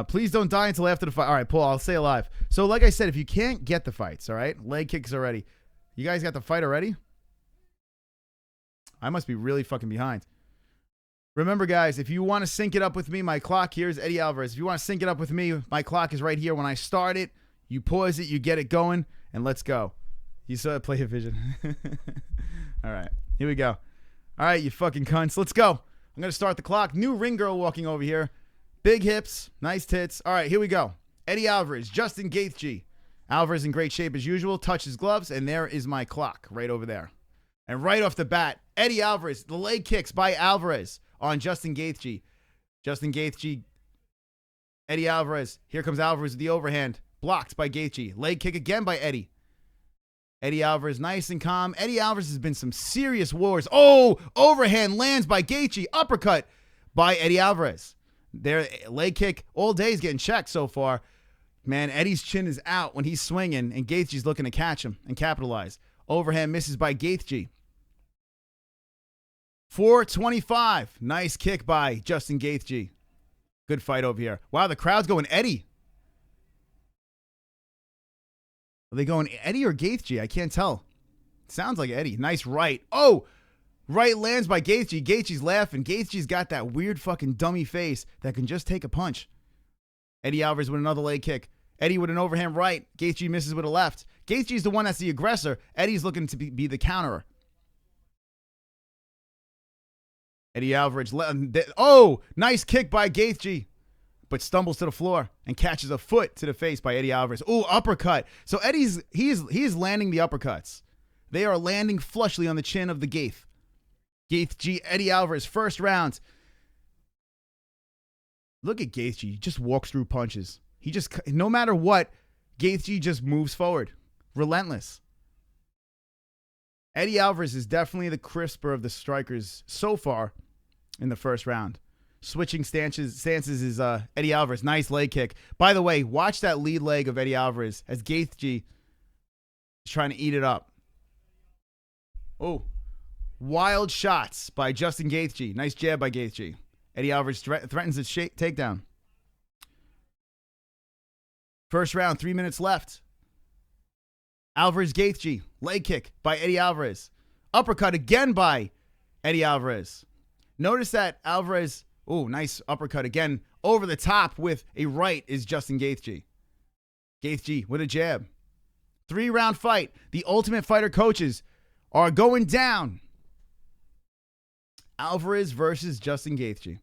Please don't die until after the fight. All right, Paul, I'll stay alive. So like I said, if you can't get the fights, all right, leg kicks already. You guys got the fight already? I must be really fucking behind. Remember, guys, if you want to sync it up with me, my clock here is Eddie Alvarez. If you want to sync it up with me, my clock is right here. When I start it, you pause it, you get it going, and let's go. You saw it, Play a Vision. All right, here we go. All right, you fucking cunts. Let's go. I'm going to start the clock. New ring girl walking over here. Big hips, nice tits. All right, here we go. Eddie Alvarez, Justin Gaethje. Alvarez in great shape as usual. Touches gloves, and there is my clock right over there. And right off the bat, Eddie Alvarez, the leg kicks by Alvarez on Justin Gaethje. Justin Gaethje, Eddie Alvarez. Here comes Alvarez with the overhand. Blocked by Gaethje. Leg kick again by Eddie. Eddie Alvarez nice and calm. Eddie Alvarez has been some serious wars. Oh, overhand lands by Gaethje. Uppercut by Eddie Alvarez. Their leg kick all day is getting checked so far. Man, Eddie's chin is out when he's swinging, and Gaethje's looking to catch him and capitalize. Overhand misses by Gaethje. 425. Nice kick by Justin Gaethje. Good fight over here. Wow, the crowd's going Eddie. Are they going Eddie or Gaethje? I can't tell. Sounds like Eddie. Nice right. Oh, right lands by Gaethje. Gaethje's laughing. Gaethje's got that weird fucking dummy face that can just take a punch. Eddie Alvarez with another leg kick. Eddie with an overhand right. Gaethje misses with a left. Gaethje's the one that's the aggressor. Eddie's looking to be the counterer. Eddie Alvarez. Oh, nice kick by Gaethje, but stumbles to the floor and catches a foot to the face by Eddie Alvarez. Ooh, uppercut. So he is landing the uppercuts. They are landing flushly on the chin of the Gaethje, Eddie Alvarez, first round. Look at Gaethje. He just walks through punches. He just, no matter what, Gaethje just moves forward. Relentless. Eddie Alvarez is definitely the crisper of the strikers so far in the first round. Switching stances is Eddie Alvarez. Nice leg kick. By the way, watch that lead leg of Eddie Alvarez as Gaethje is trying to eat it up. Oh, wild shots by Justin Gaethje. Nice jab by Gaethje. Eddie Alvarez threatens a takedown. First round, 3 minutes left. Alvarez Gaethje, leg kick by Eddie Alvarez. Uppercut again by Eddie Alvarez. Notice that Alvarez, oh, nice uppercut again. Over the top with a right is Justin Gaethje. Gaethje with a jab. 3-round fight. The Ultimate Fighter coaches are going down. Alvarez versus Justin Gaethje.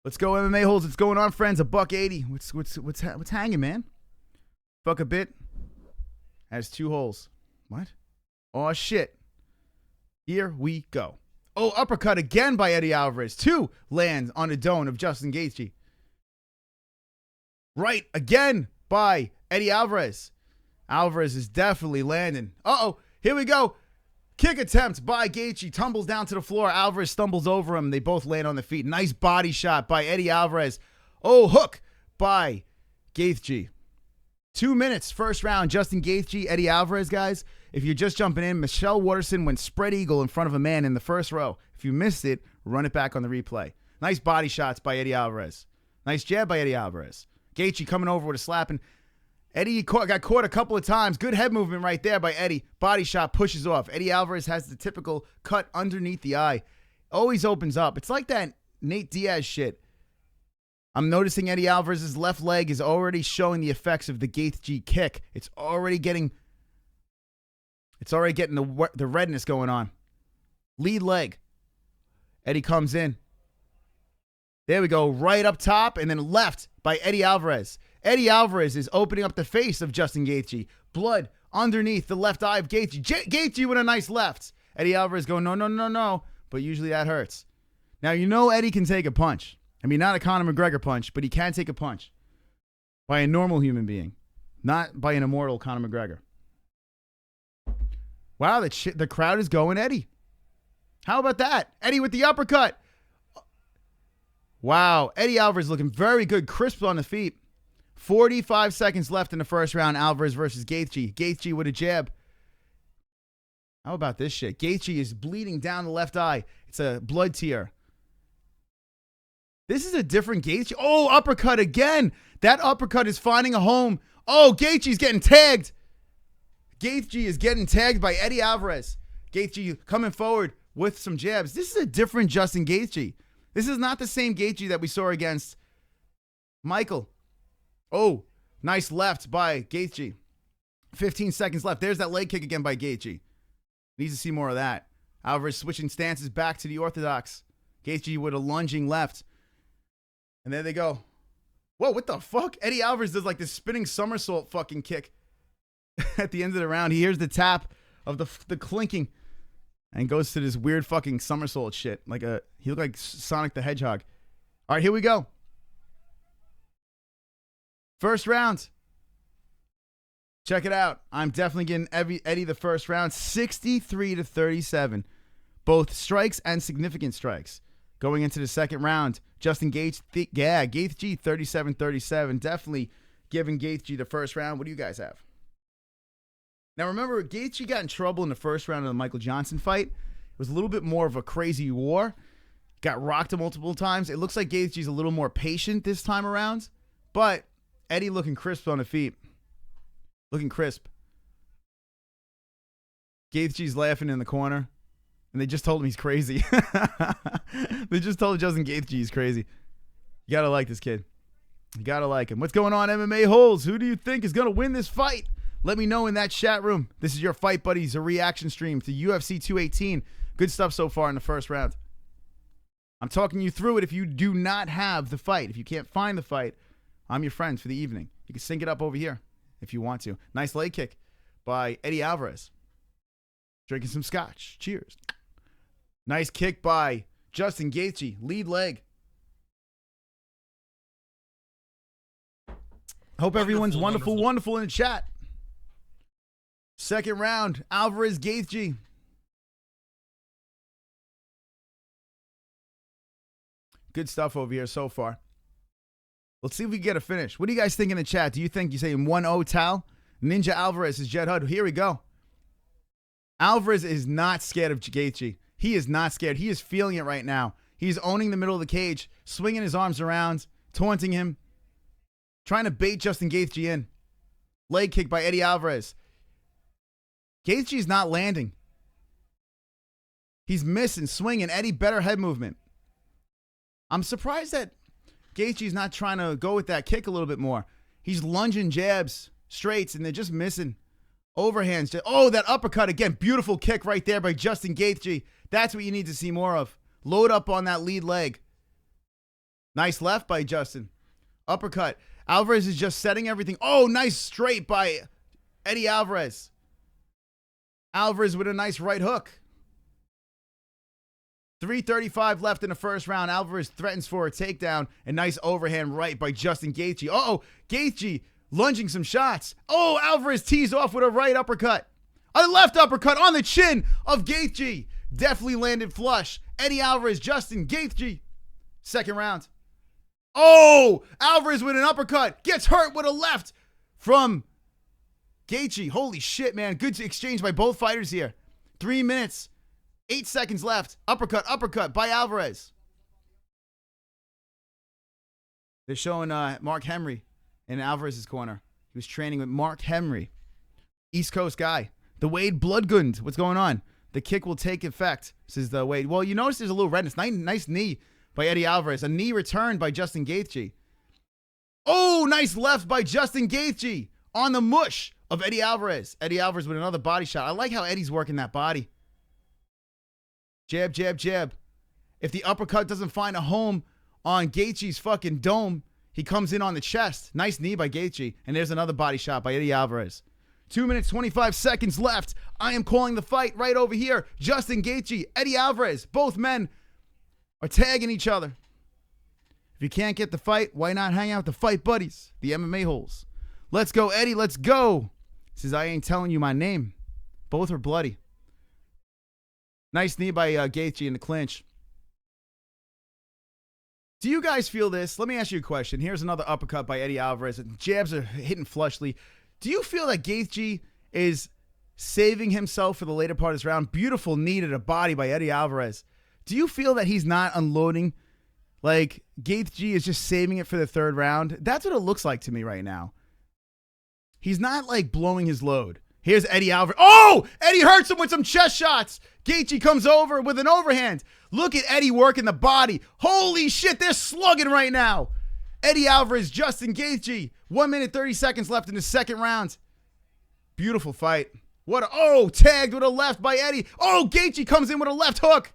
Let's go MMA-Holes. What's going on, friends? $180. What's hanging, man? Fuck a bit. Has 2 holes. What? Oh, shit. Here we go. Oh, uppercut again by Eddie Alvarez. 2 lands on the dome of Justin Gaethje. Right again by Eddie Alvarez. Alvarez is definitely landing. Uh-oh. Here we go. Kick attempt by Gaethje. Tumbles down to the floor. Alvarez stumbles over him. They both land on the feet. Nice body shot by Eddie Alvarez. Oh, hook by Gaethje. 2 minutes, first round. Justin Gaethje, Eddie Alvarez, guys. If you're just jumping in, Michelle Waterson went spread eagle in front of a man in the first row. If you missed it, run it back on the replay. Nice body shots by Eddie Alvarez. Nice jab by Eddie Alvarez. Gaethje coming over with a slapping. Eddie got caught a couple of times. Good head movement right there by Eddie. Body shot pushes off. Eddie Alvarez has the typical cut underneath the eye. Always opens up. It's like that Nate Diaz shit. I'm noticing Eddie Alvarez's left leg is already showing the effects of the Gaethje kick. It's already getting the redness going on. Lead leg. Eddie comes in. There we go. Right up top and then left by Eddie Alvarez. Eddie Alvarez is opening up the face of Justin Gaethje. Blood underneath the left eye of Gaethje. Gaethje with a nice left. Eddie Alvarez going, no. But usually that hurts. Now, you know Eddie can take a punch. I mean, not a Conor McGregor punch, but he can take a punch by a normal human being, not by an immortal Conor McGregor. Wow, the crowd is going Eddie. How about that? Eddie with the uppercut. Wow, Eddie Alvarez looking very good, crisp on the feet. 45 seconds left in the first round, Alvarez versus Gaethje. Gaethje with a jab. How about this shit? Gaethje is bleeding down the left eye. It's a blood tear. This is a different Gaethje. Oh, uppercut again. That uppercut is finding a home. Oh, Gaethje's getting tagged. Gaethje is getting tagged by Eddie Alvarez. Gaethje coming forward with some jabs. This is a different Justin Gaethje. This is not the same Gaethje that we saw against Michael. Oh, nice left by Gaethje. 15 seconds left. There's that leg kick again by Gaethje. Needs to see more of that. Alvarez switching stances back to the orthodox. Gaethje with a lunging left. And there they go. Whoa, what the fuck? Eddie Alvarez does like this spinning somersault fucking kick at the end of the round. He hears the tap of the clinking and goes to this weird fucking somersault shit. He looked like Sonic the Hedgehog. All right, here we go. First round. Check it out. I'm definitely getting Eddie the first round. 63-37. Both strikes and significant strikes. going into the second round. Justin Gaethje, Gaethje 37-37. Definitely giving Gaethje the first round. What do you guys have? Now remember, Gaethje got in trouble in the first round of the Michael Johnson fight. It was a little bit more of a crazy war. Got rocked multiple times. It looks like Gaethje's a little more patient this time around. But Eddie looking crisp on the feet. Looking crisp. Gaethje's laughing in the corner. And they just told him he's crazy. They just told Justin Gaethje he's crazy. You got to like this kid. You got to like him. What's going on, MMA-Holes? Who do you think is going to win this fight? Let me know in that chat room. This is your Fight Buddies, a reaction stream to UFC 218. Good stuff so far in the first round. I'm talking you through it if you do not have the fight. If you can't find the fight, I'm your friend for the evening. You can sync it up over here if you want to. Nice leg kick by Eddie Alvarez. Drinking some scotch. Cheers. Nice kick by Justin Gaethje. Lead leg. Hope everyone's wonderful in the chat. Second round, Alvarez Gaethje. Good stuff over here so far. Let's see if we can get a finish. What do you guys think in the chat? Do you think you say 1-0 Tal? Ninja Alvarez is Jet Hud. Here we go. Alvarez is not scared of Gaethje. He is not scared. He is feeling it right now. He's owning the middle of the cage, swinging his arms around, taunting him, trying to bait Justin Gaethje in. Leg kick by Eddie Alvarez. Gaethje's not landing. He's missing, swinging. Eddie, better head movement. I'm surprised that Gaethje's not trying to go with that kick a little bit more. He's lunging jabs, straights, and they're just missing. Overhands. Oh, that uppercut again. Beautiful kick right there by Justin Gaethje. That's what you need to see more of. Load up on that lead leg. Nice left by Justin. Uppercut. Alvarez is just setting everything. Oh, nice straight by Eddie Alvarez. Alvarez with a nice right hook. 3:35 left in the first round. Alvarez threatens for a takedown. A nice overhand right by Justin Gaethje. Uh-oh, Gaethje lunging some shots. Oh, Alvarez tees off with a right uppercut. A left uppercut on the chin of Gaethje. Definitely landed flush. Eddie Alvarez, Justin Gaethje. Second round. Oh, Alvarez with an uppercut. Gets hurt with a left from Gaethje. Holy shit, man. Good exchange by both fighters here. 3 minutes, 8 seconds left. Uppercut by Alvarez. They're showing Mark Henry in Alvarez's corner. He was training with Mark Henry. East Coast guy. The Wade Bloodgund. What's going on? The kick will take effect, says the Wade. Well, you notice there's a little redness. Nice knee by Eddie Alvarez. A knee returned by Justin Gaethje. Oh, nice left by Justin Gaethje on the mush of Eddie Alvarez. Eddie Alvarez with another body shot. I like how Eddie's working that body. Jab, jab, jab. If the uppercut doesn't find a home on Gaethje's fucking dome, he comes in on the chest. Nice knee by Gaethje. And there's another body shot by Eddie Alvarez. 2 minutes, 25 seconds left. I am calling the fight right over here. Justin Gaethje, Eddie Alvarez. Both men are tagging each other. If you can't get the fight, why not hang out with the Fight Buddies, the MMA-Holes? Let's go, Eddie. Let's go. Says, I ain't telling you my name. Both are bloody. Nice knee by Gaethje in the clinch. Do you guys feel this? Let me ask you a question. Here's another uppercut by Eddie Alvarez. Jabs are hitting flushly. Do you feel that Gaethje is saving himself for the later part of this round? Beautiful knee to the body by Eddie Alvarez. Do you feel that he's not unloading? Like, Gaethje is just saving it for the third round? That's what it looks like to me right now. He's not, like, blowing his load. Here's Eddie Alvarez. Oh! Eddie hurts him with some chest shots. Gaethje comes over with an overhand. Look at Eddie working the body. Holy shit, they're slugging right now. Eddie Alvarez, Justin Gaethje. 1 minute, 30 seconds left in the second round. Beautiful fight. Tagged with a left by Eddie. Oh, Gaethje comes in with a left hook.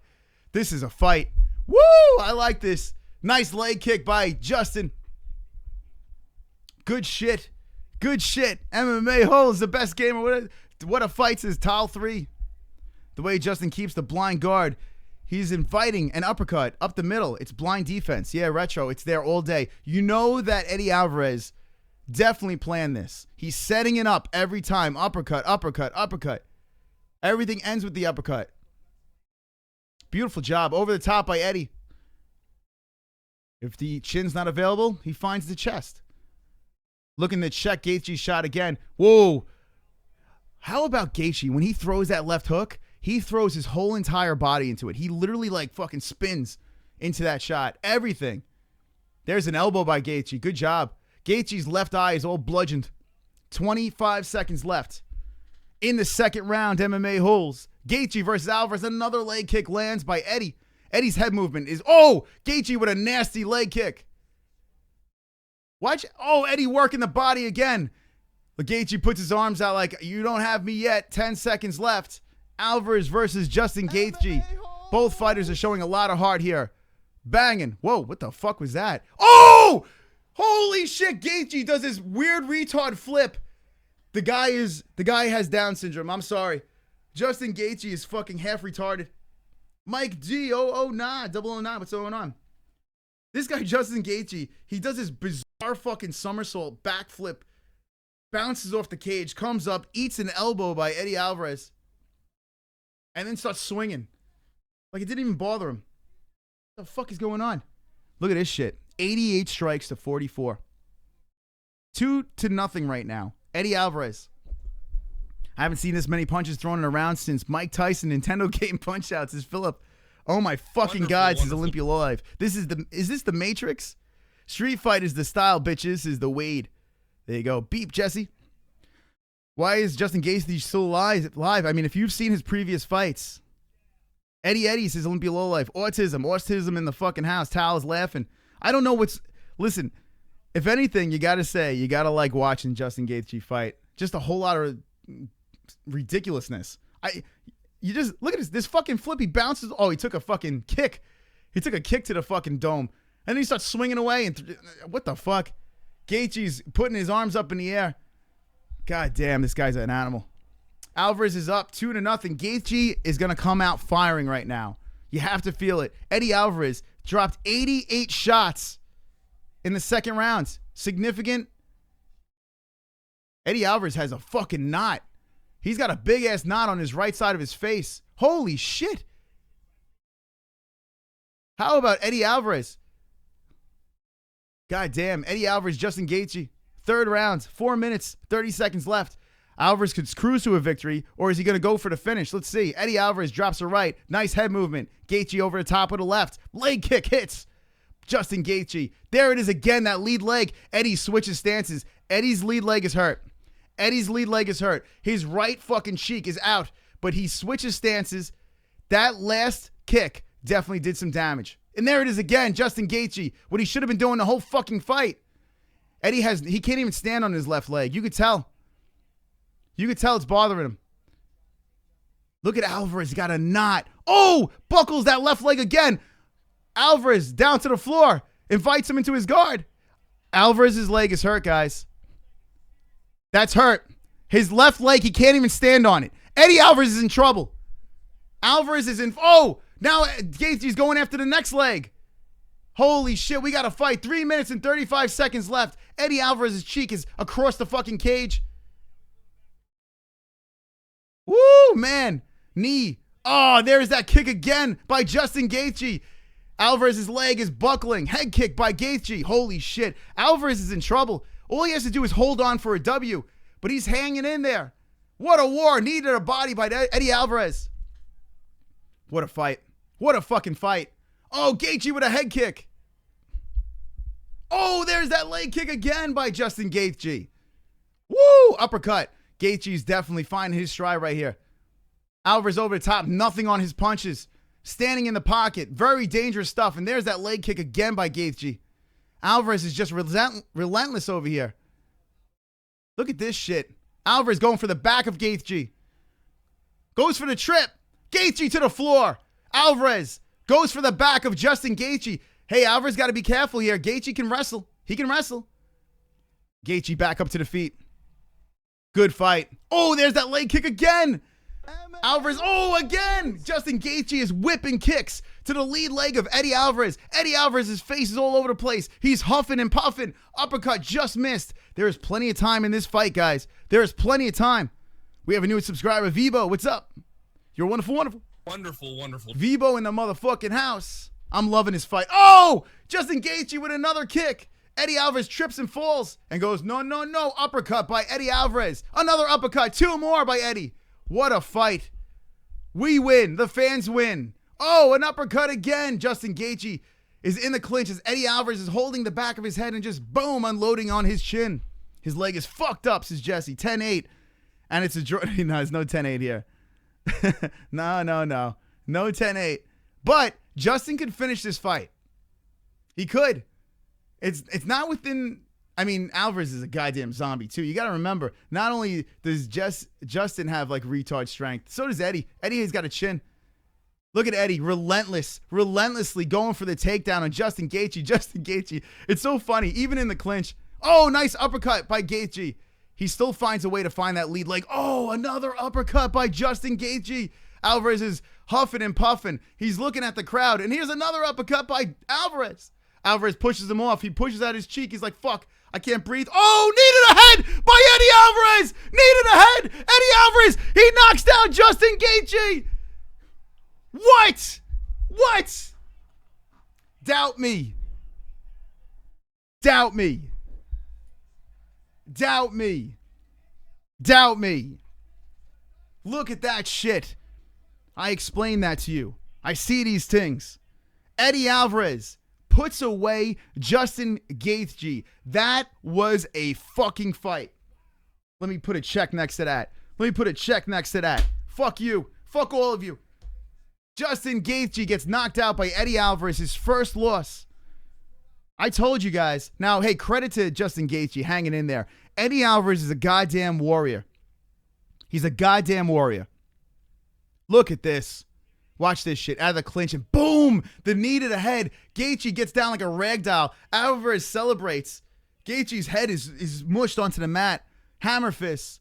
This is a fight. Woo! I like this. Nice leg kick by Justin. Good shit. Good shit. MMA-Holes, the best game. What a fight, says Tal 3. The way Justin keeps the blind guard. He's inviting an uppercut up the middle. It's blind defense. Yeah, Retro. It's there all day. You know that Eddie Alvarez definitely planned this. He's setting it up every time. Uppercut, uppercut, uppercut. Everything ends with the uppercut. Beautiful job. Over the top by Eddie. If the chin's not available, he finds the chest. Looking to check Gaethje's shot again. Whoa. How about Gaethje? When he throws that left hook, he throws his whole entire body into it. He literally like fucking spins into that shot. Everything. There's an elbow by Gaethje. Good job. Gaethje's left eye is all bludgeoned. 25 seconds left. In the second round, MMA-Holes. Gaethje versus Alvarez. Another leg kick lands by Eddie. Eddie's head movement is, oh, Gaethje with a nasty leg kick. Watch. Oh, Eddie working the body again. But Gaethje puts his arms out like, you don't have me yet. 10 seconds left. Alvarez versus Justin Gaethje. Both fighters are showing a lot of heart here. Banging. Whoa, what the fuck was that? Oh! Holy shit, Gaethje does this weird retard flip. The guy has Down syndrome. I'm sorry. Justin Gaethje is fucking half retarded. Mike G, 009, 009, what's going on? This guy, Justin Gaethje, he does this bizarre fucking somersault, backflip, bounces off the cage, comes up, eats an elbow by Eddie Alvarez, and then starts swinging. Like it didn't even bother him. What the fuck is going on? Look at this shit. 88 strikes to 44. 2-0 right now. Eddie Alvarez. I haven't seen this many punches thrown around since Mike Tyson Nintendo game punch-outs. Is Philip? Oh my fucking God, says Olympia Live. Is this the Matrix? Street Fight is the style, bitches, is the Wade. There you go. Beep, Jesse. Why is Justin Gaethje still alive? I mean, if you've seen his previous fights. Eddie says Olympia Low Life. Autism in the fucking house. Tal is laughing. I don't know what's... Listen, if anything, you got to say, you got to like watching Justin Gaethje fight. Just a whole lot of ridiculousness. You just... Look at this fucking flip. He bounces... Oh, he took a fucking kick. He took a kick to the fucking dome. And then he starts swinging away. And what the fuck? Gaethje's putting his arms up in the air. God damn, this guy's an animal. Alvarez is up 2-0. Gaethje is going to come out firing right now. You have to feel it. Eddie Alvarez dropped 88 shots in the second round. Significant. Eddie Alvarez has a fucking knot. He's got a big-ass knot on his right side of his face. Holy shit. How about Eddie Alvarez? God damn. Eddie Alvarez, Justin Gaethje. Third round. 4 minutes, 30 seconds left. Alvarez could cruise to a victory, or is he going to go for the finish? Let's see. Eddie Alvarez drops a right. Nice head movement. Gaethje over the top of the left. Leg kick hits. Justin Gaethje. There it is again, that lead leg. Eddie switches stances. Eddie's lead leg is hurt. His right fucking cheek is out, but he switches stances. That last kick definitely did some damage. And there it is again, Justin Gaethje. What he should have been doing the whole fucking fight. He can't even stand on his left leg. You could tell. It's bothering him. Look at Alvarez. He got a knot. Oh, buckles that left leg again. Alvarez down to the floor. Invites him into his guard. Alvarez's leg is hurt, guys. That's hurt. His left leg, he can't even stand on it. Eddie Alvarez is in trouble. Alvarez is in... Oh, now Gaethje's going after the next leg. Holy shit, we got to fight. 3 minutes and 35 seconds left. Eddie Alvarez's cheek is across the fucking cage. Woo, man. Knee. Oh, there's that kick again by Justin Gaethje. Alvarez's leg is buckling. Head kick by Gaethje. Holy shit. Alvarez is in trouble. All he has to do is hold on for a W, but he's hanging in there. What a war. Knee to the body by Eddie Alvarez. What a fight. What a fucking fight. Oh, Gaethje with a head kick. Oh, there's that leg kick again by Justin Gaethje. Woo, uppercut. Gaethje's definitely finding his stride right here. Alvarez over the top, nothing on his punches. Standing in the pocket, very dangerous stuff. And there's that leg kick again by Gaethje. Alvarez is just relentless over here. Look at this shit. Alvarez going for the back of Gaethje. Goes for the trip. Gaethje to the floor. Alvarez goes for the back of Justin Gaethje. Hey, Alvarez got to be careful here. Gaethje can wrestle. He can wrestle. Gaethje back up to the feet. Good fight. Oh, there's that leg kick again. Alvarez, oh, again. Justin Gaethje is whipping kicks to the lead leg of Eddie Alvarez. Eddie Alvarez's face is all over the place. He's huffing and puffing. Uppercut just missed. There is plenty of time in this fight, guys. There is plenty of time. We have a new subscriber, Vibo. What's up? You're wonderful, wonderful. Wonderful, wonderful. Vibo in the motherfucking house. I'm loving his fight. Oh! Justin Gaethje with another kick. Eddie Alvarez trips and falls and goes, no, no, no. Uppercut by Eddie Alvarez. Another uppercut. 2 more by Eddie. What a fight. We win. The fans win. Oh, an uppercut again. Justin Gaethje is in the clinch as Eddie Alvarez is holding the back of his head and just boom, unloading on his chin. His leg is fucked up, says Jesse. 10-8. And it's a draw. No, there's no 10-8 here. No. No 10-8. But Justin could finish this fight. He could. It's not within... I mean, Alvarez is a goddamn zombie, too. You got to remember, not only does Justin have, like, retard strength, so does Eddie. Eddie has got a chin. Look at Eddie, relentlessly going for the takedown on Justin Gaethje. Justin Gaethje, it's so funny, even in the clinch. Oh, nice uppercut by Gaethje. He still finds a way to find that lead leg. Oh, another uppercut by Justin Gaethje. Alvarez is huffing and puffing. He's looking at the crowd, and here's another uppercut by Alvarez. Alvarez pushes him off. He pushes out his cheek. He's like, fuck, I can't breathe. Oh, needed a head by Eddie Alvarez. Needed a head. Eddie Alvarez, he knocks down Justin Gaethje. What? Doubt me. Look at that shit. I explained that to you. I see these things. Eddie Alvarez puts away Justin Gaethje. That was a fucking fight. Let me put a check next to that. Fuck you. Fuck all of you. Justin Gaethje gets knocked out by Eddie Alvarez, his first loss. I told you guys. Now, hey, credit to Justin Gaethje hanging in there. Eddie Alvarez is a goddamn warrior. He's a goddamn warrior. Look at this. Watch this shit. Out of the clinch and boom! The knee to the head. Gaethje gets down like a ragdoll. Alvarez celebrates. Gaethje's head is mushed onto the mat. Hammer fists.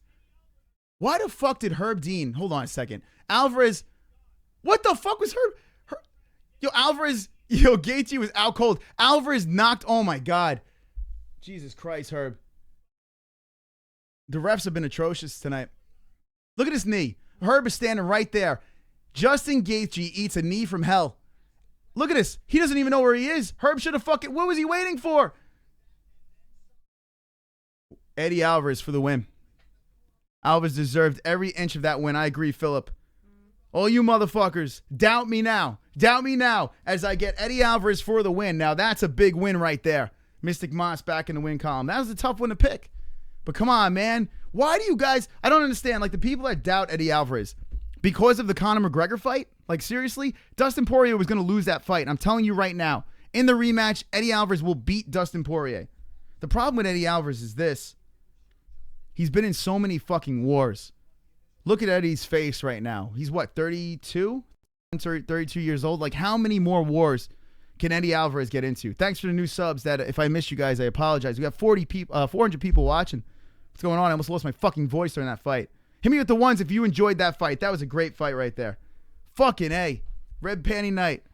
Why the fuck did Herb Dean... Hold on a second. Alvarez... What the fuck was Herb... Alvarez... Gaethje was out cold. Alvarez knocked... Oh my God. Jesus Christ, Herb. The refs have been atrocious tonight. Look at his knee. Herb is standing right there. Justin Gaethje eats a knee from hell. Look at this. He doesn't even know where he is. Herb should have fucking... What was he waiting for? Eddie Alvarez for the win. Alvarez deserved every inch of that win. I agree, Philip. All you motherfuckers, doubt me now. Doubt me now as I get Eddie Alvarez for the win. Now, that's a big win right there. Mystic Moss back in the win column. That was a tough one to pick. But come on, man. Why do you guys... I don't understand. Like, the people that doubt Eddie Alvarez... Because of the Conor McGregor fight? Like, seriously? Dustin Poirier was going to lose that fight. I'm telling you right now. In the rematch, Eddie Alvarez will beat Dustin Poirier. The problem with Eddie Alvarez is this. He's been in so many fucking wars. Look at Eddie's face right now. He's what, 32? 32 years old? Like, how many more wars can Eddie Alvarez get into? Thanks for the new subs. That if I missed you guys, I apologize. We got 400 people watching. What's going on? I almost lost my fucking voice during that fight. Hit me with the ones if you enjoyed that fight. That was a great fight right there. Fucking A. Red Panty Knight.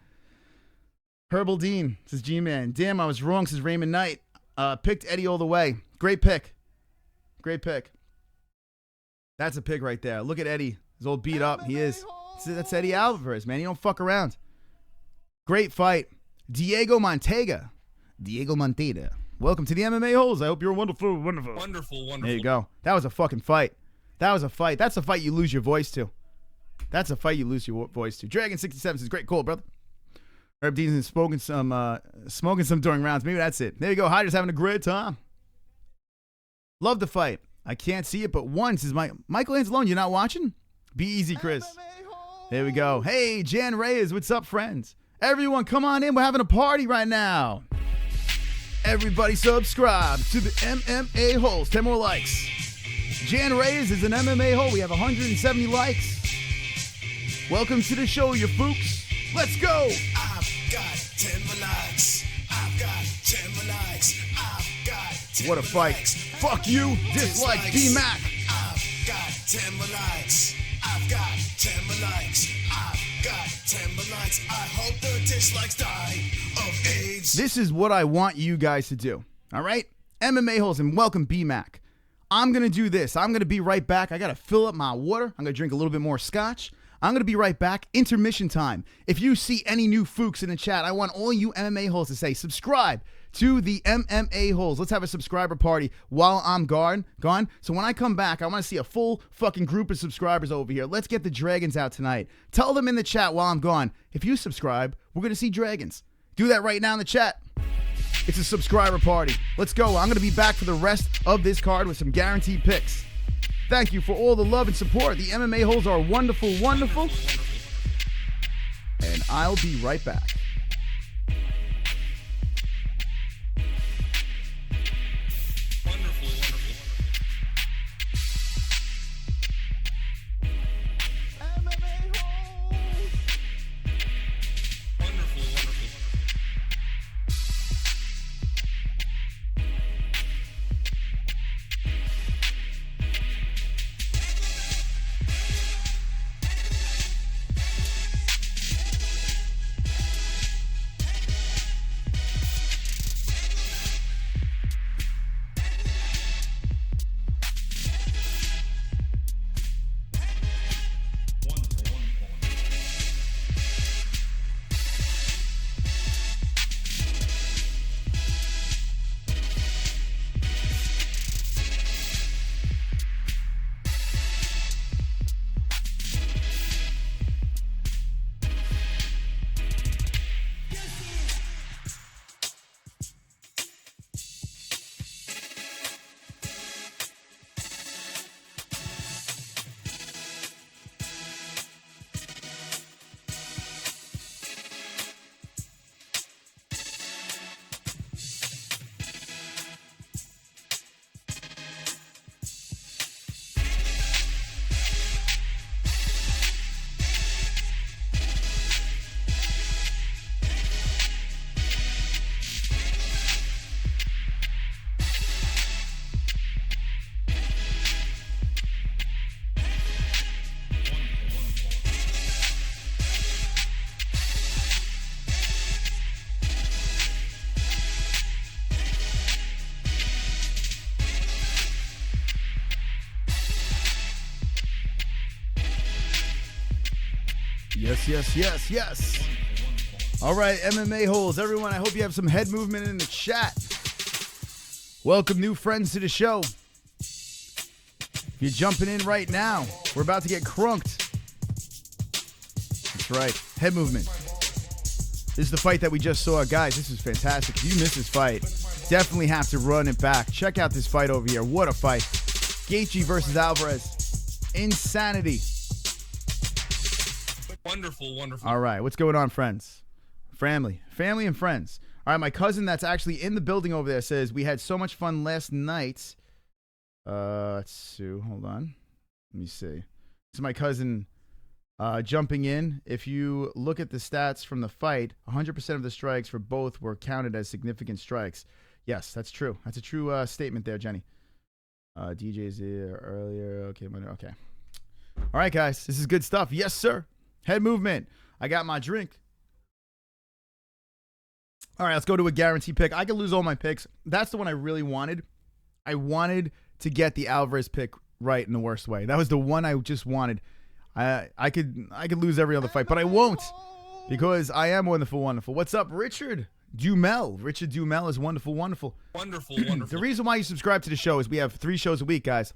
Herbal Dean, says G-Man. Damn, I was wrong, says Raymond Knight. Picked Eddie all the way. Great pick. That's a pick right there. Look at Eddie. He's all beat up. He is. That's Eddie Alvarez, man. He don't fuck around. Great fight. Diego Montega. Welcome to the MMA-Holes. I hope you're wonderful. Wonderful. There you go. That was a fucking fight. That's a fight you lose your voice to. Dragon 67 says, great call, brother. Herb Dean's smoking some during rounds. Maybe that's it. There you go. Hyder's having a great time. Love the fight. I can't see it, but once is Michael Anzalone. You're not watching? Be easy, Chris. There we go. Hey, Jan Reyes. What's up, friends? Everyone, come on in. We're having a party right now. Everybody subscribe to the MMA-Holes. 10 more likes. Jan Reyes is an MMA hole. We have 170 likes. Welcome to the show, you fooks. Let's go. I've got 10 more likes. I've got 10 more likes. I've got 10 What a fight. likes. Fuck you. Dislike B-Mac. I've got 10 more likes. I've got 10 more likes. I've got 10 more likes. I hope the dislikes die of AIDS. This is what I want you guys to do. All right? MMA holes and welcome B-Mac. I'm going to do this. I'm going to be right back. I got to fill up my water. I'm going to drink a little bit more scotch. I'm going to be right back. Intermission time. If you see any new fooks in the chat, I want all you MMA holes to say subscribe to the MMA Holes. Let's have a subscriber party while I'm gone. So when I come back, I want to see a full fucking group of subscribers over here. Let's get the dragons out tonight. Tell them in the chat while I'm gone, if you subscribe, we're going to see dragons. Do that right now in the chat. It's a subscriber party. Let's go. I'm going to be back for the rest of this card with some guaranteed picks. Thank you for all the love and support. The MMA Holes are wonderful, wonderful. And I'll be right back. Yes. All right, MMA Holes. Everyone, I hope you have some head movement in the chat. Welcome new friends to the show. If you're jumping in right now, we're about to get crunked. That's right, head movement. This is the fight that we just saw. Guys, this is fantastic. If you missed this fight, definitely have to run it back. Check out this fight over here. What a fight. Gaethje versus Alvarez. Insanity. Wonderful. All right, what's going on, friends? Family and friends. All right, my cousin that's actually in the building over there says, we had so much fun last night. Let's see. Hold on. Let me see. This is my cousin jumping in. If you look at the stats from the fight, 100% of the strikes for both were counted as significant strikes. Yes, that's true. That's a true statement there, Jenny. DJ's here earlier. Okay. All right, guys. This is good stuff. Yes, sir. Head movement. I got my drink. All right, let's go to a guarantee pick. I could lose all my picks. That's the one I really wanted. I wanted to get the Alvarez pick right in the worst way. That was the one I just wanted. I could lose every other fight, but I won't because I am wonderful. What's up, Richard Dumel? Richard Dumel is wonderful. Wonderful. The reason why you subscribe to the show is we have 3 shows a week, guys.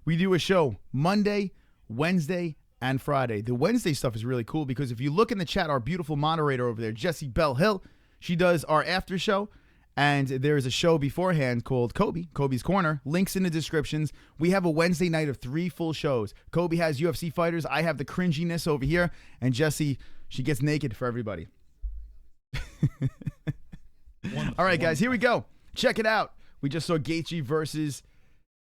We do a show Monday, Wednesday, and Friday. The Wednesday stuff is really cool because if you look in the chat, our beautiful moderator over there, Jessie Bell Hill, she does our after show, and there's a show beforehand called Kobe's Corner. Links in the descriptions. We have a Wednesday night of 3 full shows. Kobe has UFC fighters. I have the cringiness over here, and Jessie, she gets naked for everybody. All right, guys, here we go. Check it out. We just saw Gaethje versus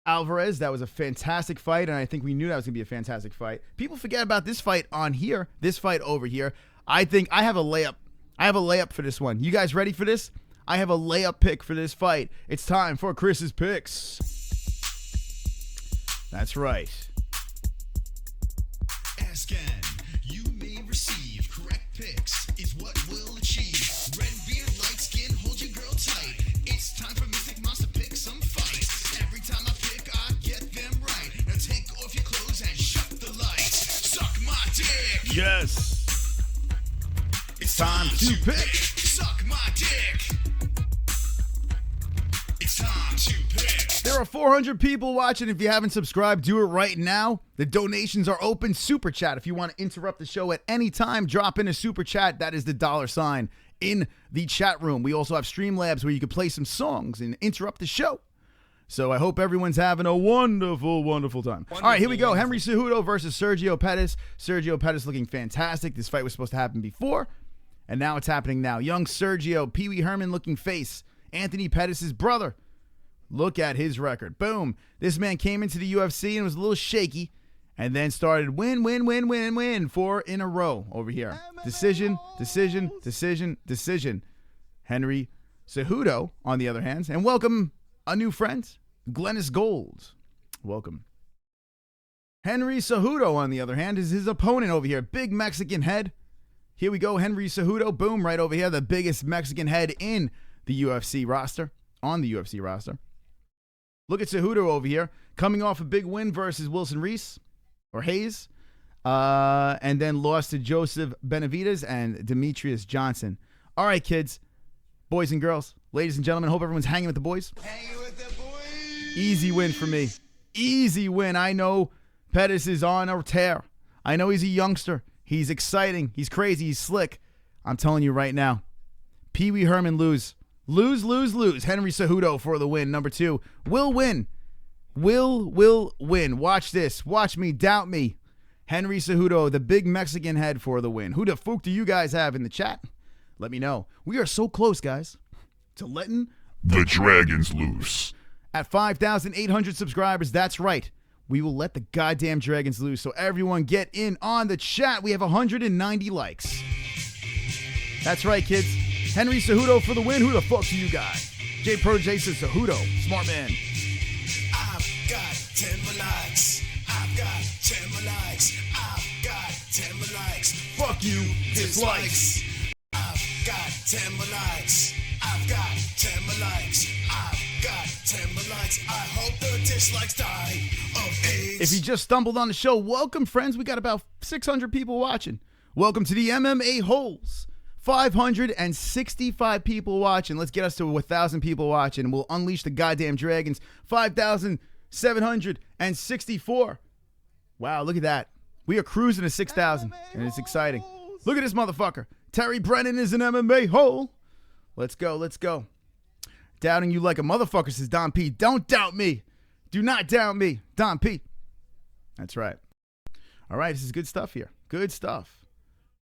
Alvarez. That was a fantastic fight, and I think we knew that was going to be a fantastic fight. People forget about this fight on here, this fight over here. I think I have a layup. I have a layup for this one. You guys ready for this? I have a layup pick for this fight. It's time for Chris's picks. That's right. Ask and you may receive. Correct picks is what we'll achieve. Red beard, light skin, hold your girl tight. It's time for Mystic Monster pick some fights. Every time I pick, I get them right. Now take off your clothes and shut the lights. Suck my dick. Yes. It's time to pick. Suck my dick. It's time to pick. There are 400 people watching. If you haven't subscribed, do it right now. The donations are open. Super chat. If you want to interrupt the show at any time, drop in a super chat. That is the $ in the chat room. We also have Streamlabs where you can play some songs and interrupt the show. So I hope everyone's having a wonderful, wonderful time. All right, here we go. Henry Cejudo versus Sergio Pettis. Sergio Pettis looking fantastic. This fight was supposed to happen before, and now it's happening now. Young Sergio, Pee Wee Herman looking face. Anthony Pettis' brother. Look at his record. Boom. This man came into the UFC and was a little shaky and then started win, 4 in a row over here. Decision. Henry Cejudo, on the other hand, and welcome a new friend, Glennis Gold. Welcome. Henry Cejudo, on the other hand, is his opponent over here. Big Mexican head. Here we go, Henry Cejudo. Boom, right over here. The biggest Mexican head in the UFC roster. On the UFC roster. Look at Cejudo over here. Coming off a big win versus Wilson Reese. Or Hayes. And then lost to Joseph Benavidez and Demetrius Johnson. All right, kids. Boys and girls. Ladies and gentlemen. Hope everyone's hanging with the boys. Hanging with the boys. Easy win for me. Easy win. I know Pettis is on a tear. I know he's a youngster. He's exciting. He's crazy. He's slick. I'm telling you right now. Pee Wee Herman lose. Lose. Henry Cejudo for the win. Number 2. Will win. Will win. Watch this. Watch me. Doubt me. Henry Cejudo, the big Mexican head for the win. Who the fuck do you guys have in the chat? Let me know. We are so close, guys, to letting The dragons loose. at 5,800 subscribers. That's right. We will let the goddamn dragons loose. So everyone get in on the chat. We have 190 likes. That's right, kids. Henry Cejudo for the win. Who the fuck do you got? J Protege says Cejudo. Smart man. I've got 10 more likes. I've got 10 more likes. I've got 10 more likes. Fuck you. Dislikes. I've got 10 more likes. I've got 10 more likes. I've got 10 more likes. I hope the dislikes die of AIDS. If you just stumbled on the show, welcome, friends. We got about 600 people watching. Welcome to the MMA-Holes. 565 people watching. Let's get us to 1,000 people watching. We'll unleash the goddamn dragons. 5,764. Wow, look at that. We are cruising to 6,000, and it's exciting. Look at this motherfucker. Terry Brennan is an MMA hole. Let's go. Doubting you like a motherfucker, says Don P. Don't doubt me. Do not doubt me. Don P. That's right. All right, this is good stuff here. Good stuff.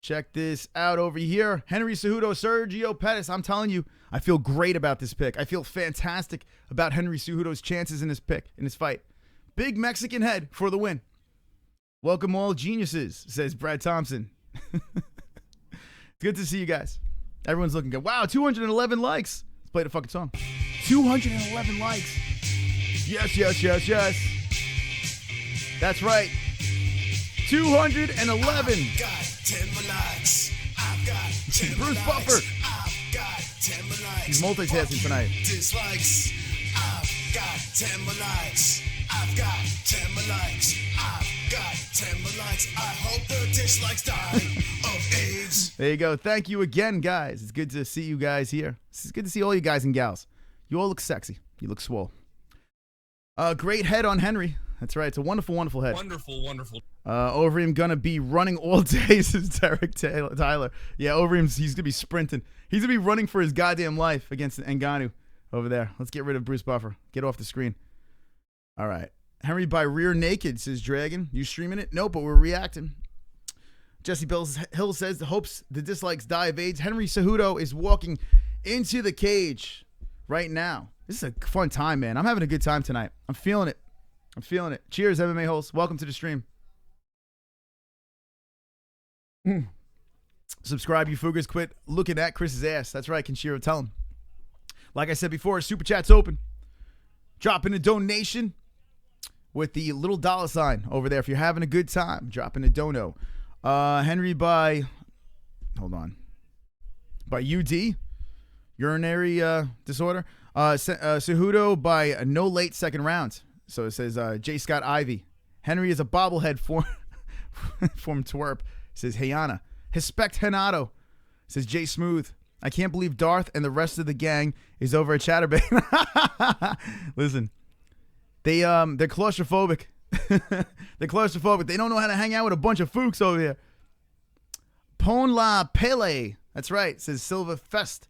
Check this out over here. Henry Cejudo, Sergio Pettis. I'm telling you, I feel great about this pick. I feel fantastic about Henry Cejudo's chances in this pick, in this fight. Big Mexican head for the win. Welcome all geniuses, says Brad Thompson. Good to see you guys. Everyone's looking good. Wow, 211 likes. Let's play the fucking song. 211 likes. Yes. That's right. 211. I've got 10 more likes. I've got 10 more Bruce likes. Buffer. I've got 10 more likes. He's multitasking tonight. Dislikes. I've got 10 more likes. I've got 10 more likes. I've got 10 more likes. I hope the dislikes die of AIDS. There you go. Thank you again, guys. It's good to see you guys here. It's good to see all you guys and gals. You all look sexy. You look swole. Great head on Henry. That's right. It's a wonderful, wonderful head. Wonderful. Overeem gonna be running all day, says Derek Tyler. Yeah, Overeem's, he's gonna be sprinting. He's gonna be running for his goddamn life against Ngannou over there. Let's get rid of Bruce Buffer. Get off the screen. All right. Henry by rear naked, says Dragon. You streaming it? Nope, but we're reacting. Jesse Hill says, hopes the dislikes die of AIDS. Henry Cejudo is walking into the cage right now. This is a fun time, man. I'm having a good time tonight. I'm feeling it. Cheers, MMA Holes. Welcome to the stream. Subscribe, you fuggers. Quit looking at Chris's ass. That's right, Kenshiro. Tell him. Like I said before, Super Chat's open. Drop in a donation with the little $ over there. If you're having a good time, drop in a dono. Henry by, hold on, by UD, urinary disorder. Cejudo by no late second round. So it says J. Scott Ivy. Henry is a bobblehead form twerp, says Hayana. Hispect Henato, says Jay Smooth. I can't believe Darth and the rest of the gang is over at Chatterbait. Listen, they're claustrophobic. They're claustrophobic. They don't know how to hang out with a bunch of fooks over here. Pon La Pele. That's right, says Silva Fest.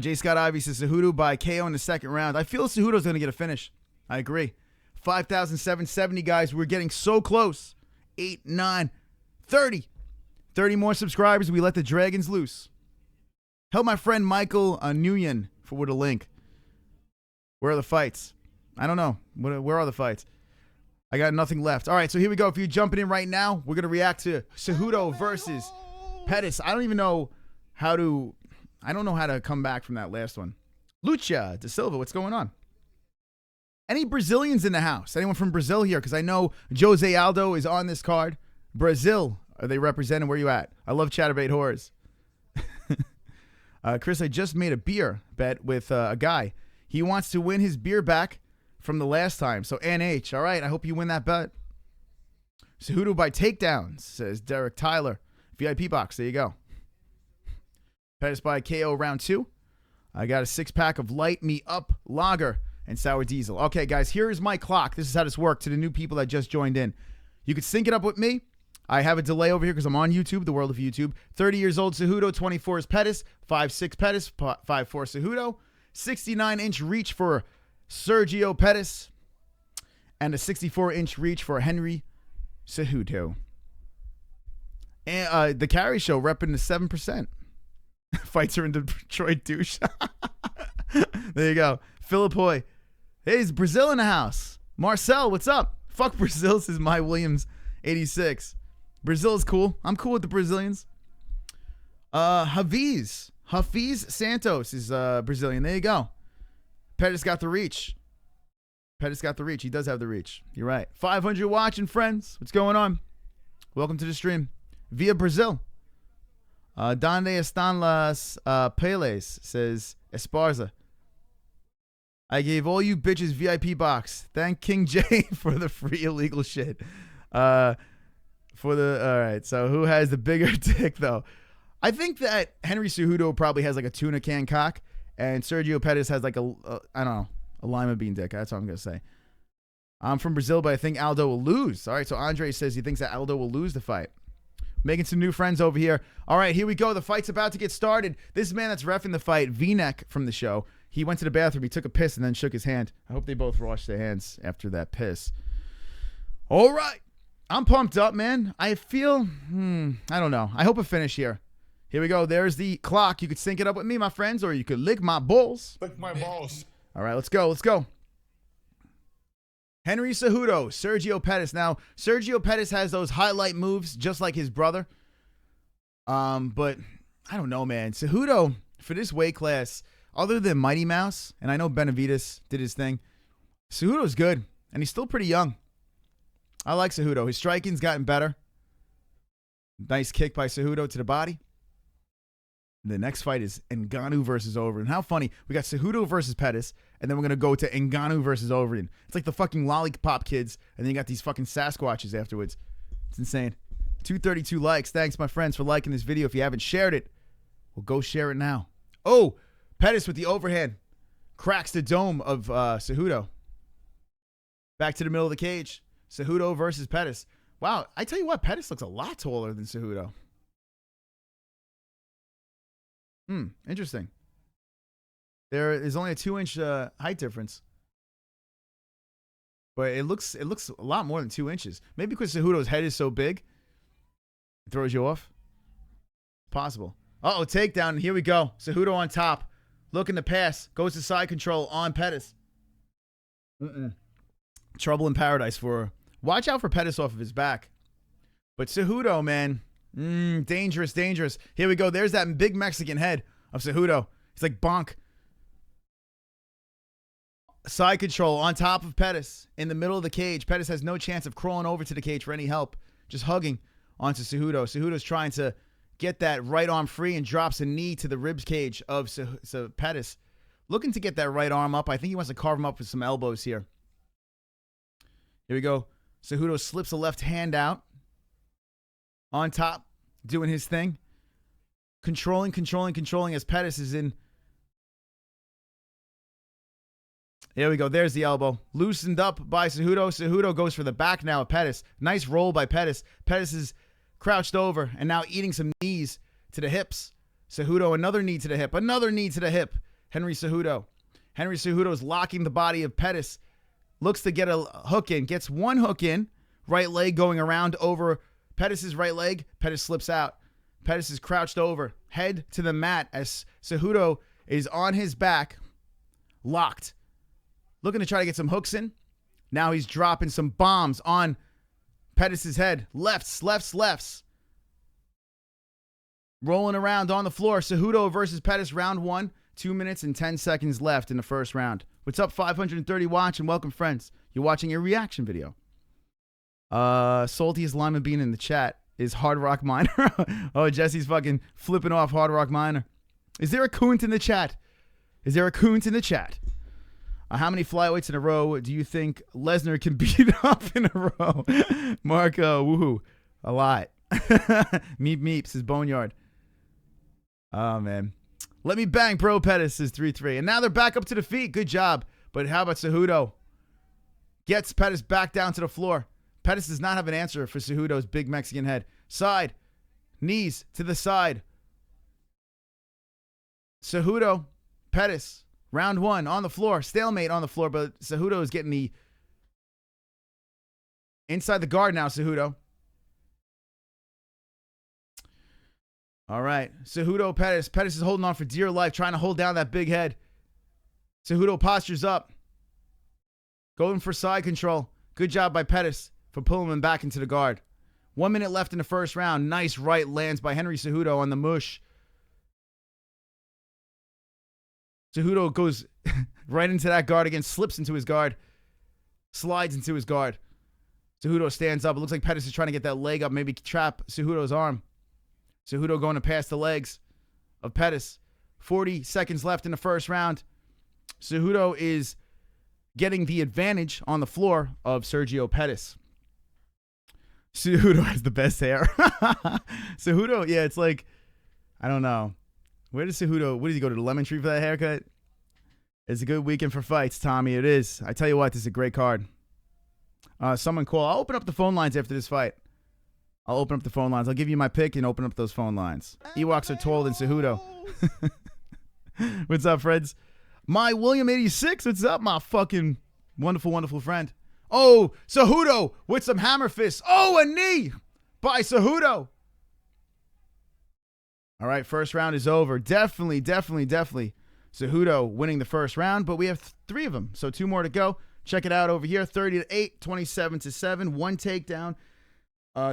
J. Scott Ivy says Cejudo by KO in the second round. I feel Cejudo's going to get a finish. I agree. 5,770, guys. We're getting so close. 8, 9, 30. 30 more subscribers. We let the dragons loose. Help my friend Michael Nguyen with a link. Where are the fights? I don't know. Where are the fights? I got nothing left. All right, so here we go. If you're jumping in right now, we're going to react to Cejudo versus Pettis. I don't know how to come back from that last one. Lucha De Silva, what's going on? Any Brazilians in the house? Anyone from Brazil here? Because I know Jose Aldo is on this card. Brazil, are they representing? Where you at? I love Chatterbait Whores. Chris, I just made a beer bet with a guy. He wants to win his beer back from the last time. So NH, all right, I hope you win that bet. Cejudo by takedowns, says Derek Tyler. VIP box, there you go. Pettis by KO round 2. I got a 6-pack of Light Me Up Lager and Sour Diesel. Okay, guys, here is my clock. This is how this works to the new people that just joined in. You could sync it up with me. I have a delay over here because I'm on YouTube, the world of YouTube. 30 years old Cejudo, 24 is Pettis, 5'6" Pettis, 5'4" Cejudo, 69-inch reach for Sergio Pettis, and a 64-inch reach for Henry Cejudo. And the Carry Show repping the 7%. Fights are in Detroit, douche. There you go. Philip Hoy. Hey, is Brazil in the house? Marcel, what's up? Fuck Brazil, says My Williams 86. Brazil is cool. I'm cool with the Brazilians. Hafiz Santos is Brazilian. There you go. Pettis got the reach. Pettis got the reach. He does have the reach. You're right. 500 watching, friends. What's going on? Welcome to the stream. Via Brazil. Donde están las peles, says Esparza. I gave all you bitches VIP box. Thank King J for the free illegal shit. All right, so who has the bigger dick, though? I think that Henry Cejudo probably has like a tuna can cock, and Sergio Pettis has like I don't know, a lima bean dick. That's what I'm going to say. I'm from Brazil, but I think Aldo will lose. All right, so Andre says he thinks that Aldo will lose the fight. Making some new friends over here. All right, here we go. The fight's about to get started. This man that's reffing the fight, V-Neck from the show, he went to the bathroom, he took a piss, and then shook his hand. I hope they both washed their hands after that piss. All right. I'm pumped up, man. I feel, I don't know. I hope a finish here. Here we go. There's the clock. You could sync it up with me, my friends, or you could lick my balls. Lick my balls. All right, let's go. Let's go. Henry Cejudo, Sergio Pettis. Now, Sergio Pettis has those highlight moves just like his brother. But I don't know, man. Cejudo, for this weight class, other than Mighty Mouse, and I know Benavidez did his thing, Cejudo's good, and he's still pretty young. I like Cejudo. His striking's gotten better. Nice kick by Cejudo to the body. The next fight is Ngannou versus Overeem. How funny. We got Cejudo versus Pettis, and then we're going to go to Ngannou versus Overeem. It's like the fucking Lollipop Kids, and then you got these fucking Sasquatches afterwards. It's insane. 232 likes. Thanks, my friends, for liking this video. If you haven't shared it, well, go share it now. Oh, Pettis with the overhand. Cracks the dome of Cejudo. Back to the middle of the cage. Cejudo versus Pettis. Wow, I tell you what, Pettis looks a lot taller than Cejudo. Interesting. There is only a 2-inch height difference. But it looks a lot more than 2 inches. Maybe because Cejudo's head is so big, it throws you off. Possible. Uh-oh, takedown. Here we go. Cejudo on top. Looking to pass. Goes to side control on Pettis. Trouble in paradise for her. Watch out for Pettis off of his back. But Cejudo, man. Dangerous, dangerous. Here we go. There's that big Mexican head of Cejudo. He's like bonk. Side control on top of Pettis in the middle of the cage. Pettis has no chance of crawling over to the cage for any help. Just hugging onto Cejudo. Cejudo's trying to get that right arm free and drops a knee to the ribs cage of Pettis. Looking to get that right arm up. I think he wants to carve him up with some elbows here. Here we go. Cejudo slips a left hand out. On top. doing his thing. Controlling as Pettis is in. There we go. There's the elbow. Loosened up by Cejudo. Cejudo goes for the back now of Pettis. Nice roll by Pettis. Pettis is crouched over and now eating some knees to the hips. Cejudo, another knee to the hip. Another knee to the hip. Henry Cejudo. Henry Cejudo is locking the body of Pettis. Looks to get a hook in. Gets one hook in. Right leg going around over Pettis' right leg. Pettis slips out. Pettis is crouched over. Head to the mat as Cejudo is on his back. Locked. Looking to try to get some hooks in. Now he's dropping some bombs on Pettis' head. Lefts. Rolling around on the floor. Cejudo versus Pettis, round 1. 2 minutes and 10 seconds left in the first round. What's up, 530 watch, and welcome, friends. You're watching a reaction video. Saltiest Lima Bean in the chat is Hard Rock Miner. Oh, Jesse's fucking flipping off Hard Rock Miner. Is there a coont in the chat? How many flyweights in a row do you think Lesnar can beat up in a row? Marco, woohoo. A lot. Meeps, his boneyard. Oh, man. Let me bang, bro. Pettis is 3-3. And now they're back up to the feet. Good job. But how about Cejudo? Gets Pettis back down to the floor. Pettis does not have an answer for Cejudo's big Mexican head. Side. Knees to the side. Cejudo. Pettis. Round 1 on the floor. Stalemate on the floor, but Cejudo is getting the inside the guard now, Cejudo. All right. Cejudo, Pettis. Pettis is holding on for dear life, trying to hold down that big head. Cejudo postures up. Going for side control. Good job by Pettis for pulling him back into the guard. 1 minute left in the first round. Nice right lands by Henry Cejudo on the mush. Cejudo goes right into that guard again, slips into his guard, slides into his guard. Cejudo stands up. It looks like Pettis is trying to get that leg up, maybe trap Cejudo's arm. Cejudo going to pass the legs of Pettis. 40 seconds left in the first round. Cejudo is getting the advantage on the floor of Sergio Pettis. Cejudo has the best hair. Cejudo, yeah, it's like, I don't know. Where does Cejudo, what did he go to the Lemon Tree for that haircut? It's a good weekend for fights, Tommy. It is. I tell you what, this is a great card. Someone call. I'll open up the phone lines after this fight. I'll give you my pick and open up those phone lines. Ewoks are taller than Cejudo. What's up, friends? My William 86. What's up, my fucking wonderful, wonderful friend? Oh, Cejudo with some hammer fists. Oh, a knee by Cejudo. All right, first round is over. Definitely. Cejudo winning the first round, but we have 3 of them, so 2 more to go. Check it out over here. 30-8, 27-7, 1 takedown.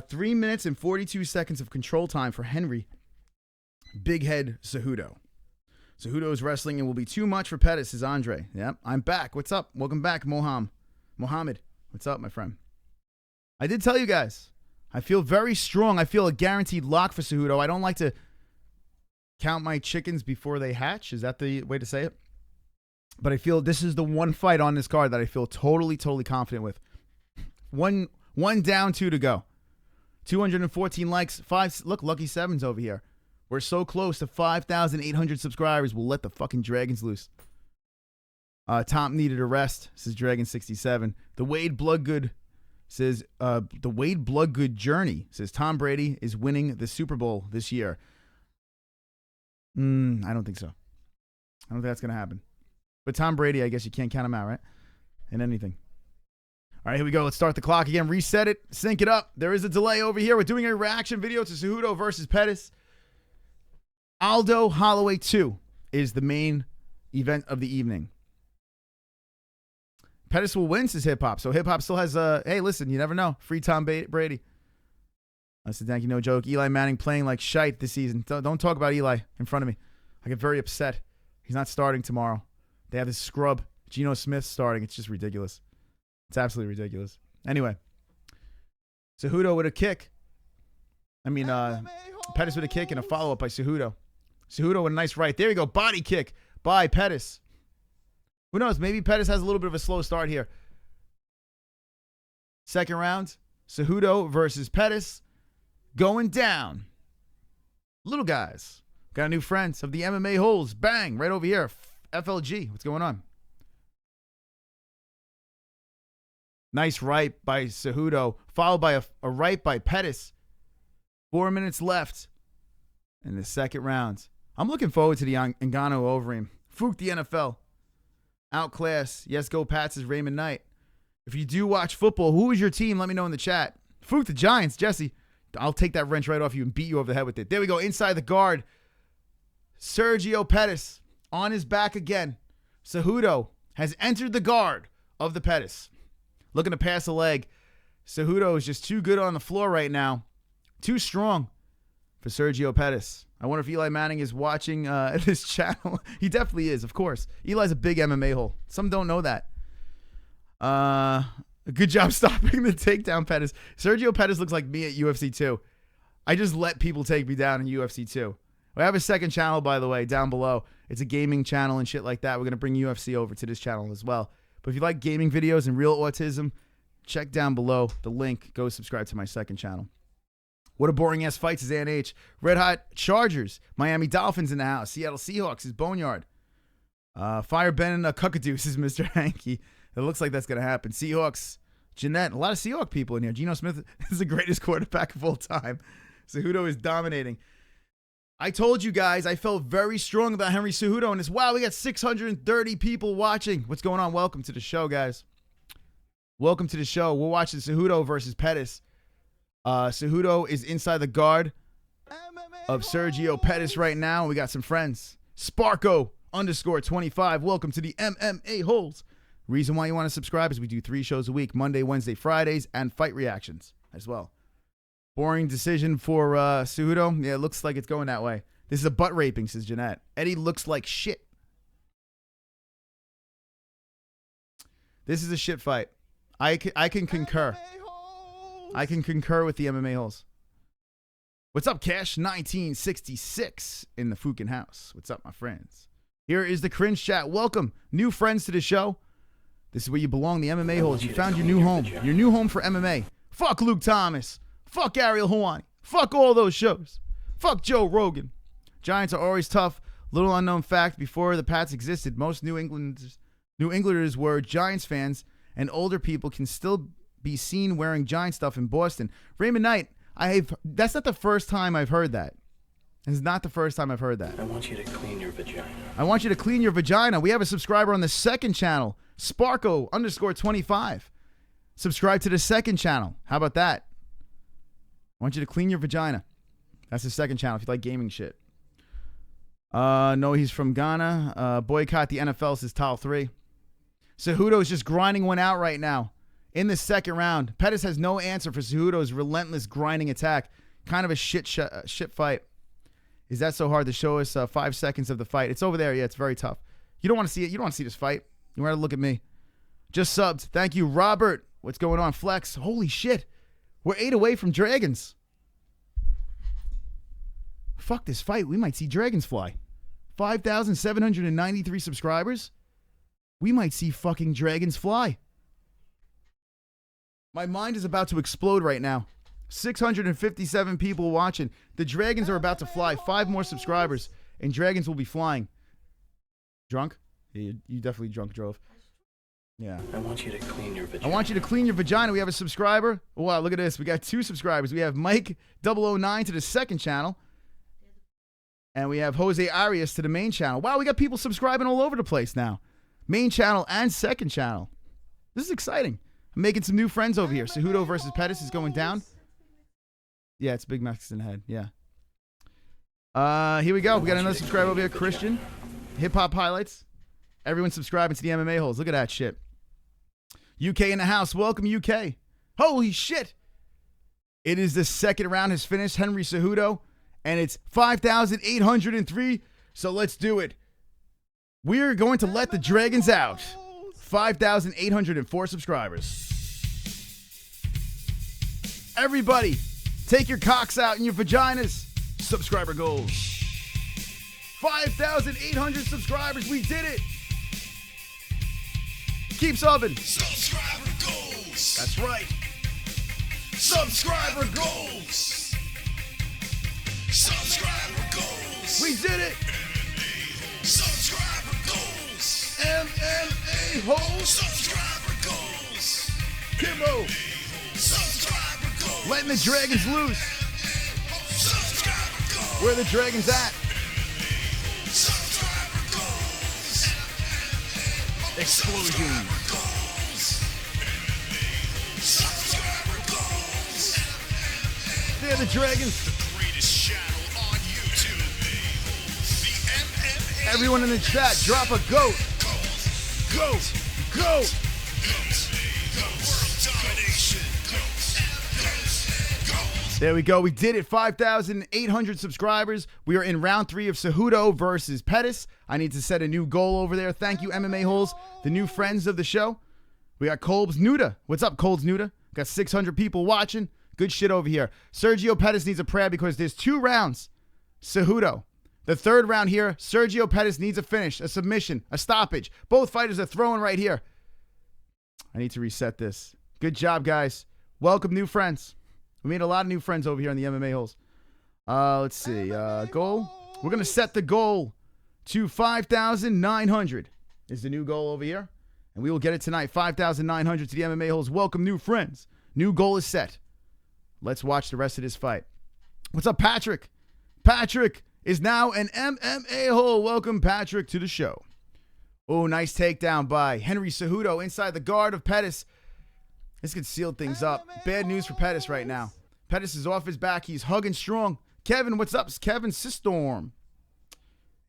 3 minutes and 42 seconds of control time for Henry. Big head Cejudo. Cejudo's wrestling and will be too much for Pettis, says Andre. Yep, I'm back. What's up? Welcome back, Mohammed. What's up, my friend? I did tell you guys. I feel very strong. I feel a guaranteed lock for Cejudo. I don't like to count my chickens before they hatch. Is that the way to say it? But I feel this is the one fight on this card that I feel totally confident with. One down, 2 to go. 214 likes, 5. Look, lucky 7's over here. We're so close to 5,800 subscribers. We'll let the fucking dragons loose. Tom needed a rest, says Dragon67. The Wade Bloodgood says, the Wade Bloodgood journey says Tom Brady is winning the Super Bowl this year. I don't think so. I don't think that's going to happen. But Tom Brady, I guess you can't count him out, right? In anything. All right, here we go. Let's start the clock again. Reset it. Sync it up. There is a delay over here. We're doing a reaction video to Cejudo versus Pettis. Aldo Holloway 2 is the main event of the evening. Pettis will win, says Hip Hop. So Hip Hop still has hey, listen, you never know. Free Tom Brady. I said, thank you, no joke. Eli Manning playing like shite this season. Don't talk about Eli in front of me. I get very upset. He's not starting tomorrow. They have this scrub, Geno Smith, starting. It's just ridiculous. It's absolutely ridiculous. Anyway, Cejudo with a kick. Pettis with a kick and a follow-up by Cejudo. Cejudo with a nice right. There you go. Body kick by Pettis. Who knows? Maybe Pettis has a little bit of a slow start here. Second round, Cejudo versus Pettis. Going down. Little guys. Got a new friends of the MMA-Holes. Bang, right over here. FLG, what's going on? Nice right by Cejudo, followed by a right by Pettis. 4 minutes left in the second round. I'm looking forward to the Ngannou Overeem. Fook the NFL. Outclass. Yes, go Pats is Raymond Knight. If you do watch football, who is your team? Let me know in the chat. Fook the Giants. Jesse, I'll take that wrench right off you and beat you over the head with it. There we go. Inside the guard. Sergio Pettis on his back again. Cejudo has entered the guard of the Pettis. Looking to pass a leg. Cejudo is just too good on the floor right now. Too strong for Sergio Pettis. I wonder if Eli Manning is watching this channel. He definitely is, of course. Eli's a big MMA hole. Some don't know that. Good job stopping the takedown, Pettis. Sergio Pettis looks like me at UFC 2. I just let people take me down in UFC 2. We have a second channel, by the way, down below. It's a gaming channel and shit like that. We're going to bring UFC over to this channel as well. But if you like gaming videos and real autism, check down below the link. Go subscribe to my second channel. What a boring ass fight, says H. Red Hot Chargers. Miami Dolphins in the house. Seattle Seahawks is Boneyard. Fire Ben and Cuckadoo, says Mr. Hanky. It looks like that's going to happen. Seahawks. Jeanette. A lot of Seahawk people in here. Geno Smith is the greatest quarterback of all time. Cejudo is dominating. I told you guys I felt very strong about Henry Cejudo, and it's wow, we got 630 people watching. What's going on? Welcome to the show, guys. Welcome to the show. We're watching Cejudo versus Pettis. Cejudo is inside the guard of Sergio Pettis right now. We got some friends. Sparko_25. Welcome to the MMA-Holes. Reason why you want to subscribe is we do 3 shows a week, Monday, Wednesday, Fridays, and fight reactions as well. Boring decision for Cejudo. Yeah, it looks like it's going that way. This is a butt raping, says Jeanette. Eddie looks like shit. This is a shit fight. I can concur. I can concur with the MMA-Holes. What's up, Cash? 1966 in the Fukin house. What's up, my friends? Here is the cringe chat. Welcome, new friends to the show. This is where you belong, the MMA-Holes. You found your new home. Your new home for MMA. Fuck Luke Thomas. Fuck Ariel Helwani. Fuck all those shows. Fuck Joe Rogan. Giants are always tough. Little unknown fact, before the Pats existed, most New Englanders were Giants fans, and older people can still be seen wearing Giant stuff in Boston. Raymond Knight, that's not the first time I've heard that. It's not the first time I've heard that. I want you to clean your vagina. I want you to clean your vagina. We have a subscriber on the second channel, Sparko_25. Subscribe to the second channel. How about that? I want you to clean your vagina. That's the second channel if you like gaming shit. No, he's from Ghana. Boycott the NFL, says Tal 3. Cejudo is just grinding one out right now. In the second round, Pettis has no answer for Cejudo's relentless grinding attack. Kind of a shit fight. Is that so hard to show us 5 seconds of the fight? It's over there. Yeah, it's very tough. You don't want to see it. You don't want to see this fight. You want to look at me. Just subbed. Thank you, Robert. What's going on, Flex? Holy shit. We're 8 away from Dragons. Fuck this fight. We might see Dragons fly. 5,793 subscribers. We might see fucking Dragons fly. My mind is about to explode right now. 657 people watching. The Dragons are about to fly. 5 more subscribers, and Dragons will be flying. Drunk? Yeah, you definitely drunk drove. Yeah. I want you to clean your vagina. I want you to clean your vagina. We have a subscriber. Wow, look at this. We got 2 subscribers. We have Mike 009 to the second channel. And we have Jose Arias to the main channel. Wow, we got people subscribing all over the place now. Main channel and second channel. This is exciting. I'm making some new friends over here. Cejudo versus Pettis is going down. Yeah, it's Big Mexican head. Yeah. Here we go. We got another subscriber over here, Christian. Hip Hop Highlights. Everyone subscribing to the MMA-Holes. Look at that shit. UK in the house. Welcome, UK. Holy shit. It is the second round has finished. Henry Cejudo. And it's 5,803. So let's do it. We're going to let the Dragons out. 5,804 subscribers. Everybody, take your cocks out and your vaginas. Subscriber goals. 5,800 subscribers. We did it. Keep subbing. Subscriber goals. That's right. Subscriber goals. Subscriber We did it. Subscriber goals. MMA-Holes. Subscriber goals. Kimbo. Subscriber goals. Letting the dragons loose. Subscriber goals. Where the dragons at? Subscriber goals. Explosion. Subscriber goals. They're the dragons. The greatest channel on YouTube. The MMA. Everyone in the chat, drop a goat. Goat. Goat. World domination. There we go. We did it. 5,800 subscribers. We are in round 3 of Cejudo versus Pettis. I need to set a new goal over there. Thank you, MMA-Holes, the new friends of the show. We got Colb's Nuda. What's up, Colb's Nuda? Got 600 people watching. Good shit over here. Sergio Pettis needs a prayer because there's 2 rounds. Cejudo. The 3rd round here, Sergio Pettis needs a finish, a submission, a stoppage. Both fighters are throwing right here. I need to reset this. Good job, guys. Welcome, new friends. We made a lot of new friends over here on the MMA-Holes. Let's see. Goal. We're going to set the goal to 5,900 is the new goal over here. And we will get it tonight. 5,900 to the MMA-Holes. Welcome, new friends. New goal is set. Let's watch the rest of this fight. What's up, Patrick? Patrick is now an MMA-Hole. Welcome, Patrick, to the show. Oh, nice takedown by Henry Cejudo inside the guard of Pettis. This could seal things up. Bad news for Pettis right now. Pettis is off his back. He's hugging strong. Kevin, what's up? Kevin Sistorm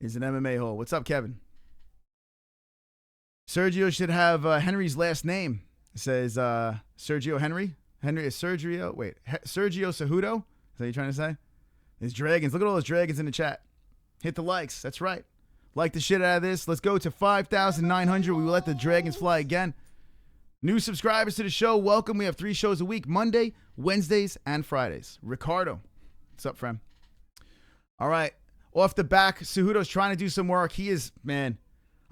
is an MMA-Hole. What's up, Kevin? Sergio should have Henry's last name. It says Sergio Henry. Henry is Sergio. Wait, Sergio Cejudo? Is that what you're trying to say? There's dragons. Look at all those dragons in the chat. Hit the likes. That's right. Like the shit out of this. Let's go to 5,900. We will let the dragons fly again. New subscribers to the show, welcome. We have 3 shows a week, Monday, Wednesdays, and Fridays. Ricardo, what's up, friend? All right, off the back, Cejudo's trying to do some work. He is, man,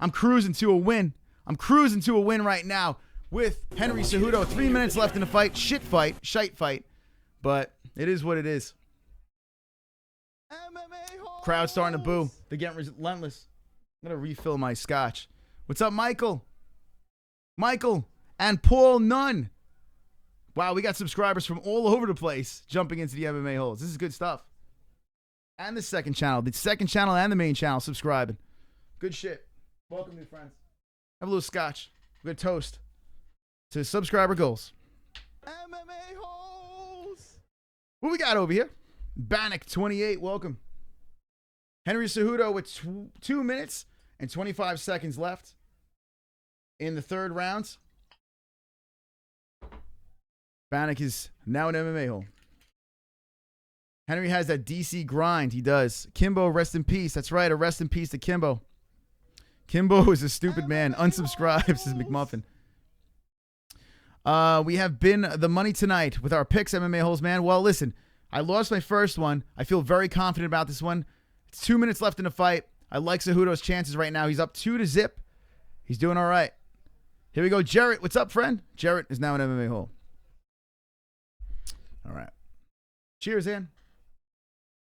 I'm cruising to a win. I'm cruising to a win right now with Henry Cejudo. 3 minutes left in the fight. Shite fight, but it is what it is. Crowd starting to boo. They're getting relentless. I'm going to refill my scotch. What's up, Michael? Michael. And Paul Nunn. Wow, we got subscribers from all over the place jumping into the MMA-Holes. This is good stuff. And the second channel and the main channel subscribing. Good shit. Welcome, new friends. Have a little scotch. Good toast to subscriber goals. MMA-Holes. What we got over here? Bannock 28, welcome. Henry Cejudo with 2 minutes and 25 seconds left in the 3rd round. Bannock is now an MMA-Hole. Henry has that DC grind. He does. Kimbo, rest in peace. That's right. A rest in peace to Kimbo. Kimbo is a stupid man. Unsubscribes, says McMuffin. We have been the money tonight with our picks, MMA-Holes, man. Well, listen, I lost my first one. I feel very confident about this one. It's 2 minutes left in the fight. I like Cejudo's chances right now. He's up 2-0. He's doing all right. Here we go. Jarrett, what's up, friend? Jarrett is now an MMA-Hole. All right. Cheers, Ann.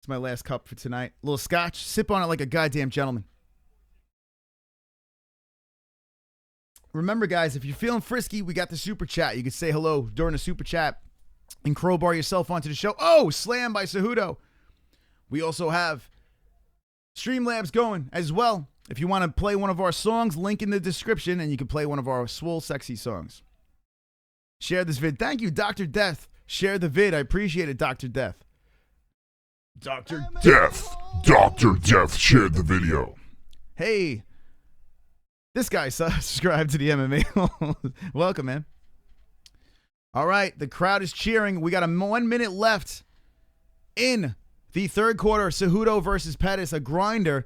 It's my last cup for tonight. A little scotch. Sip on it like a goddamn gentleman. Remember, guys, if you're feeling frisky, we got the super chat. You can say hello during the super chat and crowbar yourself onto the show. Oh, slam by Cejudo. We also have Streamlabs going as well. If you want to play one of our songs, link in the description, and you can play one of our swole, sexy songs. Share this vid. Thank you, Dr. Death. Share the vid. I appreciate it, Dr. Death. Dr. Death. Dr. Death shared the video. Hey, this guy subscribed to the MMA. Welcome, man. All right, the crowd is cheering. We got 1 minute left in the 3rd quarter. Cejudo versus Pettis, a grinder.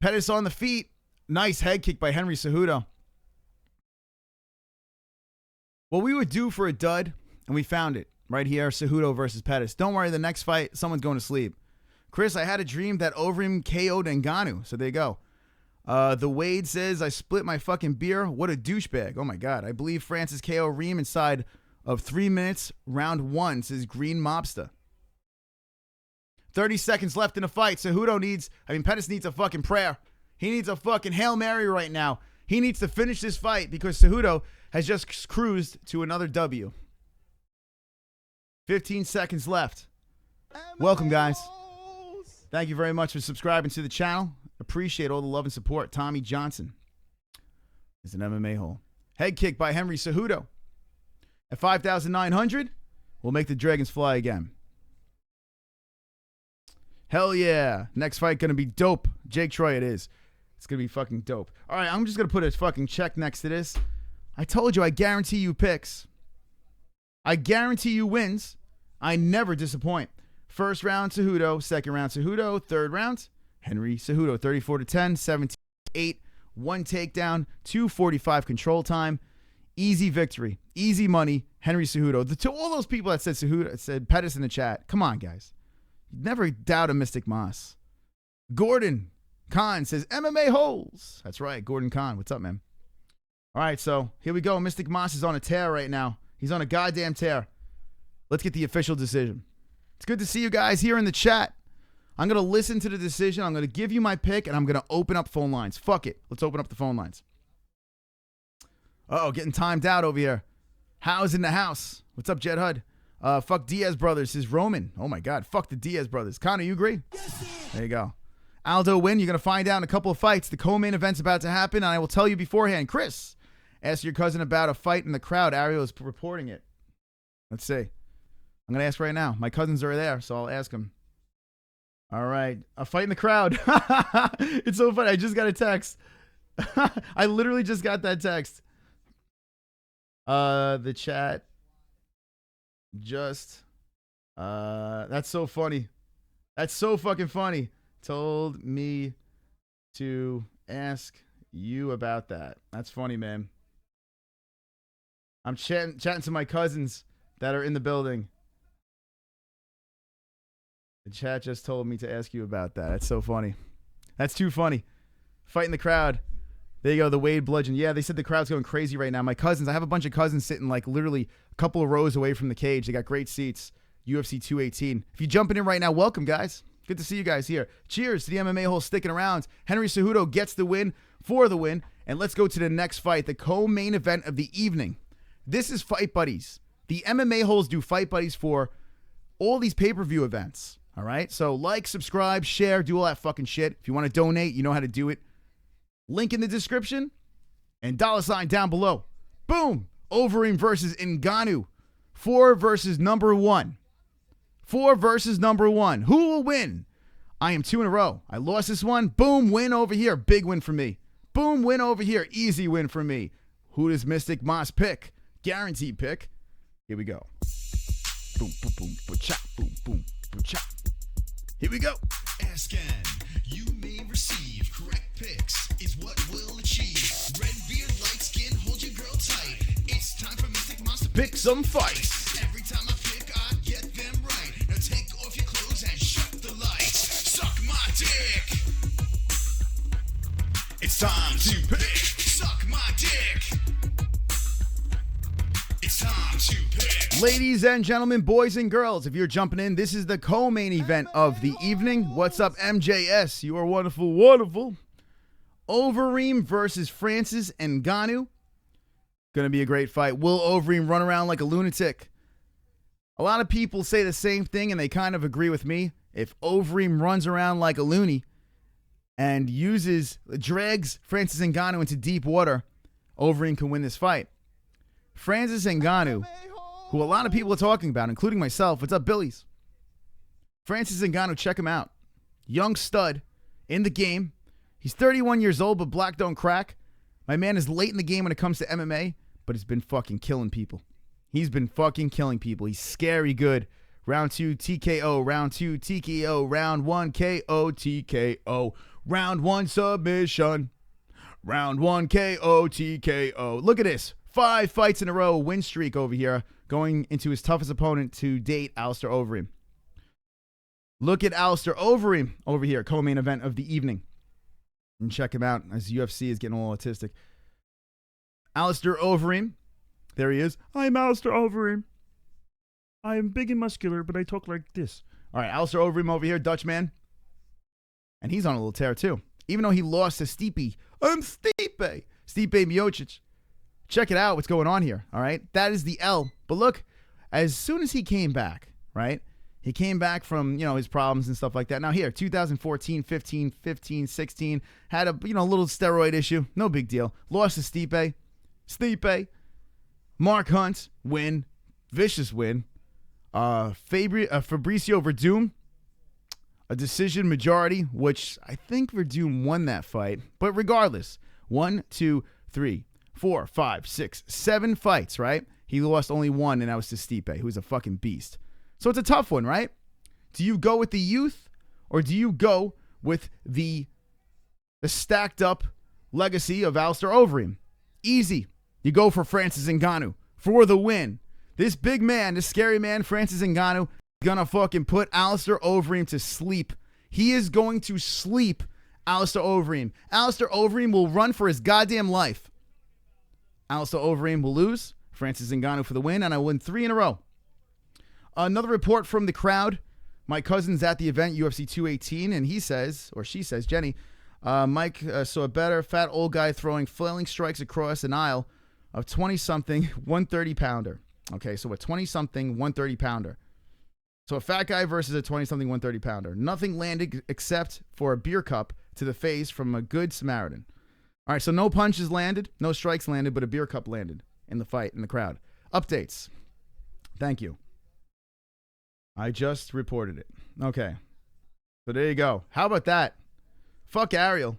Pettis on the feet. Nice head kick by Henry Cejudo. What we would do for a dud, and we found it right here, Cejudo versus Pettis. Don't worry, the next fight, someone's going to sleep. Chris, I had a dream that Overeem KO'd Ngannou. So there you go. The Wade says, I split my fucking beer. What a douchebag. Oh, my God. I believe Francis KO Reem inside of 3 minutes, round 1, says Green Mobster. 30 seconds left in the fight. Pettis needs a fucking prayer. He needs a fucking Hail Mary right now. He needs to finish this fight because Cejudo has just cruised to another W. 15 seconds left. Welcome, guys. Thank you very much for subscribing to the channel. Appreciate all the love and support. Tommy Johnson is an MMA hole. Head kick by Henry Cejudo. At 5,900, we'll make the Dragons fly again. Hell yeah. Next fight going to be dope. Jake Troy it is. It's going to be fucking dope. All right, I'm just going to put a fucking check next to this. I told you I guarantee you picks. I guarantee you wins. I never disappoint. First round, Cejudo. Second round, Cejudo. Third round, Henry Cejudo. 34-10, 17-8. 1 takedown, 2:45 control time. Easy victory. Easy money. Henry Cejudo. To all those people that said Cejudo, said Pettis in the chat. Come on, guys. Never doubt a Mystic Moss. Gordon Khan says MMA-Holes. That's right, Gordon Khan. What's up, man? All right, so here we go. Mystic Moss is on a tear right now. He's on a goddamn tear. Let's get the official decision. It's good to see you guys here in the chat. I'm going to listen to the decision. I'm going to give you my pick, and I'm going to open up phone lines. Fuck it. Let's open up the phone lines. Uh-oh, getting timed out over here. How's in the house? What's up, Jed Hud? Fuck Diaz brothers, says Roman. Oh, my God. Fuck the Diaz brothers. Conor, you agree? Yes, there you go. Aldo win. You're going to find out in a couple of fights. The co-main event's about to happen, and I will tell you beforehand. Chris, ask your cousin about a fight in the crowd. Ariel is reporting it. Let's see. I'm going to ask right now. My cousins are there, so I'll ask them. All right. A fight in the crowd. It's so funny. I just got a text. I literally just got that text. The chat just that's so funny. That's so fucking funny. Told me to ask you about that. That's funny, man. I'm chatting to my cousins that are in the building. The chat just told me to ask you about that. That's so funny. That's too funny. Fight in the crowd. There you go, the Wade bludgeon. Yeah, they said the crowd's going crazy right now. My cousins, I have a bunch of cousins sitting like literally a couple of rows away from the cage. They got great seats. UFC 218. If you're jumping in right now, welcome, guys. Good to see you guys here. Cheers to the MMA hole sticking around. Henry Cejudo gets the win for the win. And let's go to the next fight, the co-main event of the evening. This is Fight Buddies. The MMA holes do Fight Buddies for all these pay-per-view events. All right? So like, subscribe, share, do all that fucking shit. If you want to donate, you know how to do it. Link in the description and $ down below. Boom. Overeem versus Ngannou. 4 versus number 1. 4 versus number 1. Who will win? I am 2 in a row. I lost this one. Boom. Win over here. Big win for me. Boom. Win over here. Easy win for me. Who does Mystic Moss pick? Guaranteed pick. Here we go. Boom, boom, boom, boom, chop, boom, boom, boom, chop. Here we go. Ask and you may receive correct picks is what will achieve. Red beard, light skin, hold your girl tight. It's time for Mystic Moss to Pick some fights. Every time I pick, I get them right. Now take off your clothes and shut the lights. Suck my dick. It's time to pick. Suck my dick. It's time to pick. Ladies and gentlemen, boys and girls, if you're jumping in, this is the co-main event of the evening. What's up, MJS? You are wonderful, wonderful. Overeem versus Francis Ngannou. Going to be a great fight. Will Overeem run around like a lunatic? A lot of people say the same thing, and they kind of agree with me. If Overeem runs around like a loony and drags Francis Ngannou into deep water, Overeem can win this fight. Francis Ngannou, who a lot of people are talking about, including myself. What's up, Billies? Francis Ngannou, check him out. Young stud in the game. He's 31 years old, but black don't crack. My man is late in the game when it comes to MMA, but he's been fucking killing people. He's been fucking killing people. He's scary good. Round 2, TKO. Round 2, TKO. Round 1, KO, TKO. Round 1, submission. Round 1, KO, TKO. Look at this. 5 fights in a row, win streak over here, going into his toughest opponent to date, Alistair Overeem. Look at Alistair Overeem over here, co-main event of the evening. And check him out as UFC is getting a little autistic. Alistair Overeem. There he is. I'm Alistair Overeem. I am big and muscular, but I talk like this. All right, Alistair Overeem over here, Dutchman. And he's on a little tear, too. Even though he lost to Stipe. Stipe Miocic. Check it out, what's going on here, all right? That is the L. But look, as soon as he came back, right? He came back from, his problems and stuff like that. Now here, 2014, 15, 16, had a, little steroid issue. No big deal. Lost to Stipe. Mark Hunt, win. Vicious win. Fabricio Verdum, a decision majority, which I think Verdum won that fight. But regardless, 1, 2, 3, 4, 5, 6, 7 fights, right? He lost only one, and that was to Stipe, who's a fucking beast. So it's a tough one, right? Do you go with the youth, or do you go with the stacked up legacy of Alistair Overeem? Easy. You go for Francis Ngannou for the win. This big man, this scary man, Francis Ngannou, gonna fucking put Alistair Overeem to sleep. He is going to sleep Alistair Overeem. Alistair Overeem will run for his goddamn life. Alistair Overeem will lose. Francis Ngannou for the win, and I win 3 in a row. Another report from the crowd. My cousin's at the event, UFC 218, and he says, or she says, Jenny, Mike saw a better fat old guy throwing flailing strikes across an aisle of 20-something 130-pounder. Okay, so a 20-something 130-pounder. So a fat guy versus a 20-something 130-pounder. Nothing landed except for a beer cup to the face from a good Samaritan. All right, so no punches landed, no strikes landed, but a beer cup landed in the fight, in the crowd. Updates. Thank you. I just reported it. Okay. So there you go. How about that? Fuck Ariel.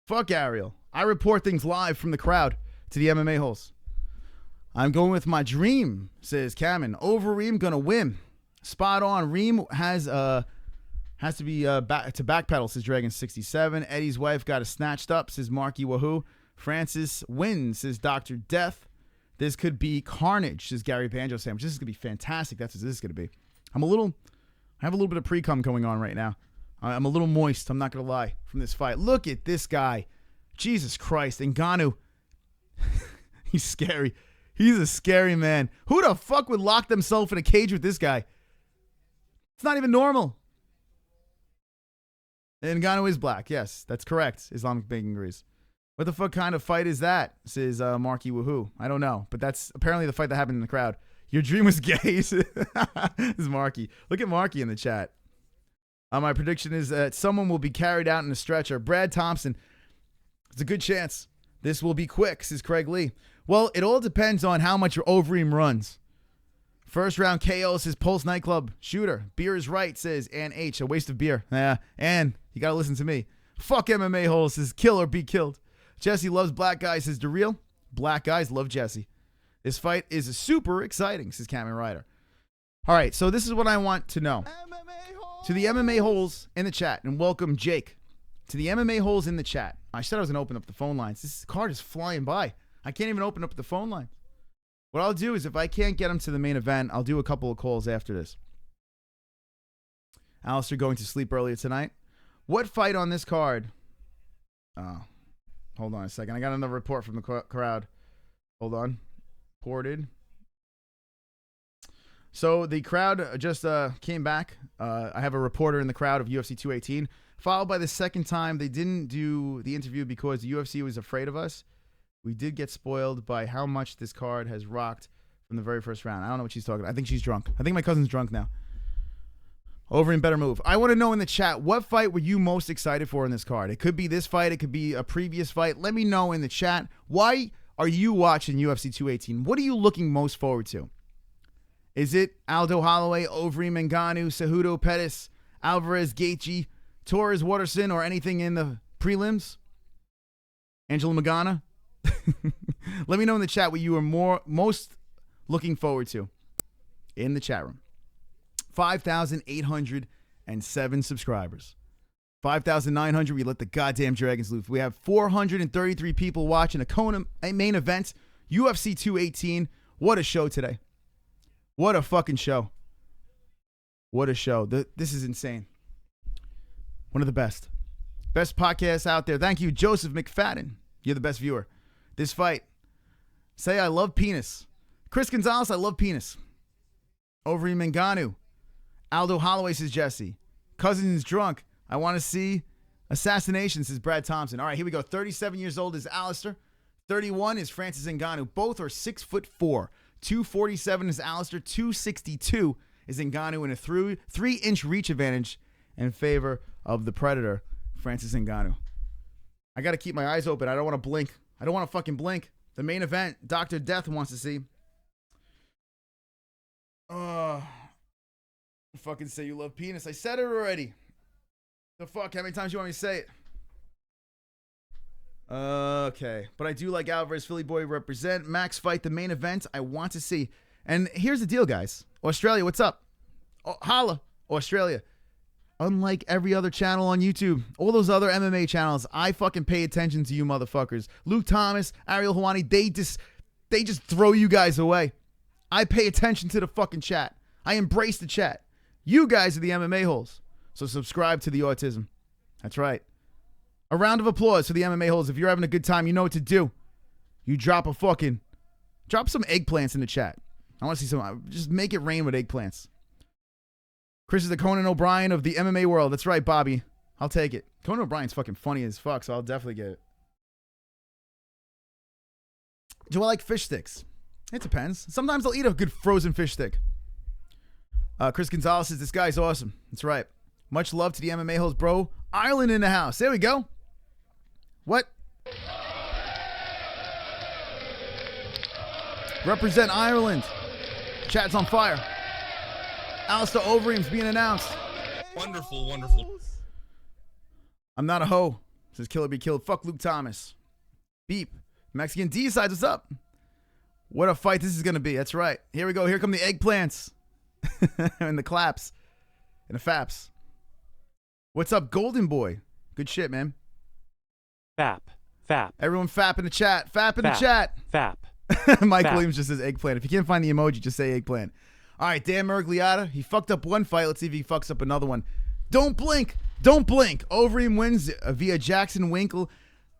Fuck Ariel. I report things live from the crowd to the MMA-Holes. I'm going with my dream, says Cameron. Overeem gonna win. Spot on. Reem has to be backpedal, says Dragon67. Eddie's wife got it snatched up, says Marky Wahoo. Francis wins, says Dr. Death. This could be carnage, says Gary Banjo Sandwich. This is gonna be fantastic. That's what this is gonna be. I have a little bit of pre-cum going on right now. I'm a little moist, I'm not gonna lie, from this fight. Look at this guy. Jesus Christ. Ngannou. He's scary. He's a scary man. Who the fuck would lock themselves in a cage with this guy? It's not even normal. And Ngannou is black. Yes, that's correct. Islamic Banking agrees. What the fuck kind of fight is that? Says Marky Woohoo. I don't know, but that's apparently the fight that happened in the crowd. Your dream was gay. This is Marky. Look at Marky in the chat. My prediction is that someone will be carried out in a stretcher. Brad Thompson. It's a good chance. This will be quick, says Craig Lee. Well, it all depends on how much your Overeem runs. First round KO, says Pulse Nightclub. Shooter. Beer is right, says Ann H. A waste of beer. Yeah, Ann, you got to listen to me. Fuck MMA-Holes, says kill or be killed. Jessie loves black guys, says DeReal. Black guys love Jessie. This fight is super exciting, says Cameron Ryder. All right, so this is what I want to know. To the MMA-Holes in the chat, and welcome Jake. To the MMA-Holes in the chat. I said I was going to open up the phone lines. This card is flying by. I can't even open up the phone line. What I'll do is if I can't get him to the main event, I'll do a couple of calls after this. Alistair going to sleep earlier tonight. What fight on this card? Oh, hold on a second. I got another report from the crowd. Hold on. Ported. So the crowd just came back. I have a reporter in the crowd of UFC 218. Followed by the second time they didn't do the interview because the UFC was afraid of us. We did get spoiled by how much this card has rocked from the very first round. I don't know what she's talking about. I think she's drunk. I think my cousin's drunk now. Overeem better move. I want to know in the chat, what fight were you most excited for in this card? It could be this fight. It could be a previous fight. Let me know in the chat. Why are you watching UFC 218? What are you looking most forward to? Is it Aldo Holloway, Overeem Ngannou, Cejudo, Pettis, Alvarez Gaethje, Torres, Waterson, or anything in the prelims? Angela Magana? Let me know in the chat what you are most looking forward to in the chat room. 5,807 subscribers. 5,900. We let the goddamn dragons loose. We have 433 people watching a main event. UFC 218. What a show today. What a fucking show. What a show. This is insane. One of the best. Best podcasts out there. Thank you, Joseph McFadden. You're the best viewer. This fight. Say I love penis. Chris Gonzalez, I love penis. Overeem Ngannou. Aldo Holloway says Jesse. Cousins drunk. I want to see assassination, says Brad Thompson. All right, here we go. 37 years old is Alistair. 31 is Francis Ngannou. Both are 6'4". 247 is Alistair. 262 is Ngannou in a 3-inch reach advantage in favor of the Predator, Francis Ngannou. I got to keep my eyes open. I don't want to blink. I don't want to fucking blink. The main event, Dr. Death wants to see. Fucking say you love penis. I said it already. The fuck? How many times you want me to say it? Okay. But I do like Alvarez, Philly boy represent. Max fight, the main event I want to see. And here's the deal, guys. Australia, what's up? Oh, holla, Australia. Unlike every other channel on YouTube, all those other MMA channels, I fucking pay attention to you motherfuckers. Luke Thomas, Ariel Hawani, they just throw you guys away. I pay attention to the fucking chat. I embrace the chat. You guys are the MMA-Holes. So subscribe to the autism. That's right. A round of applause for the MMA-Holes. If you're having a good time, you know what to do. You drop some eggplants in the chat. I want to see some. Just make it rain with eggplants. Chris is the Conan O'Brien of the MMA world. That's right, Bobby. I'll take it. Conan O'Brien's fucking funny as fuck, so I'll definitely get it. Do I like fish sticks? It depends. Sometimes I'll eat a good frozen fish stick. Chris Gonzalez says, this guy's awesome. That's right. Much love to the MMA-Holes, bro. Ireland in the house. There we go. What? Represent Ireland. Chat's on fire. Alistair Overeem's being announced. Wonderful, wonderful. I'm not a hoe. Says Killer Be Killed. Fuck Luke Thomas. Beep. Mexican D sides, what's up? What a fight this is going to be. That's right. Here we go. Here come the eggplants. And the claps. And the faps. What's up, Golden Boy? Good shit, man. Fap. Fap. Everyone fap in the chat. Fap in the Fap. chat. Fap. Mike Fap. Williams just says eggplant. If you can't find the emoji, just say eggplant. All right, Dan Mergliata. He fucked up one fight. Let's see if he fucks up another one. Don't blink. Don't blink. Overeem wins via Jackson Winkle.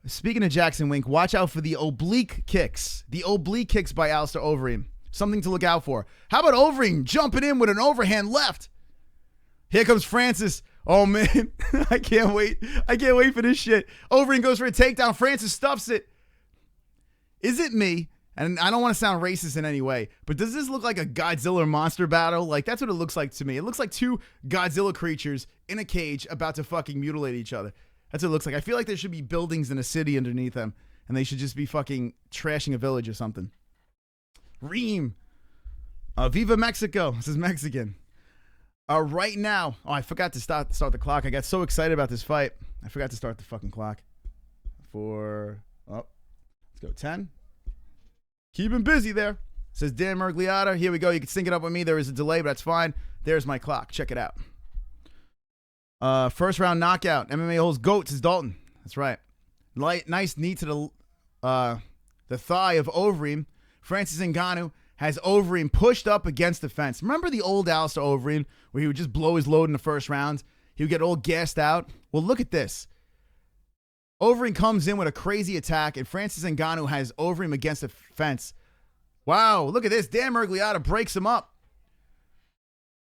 Speaking of Jackson Wink, watch out for the oblique kicks. The oblique kicks by Alistair Overeem. Something to look out for. How about Overeem jumping in with an overhand left? Here comes Francis. Oh, man. I can't wait. I can't wait for this shit. Overeem goes for a takedown. Francis stuffs it. Is it me? And I don't want to sound racist in any way, but does this look like a Godzilla monster battle? Like, that's what it looks like to me. It looks like two Godzilla creatures in a cage about to fucking mutilate each other. That's what it looks like. I feel like there should be buildings in a city underneath them, and they should just be fucking trashing a village or something. Reem. Viva Mexico. This is Mexican. Right now. Oh, I forgot to start the clock. I got so excited about this fight. I forgot to start the fucking clock. Let's go 10. Keep him busy there. Says Dan Mergliata. Here we go. You can sync it up with me. There is a delay, but that's fine. There's my clock. Check it out. First round knockout. MMA-Holes GOAT, says Dalton. That's right. Nice knee to the thigh of Overeem. Francis Ngannou has Overeem pushed up against the fence. Remember the old Alistair Overeem where he would just blow his load in the first round? He would get all gassed out. Well, look at this. Overeem comes in with a crazy attack, and Francis Ngannou has Overeem against the fence. Wow, look at this. Dan Mergliata breaks him up.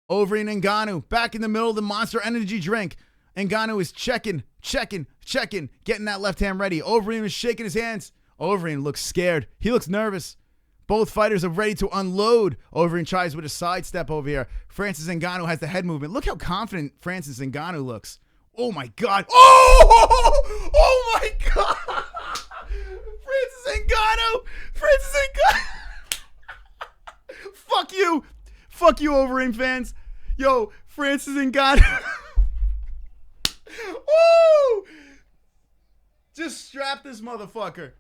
Overeem Ngannou back in the middle of the Monster Energy drink. Ngannou is checking, getting that left hand ready. Overeem is shaking his hands. Overeem looks scared. He looks nervous. Both fighters are ready to unload. Overeem tries with a sidestep over here. Francis Ngannou has the head movement. Look how confident Francis Ngannou looks. Oh my God. Oh my God. Francis Ngannou. Fuck you, Overeem fans. Yo, Francis Ngannou. Woo! Just strap this motherfucker.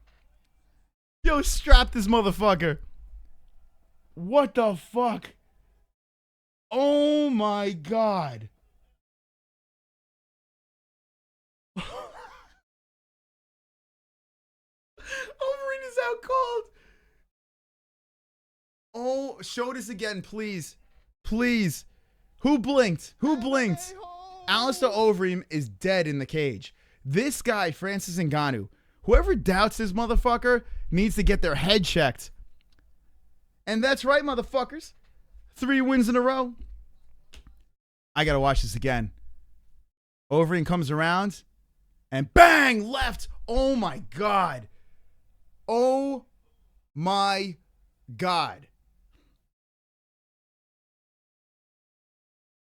Yo, strap this motherfucker. What the fuck? Oh my God. Overeem is out cold. Oh, show this again, please. Please. Who blinked? Who blinked? Alistair Overeem is dead in the cage. This guy, Francis Ngannou, whoever doubts this motherfucker needs to get their head checked. And that's right, motherfuckers. 3 wins in a row. I got to watch this again. Overeem comes around and bang, left. Oh my God. Oh my God.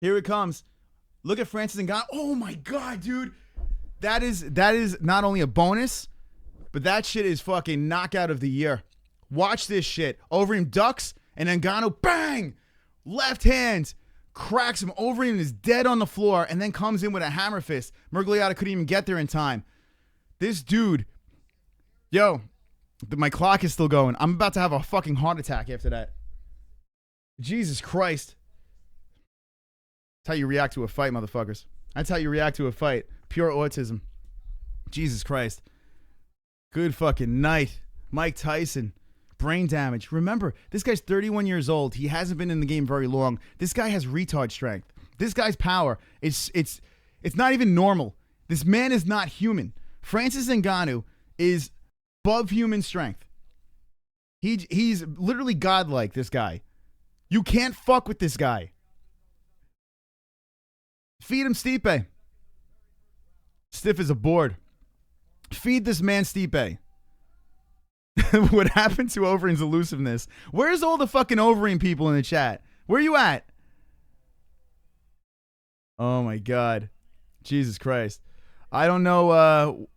Here it comes. Look at Francis Ngannou. Oh my God, dude. That is not only a bonus, but that shit is fucking knockout of the year. Watch this shit. Overeem ducks and Ngannou, bang! Left hand, cracks him. Overeem is dead on the floor and then comes in with a hammer fist. Miragliotta couldn't even get there in time. This dude, yo, my clock is still going. I'm about to have a fucking heart attack after that. Jesus Christ. That's how you react to a fight, motherfuckers. That's how you react to a fight. Pure autism. Jesus Christ. Good fucking night. Mike Tyson. Brain damage. Remember, this guy's 31 years old. He hasn't been in the game very long. This guy has retard strength. This guy's power, it's not even normal. This man is not human. Francis Ngannou is above human strength. He's literally godlike, this guy. You can't fuck with this guy. Feed him Stipe. Stiff as a board. Feed this man Stipe. What happened to Overeem's elusiveness? Where's all the fucking Overeem people in the chat? Where you at? Oh my God. Jesus Christ. I don't know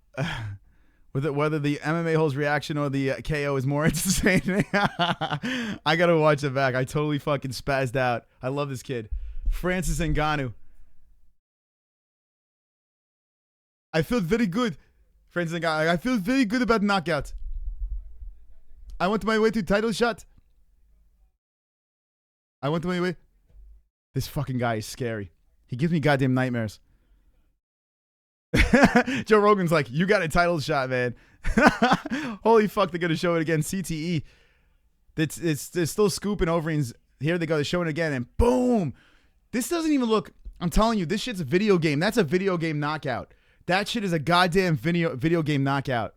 whether the MMA-Holes reaction or the KO is more entertaining. I gotta watch it back. I totally fucking spazzed out. I love this kid. Francis Ngannou. I feel very good. Francis Ngannou. I feel very good about knockout. I went my way to title shot. I went my way. This fucking guy is scary. He gives me goddamn nightmares. Joe Rogan's like, you got a title shot, man. Holy fuck, they're going to show it again. CTE. It's still scooping Overeem's. Here they go. They're showing it again, and boom. This doesn't even look. I'm telling you, this shit's a video game. That's a video game knockout. That shit is a goddamn video game knockout.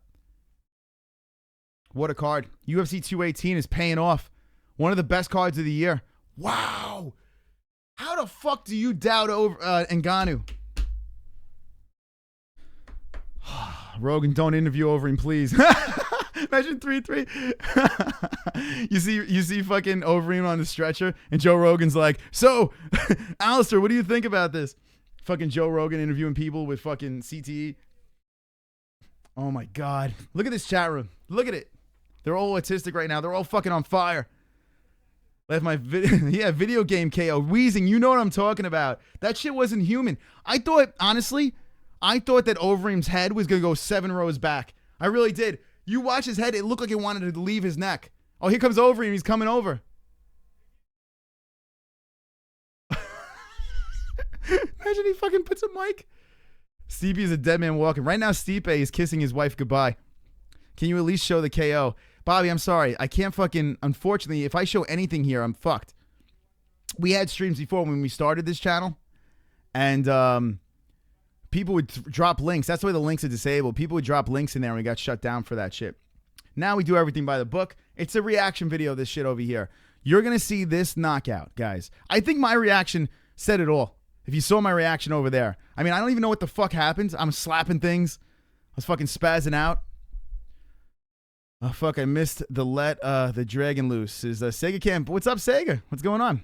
What a card. UFC 218 is paying off. One of the best cards of the year. Wow. How the fuck do you doubt Ngannou? Rogan, don't interview Overeem, please. Imagine 3-3. You see fucking Overeem on the stretcher, and Joe Rogan's like, so, Alistair, what do you think about this? Fucking Joe Rogan interviewing people with fucking CTE. Oh my God. Look at this chat room. Look at it. They're all autistic right now. They're all fucking on fire. Left my video game KO. Wheezing, you know what I'm talking about. That shit wasn't human. I thought that Overeem's head was going to go 7 rows back. I really did. You watch his head, it looked like it wanted to leave his neck. Oh, here comes Overeem. He's coming over. Imagine he fucking puts a mic. Stipe is a dead man walking. Right now, Stipe is kissing his wife goodbye. Can you at least show the KO? Bobby, I'm sorry. I can't fucking, unfortunately, if I show anything here, I'm fucked. We had streams before when we started this channel, and people would drop links. That's why the links are disabled. People would drop links in there, and we got shut down for that shit. Now we do everything by the book. It's a reaction video, this shit over here. You're going to see this knockout, guys. I think my reaction said it all. If you saw my reaction over there. I mean, I don't even know what the fuck happened. I'm slapping things. I was fucking spazzing out. Oh, fuck, I missed the dragon loose. Is Sega Camp. What's up, Sega? What's going on?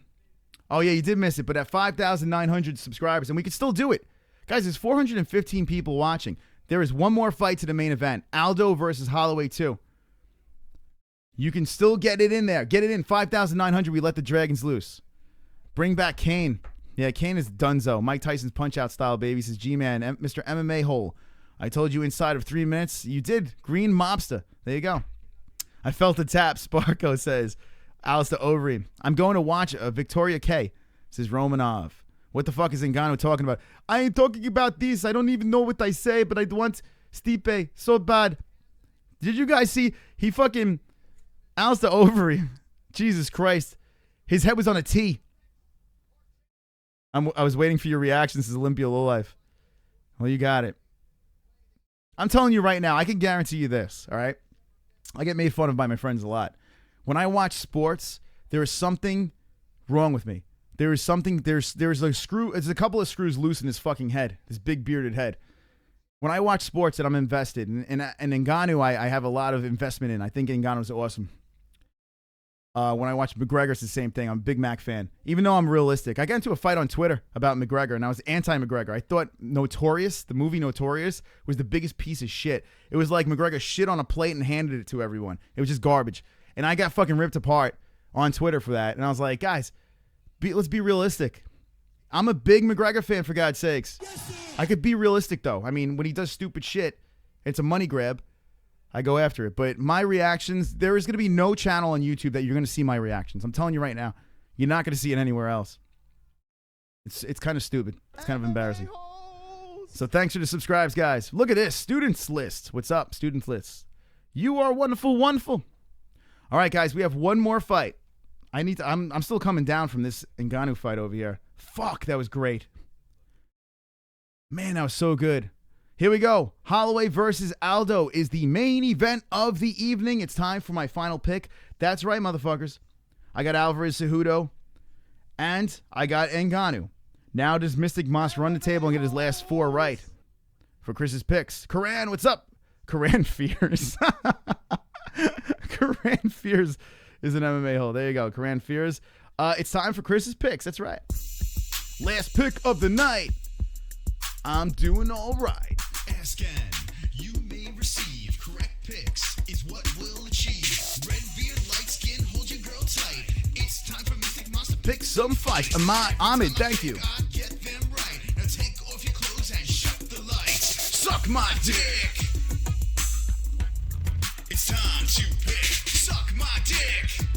Oh, yeah, you did miss it, but at 5,900 subscribers, and we can still do it. Guys, there's 415 people watching. There is one more fight to the main event. Aldo versus Holloway 2. You can still get it in there. Get it in. 5,900, we let the dragons loose. Bring back Kane. Yeah, Kane is dunzo. Mike Tyson's punch-out style, baby, says G-Man. Mr. MMA-Hole. I told you inside of 3 minutes. You did. Green Mobster. There you go. I felt a tap, Sparko says. Alistair Overeem. I'm going to watch Victoria K, says Romanov. What the fuck is Ngannou talking about? I ain't talking about this. I don't even know what I say, but I want Stipe so bad. Did you guys see? He fucking... Alistair Overeem. Jesus Christ. His head was on a T. I was waiting for your reactions, says Olympia Lowlife. Well, you got it. I'm telling you right now, I can guarantee you this, all right? I get made fun of by my friends a lot. When I watch sports, there is something wrong with me. There is something, there's a screw, there's a couple of screws loose in his fucking head, his big bearded head. When I watch sports and I'm invested, and Ngannou I have a lot of investment in. I think Ngannou's awesome. When I watch McGregor, it's the same thing. I'm a Big Mac fan. Even though I'm realistic. I got into a fight on Twitter about McGregor, and I was anti-McGregor. I thought Notorious, the movie Notorious, was the biggest piece of shit. It was like McGregor shit on a plate and handed it to everyone. It was just garbage. And I got fucking ripped apart on Twitter for that. And I was like, guys, let's be realistic. I'm a big McGregor fan, for God's sakes. I could be realistic, though. I mean, when he does stupid shit, it's a money grab. I go after it. But my reactions, there is going to be no channel on YouTube that you're going to see my reactions. I'm telling you right now. You're not going to see it anywhere else. It's kind of stupid. It's kind of embarrassing. So thanks for the subscribes, guys. Look at this. Students list. What's up, students list? You are wonderful, wonderful. All right, guys. We have one more fight. I'm still coming down from this Ngannou fight over here. Fuck, that was great. Man, that was so good. Here we go. Holloway versus Aldo is the main event of the evening. It's time for my final pick. That's right, motherfuckers. I got Alvarez Cejudo, and I got Ngannou. Now does Mystic Moss run the table and get his last 4 right for Chris's picks? Karan, what's up? Karan Fears. Karan Fears is an MMA hole. There you go. Karan Fears. It's time for Chris's picks. That's right. Last pick of the night. I'm doing all right. Ask and you may receive. Correct picks is what we'll achieve. Red beard, light skin, hold your girl tight. It's time for Mystic Monster. Pick some fights. Ahmed, thank you. God, get them right. Now take off your clothes and shut the lights. Suck my dick. It's time to pick. Suck my dick.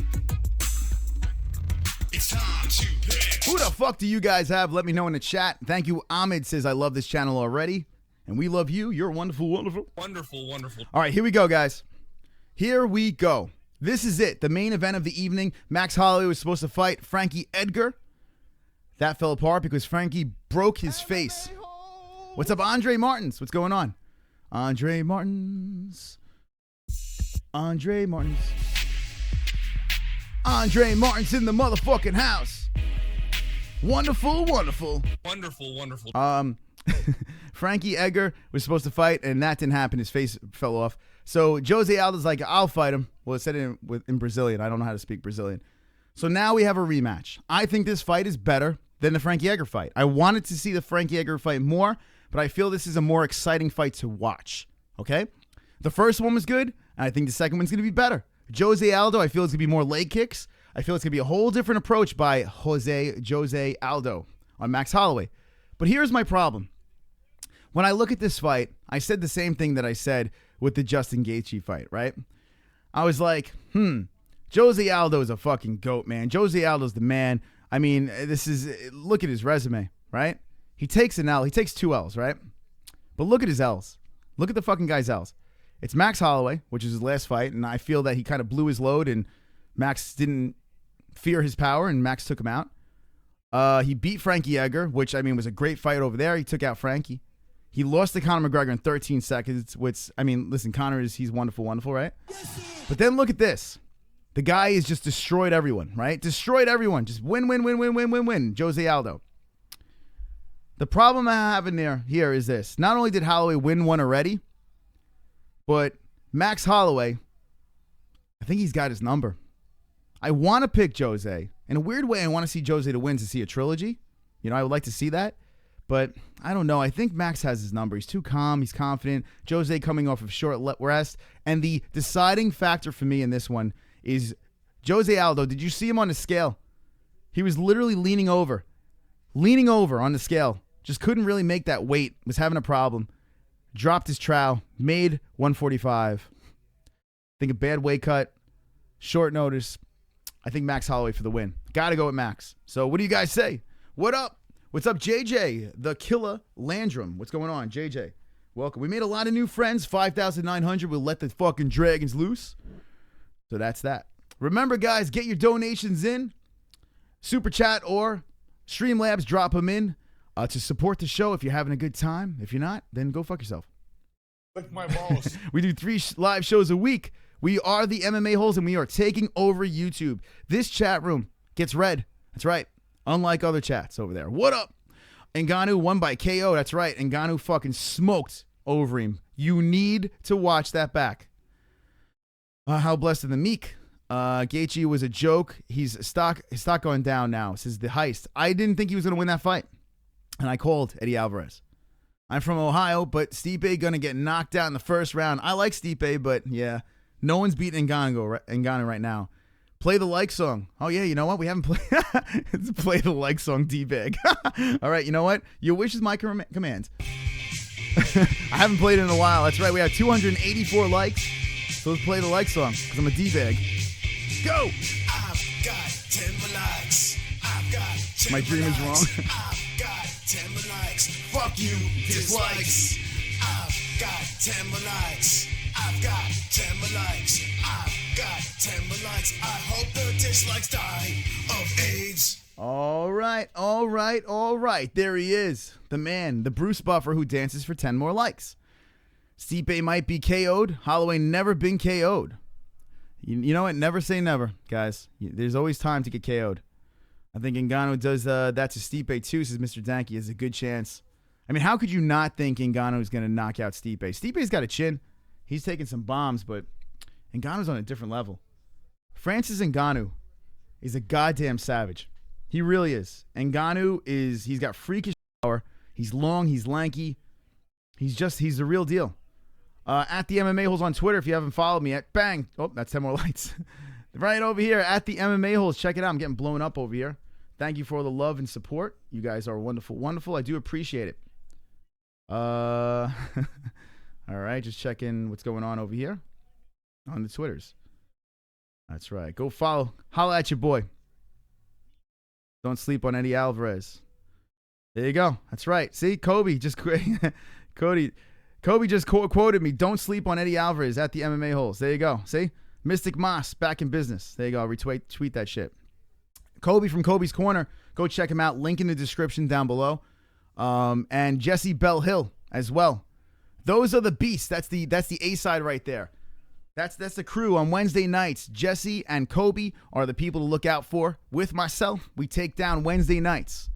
It's time to pick. Who the fuck do you guys have? Let me know in the chat. Thank you. Ahmed says, I love this channel already. And we love you. You're wonderful, wonderful. Wonderful, wonderful. All right, here we go, guys. Here we go. This is it. The main event of the evening. Max Holloway was supposed to fight Frankie Edgar. That fell apart because Frankie broke his face. What's up, Andre Martins? What's going on? Andre Martins. Andre Martins. Andre Martins in the motherfucking house. Wonderful, wonderful. Wonderful, wonderful. Frankie Edgar was supposed to fight, and that didn't happen. His face fell off. So Jose Aldo's like, I'll fight him. Well, it said it in Brazilian. I don't know how to speak Brazilian. So now we have a rematch. I think this fight is better than the Frankie Edgar fight. I wanted to see the Frankie Edgar fight more, but I feel this is a more exciting fight to watch. Okay? The first one was good, and I think the second one's going to be better. Jose Aldo, I feel it's going to be more leg kicks. I feel it's going to be a whole different approach by Jose Aldo on Max Holloway. But here's my problem. When I look at this fight, I said the same thing that I said with the Justin Gaethje fight, right? I was like, Jose Aldo is a fucking goat, man. Jose Aldo's the man. I mean, look at his resume, right? He takes an L. He takes 2 L's, right? But look at his L's. Look at the fucking guy's L's. It's Max Holloway, which is his last fight, and I feel that he kind of blew his load, and Max didn't fear his power, and Max took him out. He beat Frankie Edgar, which, I mean, was a great fight over there. He took out Frankie. He lost to Conor McGregor in 13 seconds, which, I mean, listen, Conor he's wonderful, wonderful, right? But then look at this. The guy has just destroyed everyone, right? Destroyed everyone. Just win, win, win, win, win, win, win. Jose Aldo. The problem I have in here is this. Not only did Holloway win one already, but Max Holloway, I think he's got his number. I want to pick Jose. In a weird way, I want to see Jose to win to see a trilogy. You know, I would like to see that. But I don't know. I think Max has his number. He's too calm. He's confident. Jose coming off of short rest. And the deciding factor for me in this one is Jose Aldo. Did you see him on the scale? He was literally leaning over on the scale. Just couldn't really make that weight. Was having a problem. Dropped his trowel. Made 145. I think a bad weight cut. Short notice. I think Max Holloway for the win. Got to go with Max. So what do you guys say? What up? What's up, JJ? The Killer Landrum. What's going on, JJ? Welcome. We made a lot of new friends. 5,900. We'll let the fucking dragons loose. So that's that. Remember, guys, get your donations in. Super Chat or Streamlabs, drop them in to support the show if you're having a good time. If you're not, then go fuck yourself. Lick my balls. We do 3 live shows a week. We are the MMA Holes, and we are taking over YouTube. This chat room gets read. That's right. Unlike other chats over there. What up? Ngannou won by KO. That's right. Ngannou fucking smoked Overeem. You need to watch that back. How blessed are the meek? Gaethje was a joke. His stock going down now. This is the heist. I didn't think he was going to win that fight. And I called Eddie Alvarez. I'm from Ohio, but Stipe going to get knocked out in the first round. I like Stipe, but yeah, no one's beating Ngannou right now. Play the like song. Oh, yeah, you know what? We haven't played. Play the like song, D-Bag. All right, you know what? Your wish is my command. I haven't played it in a while. That's right. We have 284 likes. So let's play the like song because I'm a D-Bag. Go! I've got 10 likes. I've got 10 My dream is wrong. I've got 10 likes. Fuck you, dislikes. I've got 10 likes. I've got 10 likes. I've got 10 likes. I hope the dislikes die of AIDS. All right, all right, all right. There he is. The man, the Bruce Buffer who dances for 10 more likes. Stipe might be KO'd. Holloway never been KO'd. You know what? Never say never, guys. There's always time to get KO'd. I think Ngannou does that to Stipe too, says Mr. Danke. Has a good chance. I mean, how could you not think Ngannou is going to knock out Stipe? Stipe's got a chin. He's taking some bombs, but Ngannou's on a different level. Francis Ngannou is a goddamn savage. He really is. Ngannou he's got freakish power. He's long, he's lanky. He's the real deal. At the MMA-Holes on Twitter, if you haven't followed me, bang. Oh, that's 10 more lights. Right over here, at the MMA-Holes. Check it out. I'm getting blown up over here. Thank you for all the love and support. You guys are wonderful, wonderful. I do appreciate it. All right, just checking what's going on over here on the Twitters. That's right. Go follow. Holla at your boy. Don't sleep on Eddie Alvarez. There you go. That's right. See, Kobe just Kobe just quoted me. Don't sleep on Eddie Alvarez at the MMA-Holes. There you go. See, Mystic Moss back in business. There you go. I'll retweet that shit. Kobe from Kobe's Corner. Go check him out. Link in the description down below. And Jesse Bell Hill as well. Those are the beasts. That's the A side right there. That's the crew on Wednesday nights. Jesse and Kobe are the people to look out for. With myself, we take down Wednesday nights.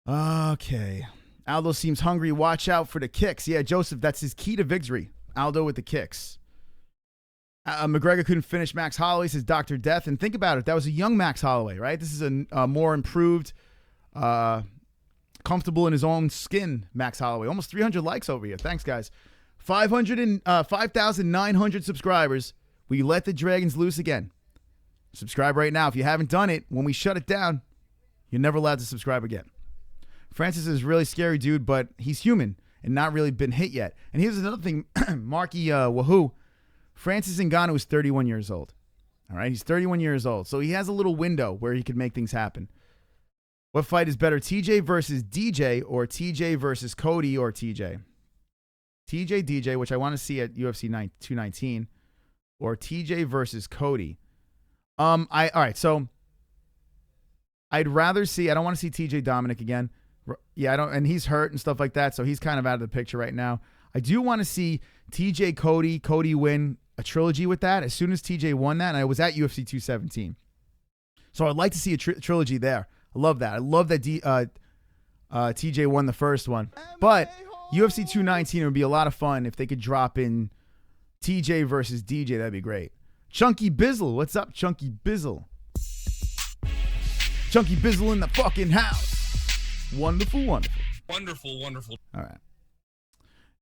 Okay. Aldo seems hungry. Watch out for the kicks. Yeah, Joseph, that's his key to victory. Aldo with the kicks. McGregor couldn't finish Max Holloway, says Dr. Death. And think about it. That was a young Max Holloway, right? This is a more improved, comfortable in his own skin Max Holloway. Almost 300 likes over here. Thanks, guys. 5,900 subscribers. We let the dragons loose again. Subscribe right now. If you haven't done it, when we shut it down, you're never allowed to subscribe again. Francis is really scary, dude, but he's human and not really been hit yet. And here's another thing, Marky Wahoo. Francis Ngannou is 31 years old. All right, he's 31 years old. So he has a little window where he can make things happen. What fight is better, TJ versus DJ or TJ versus Cody or TJ? TJ, DJ, which I want to see at UFC 219, or TJ versus Cody. All right, so I'd rather see, I don't want to see TJ Dominic again. Yeah, I don't, and he's hurt and stuff like that, so he's kind of out of the picture right now. I do want to see TJ Cody win a trilogy with that as soon as TJ won that, and I was at UFC 217. So I'd like to see a trilogy there. I love that. I love that TJ won the first one. But UFC 219 would be a lot of fun if they could drop in TJ versus DJ. That'd be great. Chunky Bizzle. What's up, Chunky Bizzle? Chunky Bizzle in the fucking house. Wonderful, wonderful. Wonderful, wonderful. All right.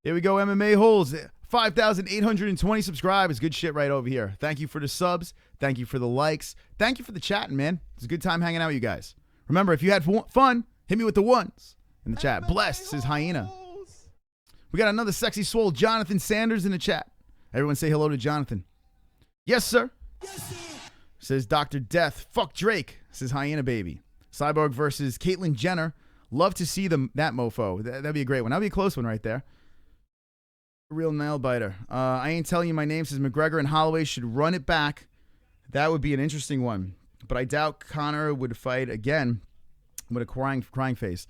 Here we go, MMA-Holes. 5,820 subscribers. Good shit right over here. Thank you for the subs. Thank you for the likes. Thank you for the chatting, man. It's a good time hanging out with you guys. Remember, if you had fun, hit me with the ones in the chat. Blessed, says Hyena. We got another sexy swole Jonathan Sanders in the chat. Everyone say hello to Jonathan. Yes, sir. Yes, sir. Says Dr. Death. Fuck Drake, says Hyena Baby. Cyborg versus Caitlyn Jenner. Love to see that mofo. That'd be a great one. That'd be a close one right there. Real nail biter. I ain't telling you my name, says McGregor and Holloway should run it back. That would be an interesting one. But I doubt Conor would fight again with a crying face.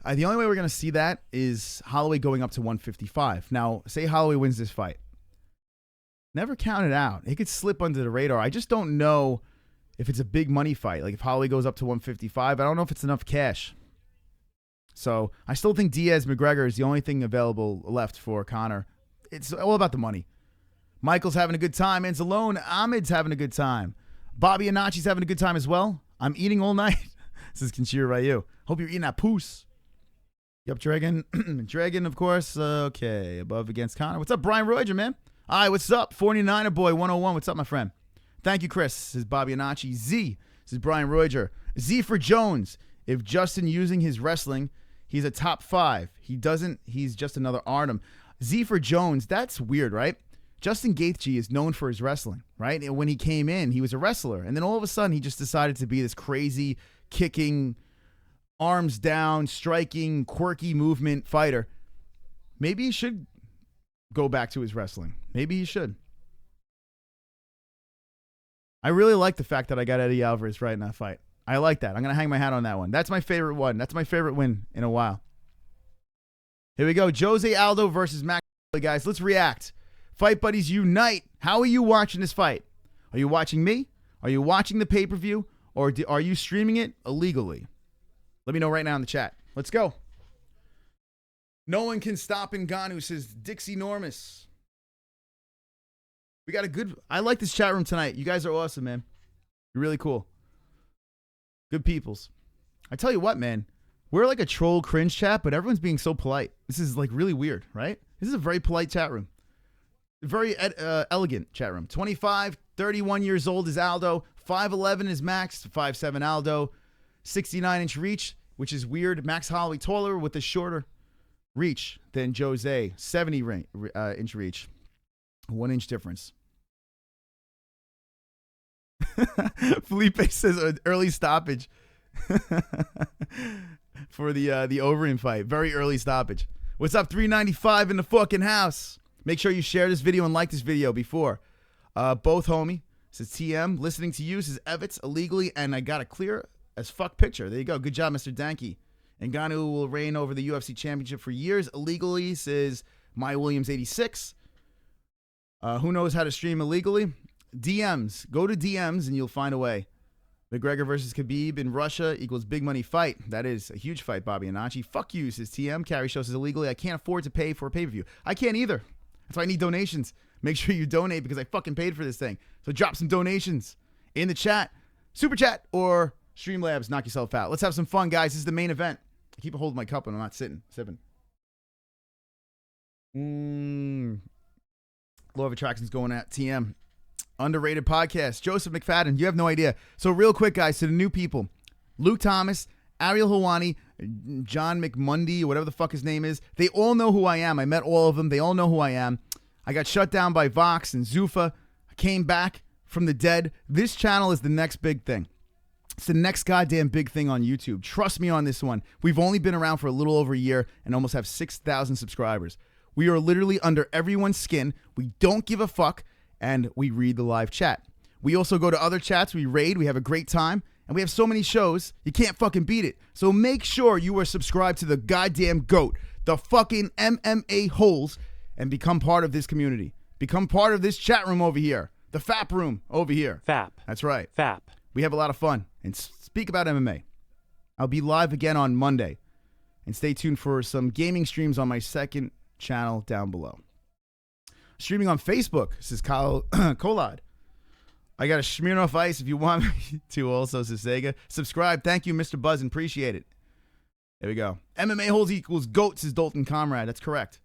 The only way we're going to see that is Holloway going up to 155. Now, say Holloway wins this fight. Never count it out. It could slip under the radar. I just don't know if it's a big money fight. Like if Holloway goes up to 155, I don't know if it's enough cash. So I still think Diaz-McGregor is the only thing available left for Conor. It's all about the money. Michael's having a good time. Anzalone, Ahmed's having a good time. Bobby Anachi's having a good time as well. I'm eating all night. This is Kinshiro Ryu. Hope you're eating that poos. Yup, Dragon. Dragon, of course. Okay, above against Conor. What's up, Brian Roger, man? All right, what's up? 49er boy 101. What's up, my friend? Thank you, Chris. This is Bobby Anachi. Z. This is Brian Roger. Z for Jones. If Justin using his wrestling, he's a top 5. He doesn't. He's just another Artem. Z for Jones. That's weird, right? Justin Gaethje is known for his wrestling, right? And when he came in, he was a wrestler. And then all of a sudden, he just decided to be this crazy, kicking, arms down, striking, quirky movement fighter. Maybe he should go back to his wrestling. Maybe he should. I really like the fact that I got Eddie Alvarez right in that fight. I like that. I'm going to hang my hat on that one. That's my favorite one. That's my favorite win in a while. Here we go. Jose Aldo versus Max. Guys, let's react. Fight Buddies Unite. How are you watching this fight? Are you watching me? Are you watching the pay-per-view? Or are you streaming it illegally? Let me know right now in the chat. Let's go. No one can stop Ngannou, says Dixie Normus. We got a good... I like this chat room tonight. You guys are awesome, man. You're really cool. Good peoples. I tell you what, man. We're like a troll cringe chat, but everyone's being so polite. This is like really weird, right? This is a very polite chat room. Very elegant chat room. 25, 31 years old is Aldo. 5'11 is Max. 5'7 Aldo. 69-inch reach, which is weird. Max Holloway taller with a shorter reach than Jose. 70-inch reach. 1 inch difference. Felipe says an early stoppage for the Overeem fight. Very early stoppage. What's up, 395 in the fucking house? Make sure you share this video and like this video before. Both homie. Says TM. Listening to you, says Evitz illegally, and I got a clear as fuck picture. There you go. Good job, Mr. Danke. Ngannou will reign over the UFC championship for years. Illegally, says My Williams 86. Who knows how to stream illegally? DMs. Go to DMs and you'll find a way. McGregor versus Khabib in Russia equals big money fight. That is a huge fight, Bobby Anachi. Fuck you, says TM. Carry Show says illegally. I can't afford to pay for a pay-per-view. I can't either. That's why I need donations. Make sure you donate because I fucking paid for this thing. So drop some donations in the chat. Super chat or Streamlabs. Knock yourself out. Let's have some fun, guys. This is the main event. I keep holding my cup and I'm not sipping. Law of Attraction's going at TM. Underrated podcast. Joseph McFadden. You have no idea. So real quick, guys, to the new people. Luke Thomas, Ariel Hawani, John McMundy, whatever the fuck his name is. They all know who I am. I met all of them. They all know who I am. I got shut down by Vox and Zuffa. I came back from the dead. This channel is the next big thing. It's the next goddamn big thing on YouTube. Trust me on this one. We've only been around for a little over a year and almost have 6,000 subscribers. We are literally under everyone's skin. We don't give a fuck, and we read the live chat. We also go to other chats. We raid. We have a great time. And we have so many shows, you can't fucking beat it. So make sure you are subscribed to the goddamn GOAT, the fucking MMA-Holes, and become part of this community. Become part of this chat room over here. The FAP room over here. FAP. That's right. FAP. We have a lot of fun. And speak about MMA. I'll be live again on Monday. And stay tuned for some gaming streams on my second channel down below. Streaming on Facebook. This is Kyle Kolad. I got a Smirnoff Ice if you want me to also, says Sega. Subscribe. Thank you, Mr. Buzz. Appreciate it. There we go. MMA-Holes equals GOAT, says Dalton Comrade. That's correct.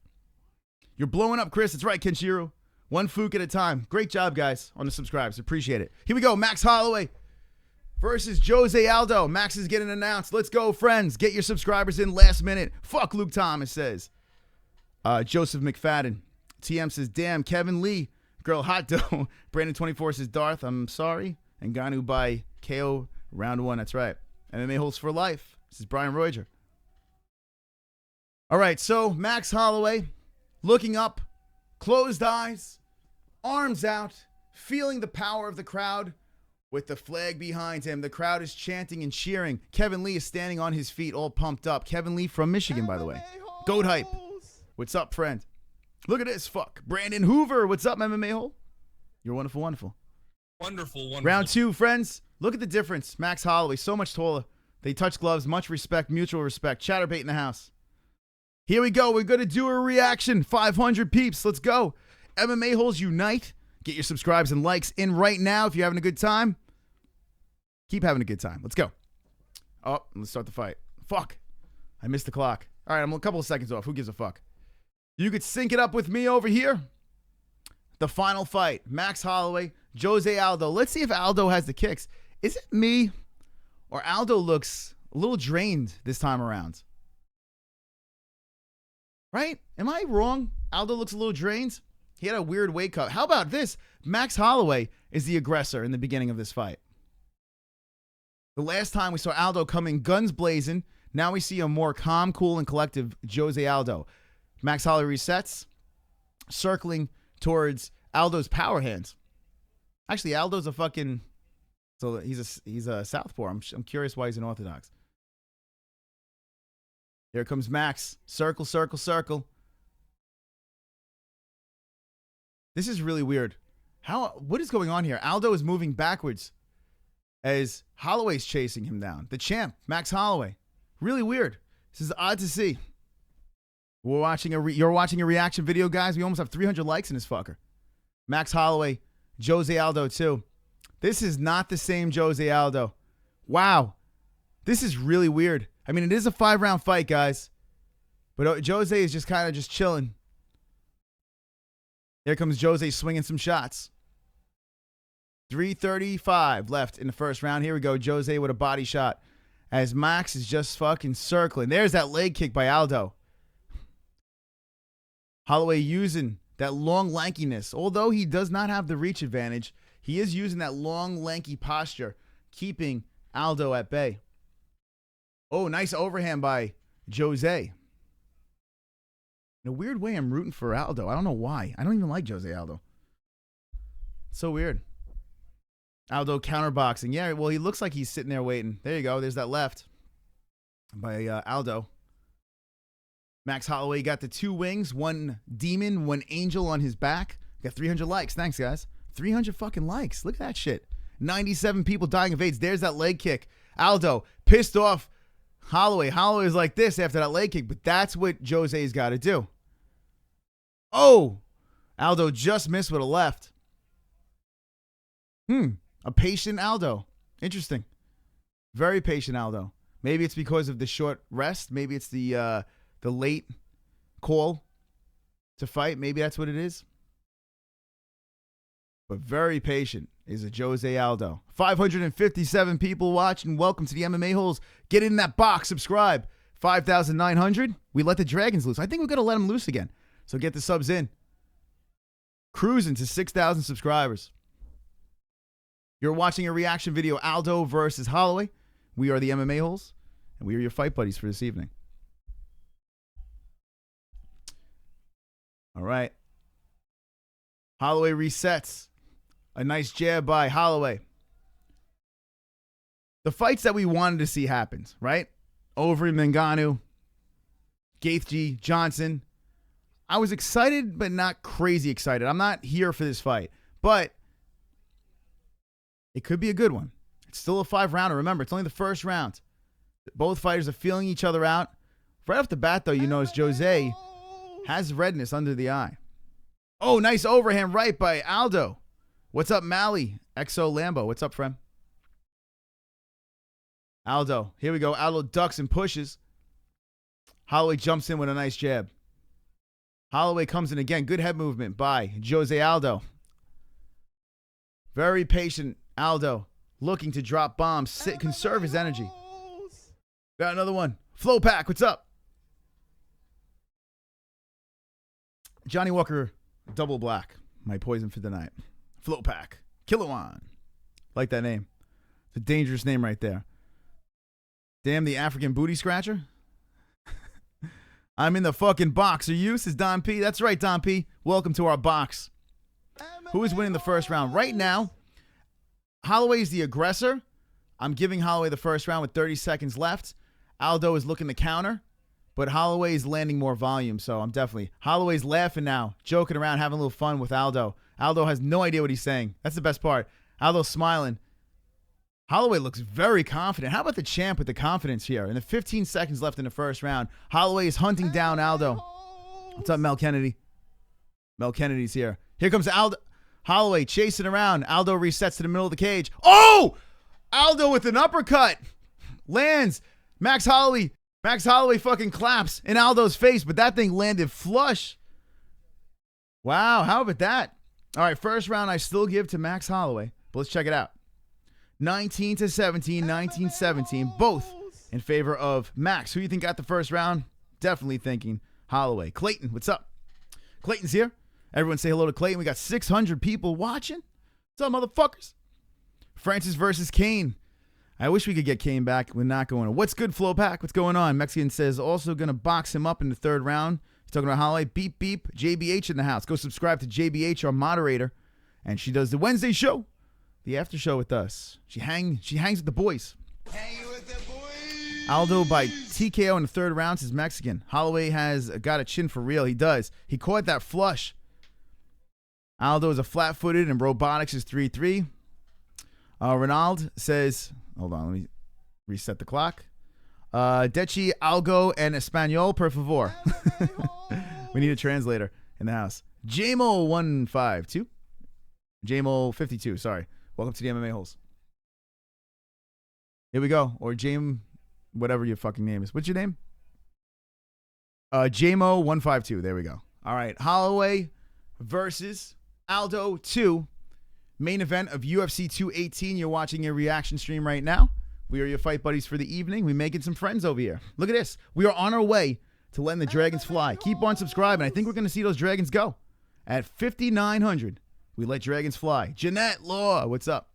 You're blowing up, Chris. That's right, Kenshiro. One Fook at a time. Great job, guys, on the subscribes. Appreciate it. Here we go. Max Holloway versus Jose Aldo. Max is getting announced. Let's go, friends. Get your subscribers in last minute. Fuck Luke Thomas, says. Joseph McFadden. TM says, damn, Kevin Lee. Girl Hot Dough. Brandon24 says, Darth, I'm sorry. And Ngannou by KO round 1. That's right. MMA-Holes for life. This is Brian Roger. All right, so Max Holloway looking up, closed eyes, arms out, feeling the power of the crowd with the flag behind him. The crowd is chanting and cheering. Kevin Lee is standing on his feet, all pumped up. Kevin Lee from Michigan, by the way. Goat hype. What's up, friend? Look at this. Fuck. Brandon Hoover. What's up, MMA Hole? You're wonderful, wonderful. Wonderful, wonderful. Round 2, friends. Look at the difference. Max Holloway, so much taller. They touch gloves. Much respect, mutual respect. Chatterbait in the house. Here we go. We're going to do a reaction. 500 peeps. Let's go. MMA-Holes unite. Get your subscribes and likes in right now if you're having a good time. Keep having a good time. Let's go. Oh, let's start the fight. Fuck. I missed the clock. All right, I'm a couple of seconds off. Who gives a fuck? You could sync it up with me over here. The final fight. Max Holloway, Jose Aldo. Let's see if Aldo has the kicks. Is it me or Aldo looks a little drained this time around? Right? Am I wrong? Aldo looks a little drained. He had a weird weight cut. How about this? Max Holloway is the aggressor in the beginning of this fight. The last time we saw Aldo coming guns blazing. Now we see a more calm, cool, and collective Jose Aldo. Max Holloway resets, circling towards Aldo's power hands. Actually, Aldo's a fucking... So he's a southpaw. I'm curious why he's an orthodox. Here comes Max. Circle, circle, circle. This is really weird. What is going on here? Aldo is moving backwards as Holloway's chasing him down. The champ, Max Holloway. Really weird. This is odd to see. You're watching a reaction video, guys. We almost have 300 likes in this fucker. Max Holloway, Jose Aldo too. This is not the same Jose Aldo. Wow. This is really weird. I mean, it is a 5-round fight, guys. But Jose is just kind of just chilling. Here comes Jose swinging some shots. 3:35 left in the first round. Here we go. Jose with a body shot as Max is just fucking circling. There's that leg kick by Aldo. Holloway using that long lankiness. Although he does not have the reach advantage, he is using that long lanky posture, keeping Aldo at bay. Oh, nice overhand by Jose. In a weird way, I'm rooting for Aldo. I don't know why. I don't even like Jose Aldo. So weird. Aldo counterboxing. Yeah, well, he looks like he's sitting there waiting. There you go. There's that left by Aldo. Max Holloway got the 2 wings, 1 demon, 1 angel on his back. Got 300 likes. Thanks, guys. 300 fucking likes. Look at that shit. 97 people dying of AIDS. There's that leg kick. Aldo pissed off Holloway. Holloway's like this after that leg kick, but that's what Jose's got to do. Oh! Aldo just missed with a left. A patient Aldo. Interesting. Very patient Aldo. Maybe it's because of the short rest. Maybe it's the late call to fight. Maybe that's what it is. But very patient is a Jose Aldo. 557 people watching. Welcome to the MMA-Holes. Get in that box. Subscribe. 5,900. We let the Dragons loose. I think we're going to let them loose again. So get the subs in. Cruising to 6,000 subscribers. You're watching a reaction video, Aldo versus Holloway. We are the MMA-Holes, and we are your fight buddies for this evening. All right. Holloway resets. A nice jab by Holloway. The fights that we wanted to see happened, right? Overeem Ngannou, Gaethje, Johnson. I was excited, but not crazy excited. I'm not here for this fight, but it could be a good one. It's still a 5-rounder. Remember, it's only the first round. Both fighters are feeling each other out. Right off the bat, though, you notice Jose has redness under the eye. Oh, nice overhand right by Aldo. What's up, Mally? XO Lambo. What's up, friend? Aldo. Here we go. Aldo ducks and pushes. Holloway jumps in with a nice jab. Holloway comes in again. Good head movement by Jose Aldo. Very patient Aldo. Looking to drop bombs. Conserve his energy. Got another one. Flow Pack. What's up? Johnny Walker Double Black. My poison for the night. Flow Pack. Kilowan. Like that name. It's a dangerous name right there. Damn the African booty scratcher. I'm in the fucking box. Are you? Says Don P. That's right, Don P. Welcome to our box. Who is winning the first round? Right now, Holloway is the aggressor. I'm giving Holloway the first round with 30 seconds left. Aldo is looking to counter, but Holloway is landing more volume, so I'm definitely... Holloway's laughing now, joking around, having a little fun with Aldo. Aldo has no idea what he's saying. That's the best part. Aldo's smiling. Holloway looks very confident. How about the champ with the confidence here? In the 15 seconds left in the first round, Holloway is hunting down Aldo. What's up, Mel Kennedy? Mel Kennedy's here. Here comes Aldo. Holloway chasing around. Aldo resets to the middle of the cage. Oh! Aldo with an uppercut. Lands. Max Holloway fucking claps in Aldo's face, but that thing landed flush. Wow, how about that? All right, first round I still give to Max Holloway, but let's check it out. 19-17, 19-17, both in favor of Max. Who you think got the first round? Definitely thinking Holloway. Clayton, what's up? Clayton's here. Everyone say hello to Clayton. We got 600 people watching. What's up, motherfuckers? Francis versus Kane. I wish we could get Kane back. We're not going to. What's good, Flowpack? What's going on? Mexican says also going to box him up in the third round. He's talking about Holloway. Beep, beep. JBH in the house. Go subscribe to JBH, our moderator. And she does the Wednesday show. The after show with us. She hangs with the boys. Aldo by TKO in the third round is Mexican. Holloway has got a chin for real. He does. He caught that flush. Aldo is a flat-footed and robotics is 3-3. Ronald says, hold on, let me reset the clock. Dechi, Algo, and Espanol, per favor. We need a translator in the house. JMO152. JMO52, sorry. Welcome to the MMA-Holes. Here we go. Or Jame, whatever your fucking name is. What's your name? JMO152. There we go. All right. Holloway versus Aldo 2. Main event of UFC 218. You're watching a reaction stream right now. We are your fight buddies for the evening. We're making some friends over here. Look at this. We are on our way to letting the dragons fly. Keep on subscribing. I think we're going to see those dragons go. At 5,900, we let dragons fly. Jeanette Law, what's up?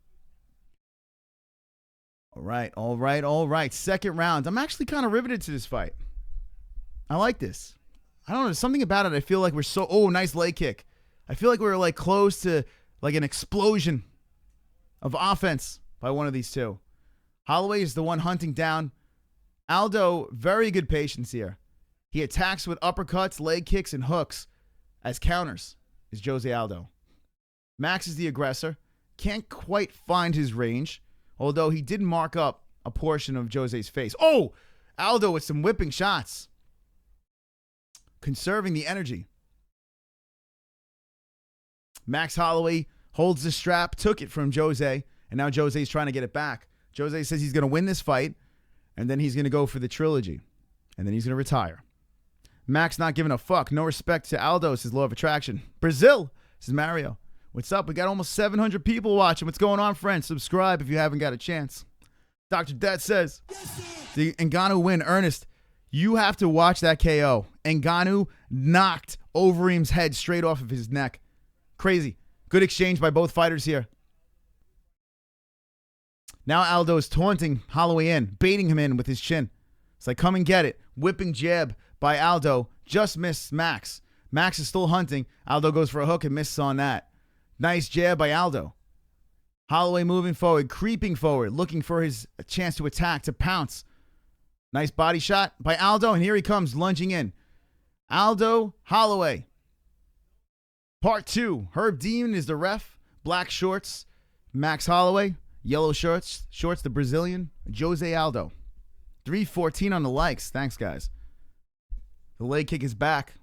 All right. Second round. I'm actually kind of riveted to this fight. I like this. I don't know. There's something about it. I feel like we're so... Oh, nice leg kick. I feel like we're like close to like an explosion of offense by one of these two. Holloway is the one hunting down. Aldo, very good patience here. He attacks with uppercuts, leg kicks, and hooks as counters, is Jose Aldo. Max is the aggressor. Can't quite find his range, although he did mark up a portion of Jose's face. Oh! Aldo with some whipping shots. Conserving the energy. Max Holloway holds the strap, took it from Jose, and now Jose's trying to get it back. Jose says he's going to win this fight, and then he's going to go for the trilogy, and then he's going to retire. Max not giving a fuck. No respect to Aldo, says Law of Attraction. Brazil, says Mario. What's up? We got almost 700 people watching. What's going on, friends? Subscribe if you haven't got a chance. Dr. Det says, the Ngannou win. Ernest, you have to watch that KO. Ngannou knocked Overeem's head straight off of his neck. Crazy. Good exchange by both fighters here. Now Aldo is taunting Holloway in, baiting him in with his chin. It's like, come and get it. Whipping jab by Aldo. Just missed Max. Max is still hunting. Aldo goes for a hook and misses on that. Nice jab by Aldo. Holloway moving forward, creeping forward, looking for his chance to attack, to pounce. Nice body shot by Aldo, and here he comes, lunging in. Aldo, Holloway. Part 2. Herb Dean is the ref. Black shorts, Max Holloway. Yellow shorts, the Brazilian, Jose Aldo. 314 on the likes. Thanks, guys. The leg kick is back.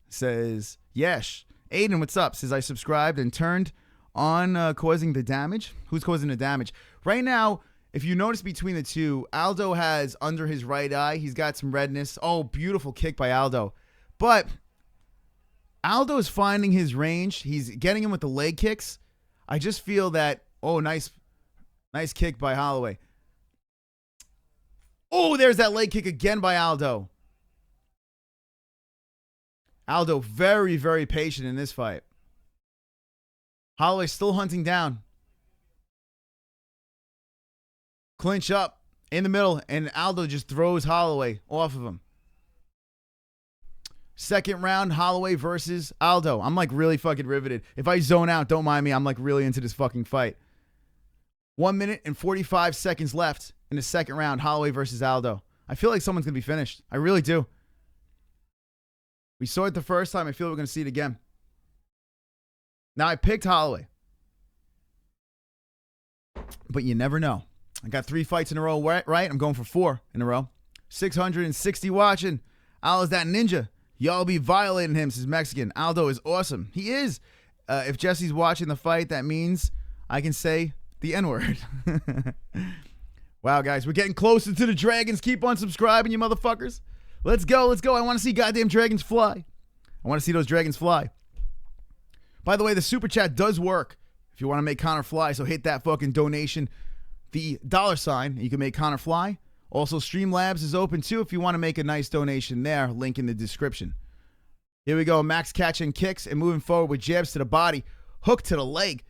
Says, Yesh. Aiden, what's up? Says, I subscribed and turned on causing the damage. Who's causing the damage? Right now, if you notice between the two, Aldo has under his right eye, he's got some redness. Oh, beautiful kick by Aldo. But Aldo's finding his range. He's getting him with the leg kicks. I just feel that, oh, nice kick by Holloway. Oh, there's that leg kick again by Aldo. Aldo very, very patient in this fight. Holloway still hunting down. Clinch up in the middle, and Aldo just throws Holloway off of him. Second round, Holloway versus Aldo. I'm like really fucking riveted. If I zone out, don't mind me. I'm like really into this fucking fight. 1 minute and 45 seconds left in the second round, Holloway versus Aldo. I feel like someone's going to be finished. I really do. We saw it the first time. I feel we're going to see it again. Now, I picked Holloway. But you never know. I got 3 fights in a row, right? I'm going for 4 in a row. 660 watching. Al is that ninja. Y'all be violating him, says Mexican. Aldo is awesome. He is. If Jessie's watching the fight, that means I can say the N-word. Wow, guys, we're getting closer to the dragons. Keep on subscribing, you motherfuckers. Let's go, let's go. I want to see goddamn dragons fly. I want to see those dragons fly. By the way, the super chat does work if you want to make Conor fly, so hit that fucking donation. The $sign, you can make Conor fly. Also, Streamlabs is open too if you want to make a nice donation there. Link in the description. Here we go. Max catching kicks and moving forward with jabs to the body. Hook to the leg.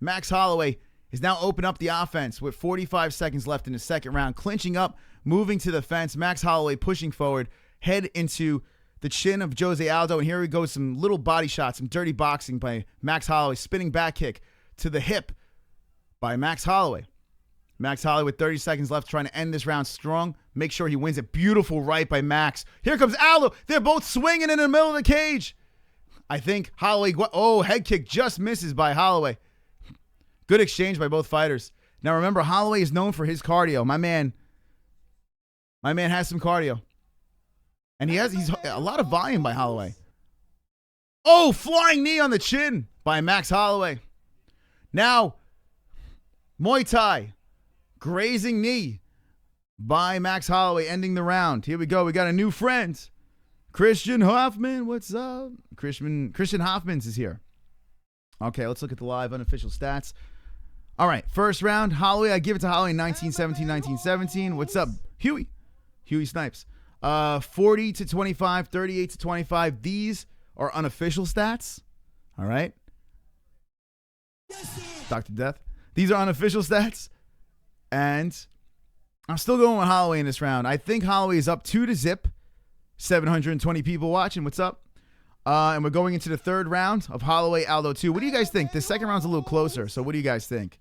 Max Holloway is now open up the offense with 45 seconds left in the second round. Clinching up, moving to the fence. Max Holloway pushing forward. Head into the chin of Jose Aldo. And here we go. Some little body shots. Some dirty boxing by Max Holloway. Spinning back kick to the hip by Max Holloway. Max Holloway with 30 seconds left trying to end this round strong. Make sure he wins it. Beautiful right by Max. Here comes Aldo. They're both swinging in the middle of the cage. I think Holloway, oh, head kick just misses by Holloway. Good exchange by both fighters. Now remember, Holloway is known for his cardio. My man has some cardio. And he's a lot of volume by Holloway. Oh, flying knee on the chin by Max Holloway. Now, Muay Thai. Grazing knee by Max Holloway, ending the round. Here we go. We got a new friend. Christian Hoffman, what's up? Christian Hoffman's is here. Okay, let's look at the live unofficial stats. All right, first round, Holloway. I give it to Holloway 19-17, 19-17. What's up, Huey? Huey Snipes. 40-25, 38-25. These are unofficial stats. All right. Dr. Death. These are unofficial stats. And I'm still going with Holloway in this round. I think Holloway is up 2-0. 720 people watching. What's up? And we're going into the third round of Holloway Aldo 2. What do you guys think? The second round's a little closer. So what do you guys think?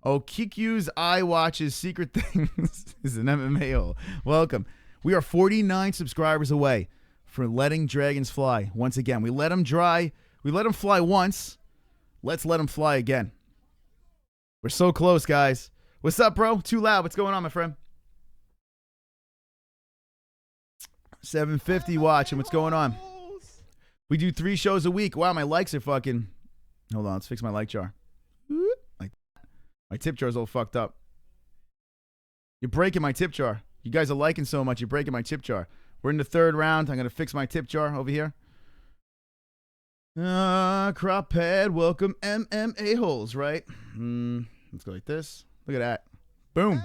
Oh, Kikyu's Eye Watches Secret Things is an MMA hole. Welcome. We are 49 subscribers away from letting dragons fly. Once again, we let them dry. We let them fly once. Let's let them fly again. We're so close, guys. What's up, bro? Too loud. What's going on, my friend? 750 watching. What's going on? We do 3 shows a week. Wow, my likes are fucking... Hold on. Let's fix my like jar. Like, my tip jar's all fucked up. You're breaking my tip jar. You guys are liking so much. You're breaking my tip jar. We're in the third round. I'm going to fix my tip jar over here. Crop head. Welcome. MMA-Holes, right? Let's go like this. Look at that. Boom.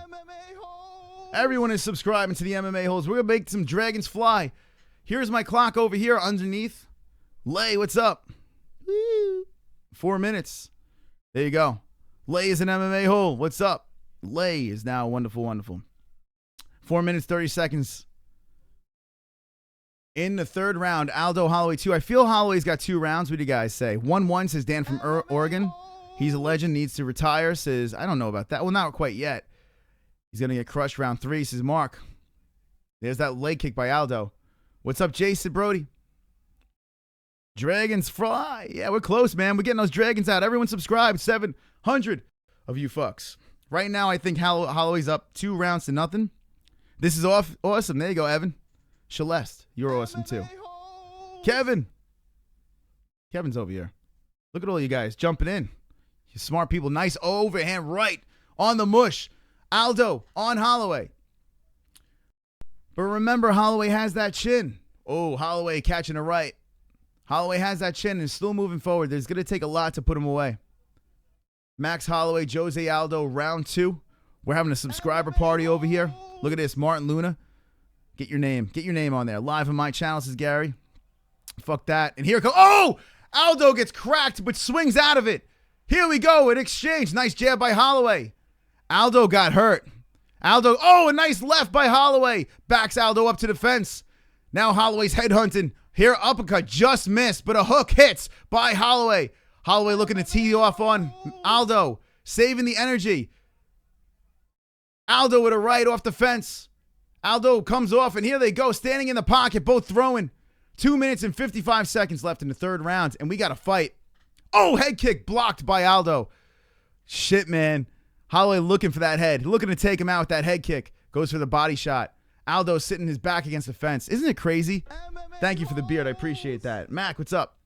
Everyone is subscribing to the MMA-Holes. We're going to make some dragons fly. Here's my clock over here underneath. Lay, what's up? Woo. 4 minutes. There you go. Lay is an MMA hole. What's up? Lay is now wonderful, wonderful. 4 minutes, 30 seconds. In the third round, Aldo Holloway 2. I feel Holloway's got 2 rounds. What do you guys say? 1-1 says Dan from Oregon. He's a legend, needs to retire, says, I don't know about that. Well, not quite yet. He's going to get crushed round 3, says Mark. There's that leg kick by Aldo. What's up, Jason Brody? Dragons fly. Yeah, we're close, man. We're getting those dragons out. Everyone subscribe. 700 of you fucks. Right now, I think Holloway's up 2 rounds to nothing. This is awesome. There you go, Evan. Celeste, you're awesome, too. Kevin. Kevin's over here. Look at all you guys jumping in. You smart people. Nice overhand right on the mush. Aldo on Holloway. But remember, Holloway has that chin. Oh, Holloway catching a right. Holloway has that chin and is still moving forward. There's going to take a lot to put him away. Max Holloway, Jose Aldo, round 2. We're having a subscriber party over here. Look at this, Martin Luna. Get your name. Get your name on there. Live on my channel, says Gary. Fuck that. And here it goes. Oh! Aldo gets cracked, but swings out of it. Here we go. An exchange. Nice jab by Holloway. Aldo got hurt. Aldo. Oh, a nice left by Holloway. Backs Aldo up to the fence. Now Holloway's headhunting. Here, uppercut just missed, but a hook hits by Holloway. Holloway looking to tee off on Aldo. Saving the energy. Aldo with a right off the fence. Aldo comes off, and here they go. Standing in the pocket, both throwing. 2 minutes and 55 seconds left in the third round, and we got a fight. Oh, head kick blocked by Aldo. Shit, man. Holloway looking for that head. Looking to take him out with that head kick. Goes for the body shot. Aldo sitting his back against the fence. Isn't it crazy? Thank you for the beard. I appreciate that. Mac, what's up?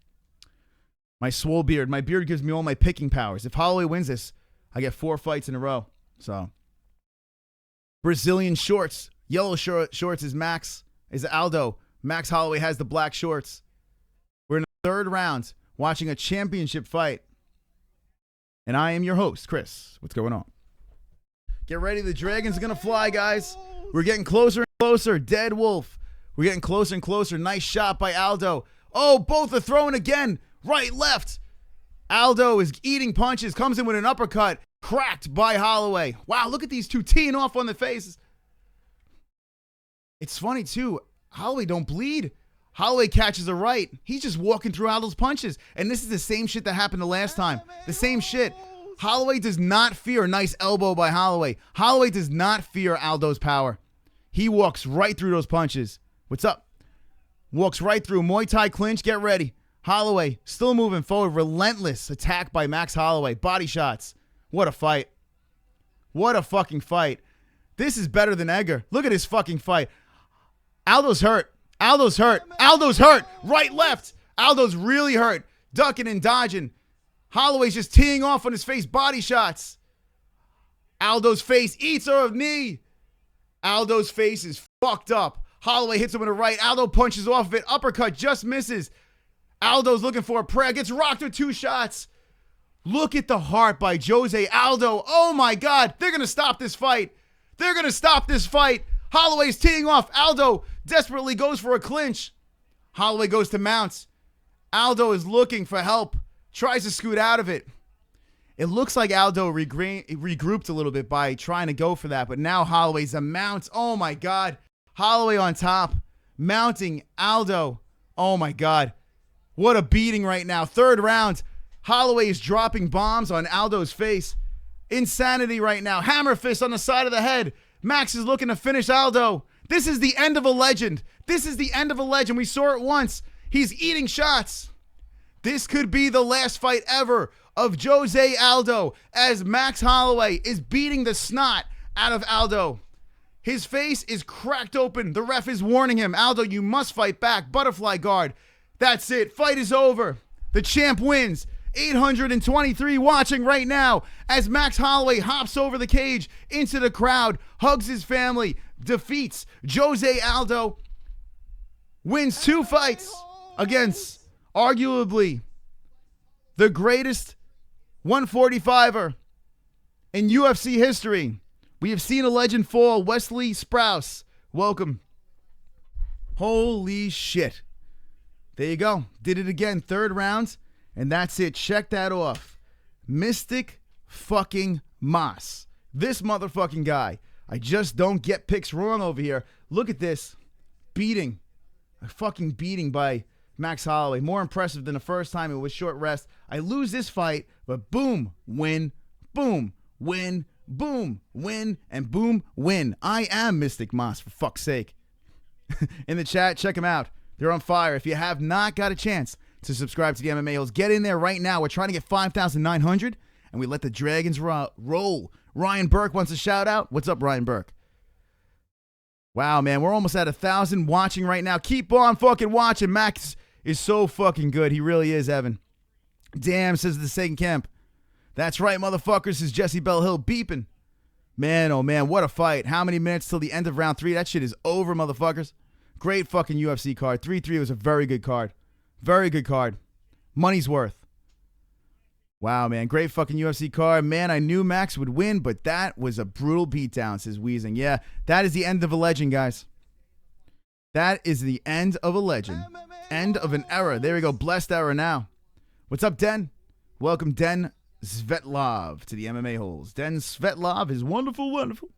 My swole beard. My beard gives me all my picking powers. If Holloway wins this, I get 4 fights in a row. So, Brazilian shorts. Yellow shorts is Max. Is Aldo. Max Holloway has the black shorts. We're in the 3rd round watching a championship fight. And I am your host, Chris. What's going on? Get ready. The dragon's going to fly, guys. We're getting closer and closer. Dead wolf. We're getting closer and closer. Nice shot by Aldo. Oh, both are throwing again. Right, left. Aldo is eating punches. Comes in with an uppercut. Cracked by Holloway. Wow, look at these two teeing off on the faces. It's funny, too. Holloway don't bleed. Holloway catches a right. He's just walking through Aldo's punches. And this is the same shit that happened the last time. The same shit. Holloway does not fear a nice elbow by Holloway. Holloway does not fear Aldo's power. He walks right through those punches. What's up? Walks right through. Muay Thai clinch. Get ready. Holloway still moving forward. Relentless attack by Max Holloway. Body shots. What a fight. What a fucking fight. This is better than Edgar. Look at his fucking fight. Aldo's hurt. Aldo's hurt. Aldo's hurt. Right, left. Aldo's really hurt. Ducking and dodging. Holloway's just teeing off on his face. Body shots. Aldo's face eats a knee. Aldo's face is fucked up. Holloway hits him with a right. Aldo punches off of it. Uppercut just misses. Aldo's looking for a prayer. Gets rocked with 2 shots. Look at the heart by Jose Aldo. Oh my God. They're going to stop this fight. They're going to stop this fight. Holloway's teeing off. Aldo desperately goes for a clinch. Holloway goes to mounts. Aldo is looking for help. Tries to scoot out of it. It looks like Aldo regrouped a little bit by trying to go for that. But now Holloway's a mount. Oh my God. Holloway on top. Mounting Aldo. Oh my God. What a beating right now. 3rd round. Holloway is dropping bombs on Aldo's face. Insanity right now. Hammer fist on the side of the head. Max is looking to finish Aldo. This is the end of a legend. This is the end of a legend. We saw it once. He's eating shots. This could be the last fight ever of Jose Aldo as Max Holloway is beating the snot out of Aldo. His face is cracked open. The ref is warning him. Aldo, you must fight back. Butterfly guard. That's it. Fight is over. The champ wins. 823 watching right now as Max Holloway hops over the cage into the crowd, hugs his family, defeats Jose Aldo, wins 2 fights against arguably the greatest 145er in UFC history. We have seen a legend fall. Wesley Sprouse, welcome. Holy shit. There you go. Did it again. 3rd round. And that's it. Check that off. Mystic fucking Moss. This motherfucking guy. I just don't get picks wrong over here. Look at this. Beating. A fucking beating by Max Holloway. More impressive than the first time. It was short rest. I lose this fight, but boom, win, boom, win, boom, win, and boom, win. I am Mystic Moss, for fuck's sake. In the chat, check them out. They're on fire. If you have not got a chance to subscribe to the MMA-Holes, get in there right now. We're trying to get 5,900, and we let the Dragons roll. Ryan Burke wants a shout-out. What's up, Ryan Burke? Wow, man, we're almost at 1,000 watching right now. Keep on fucking watching. Max is so fucking good. He really is, Evan. Damn, says the second camp. That's right, motherfuckers, says Jesse Bell Hill beeping. Man, oh man, what a fight. How many minutes till the end of round 3? That shit is over, motherfuckers. Great fucking UFC card. 3-3 was a very good card. Very good card. Money's worth. Wow, man. Great fucking UFC card. Man, I knew Max would win, but that was a brutal beatdown, says Wheezing. Yeah, that is the end of a legend, guys. That is the end of a legend. End of an era. There we go. Blessed era now. What's up, Den? Welcome, Den Svetlov, to the MMA-Holes. Den Svetlov is wonderful, wonderful.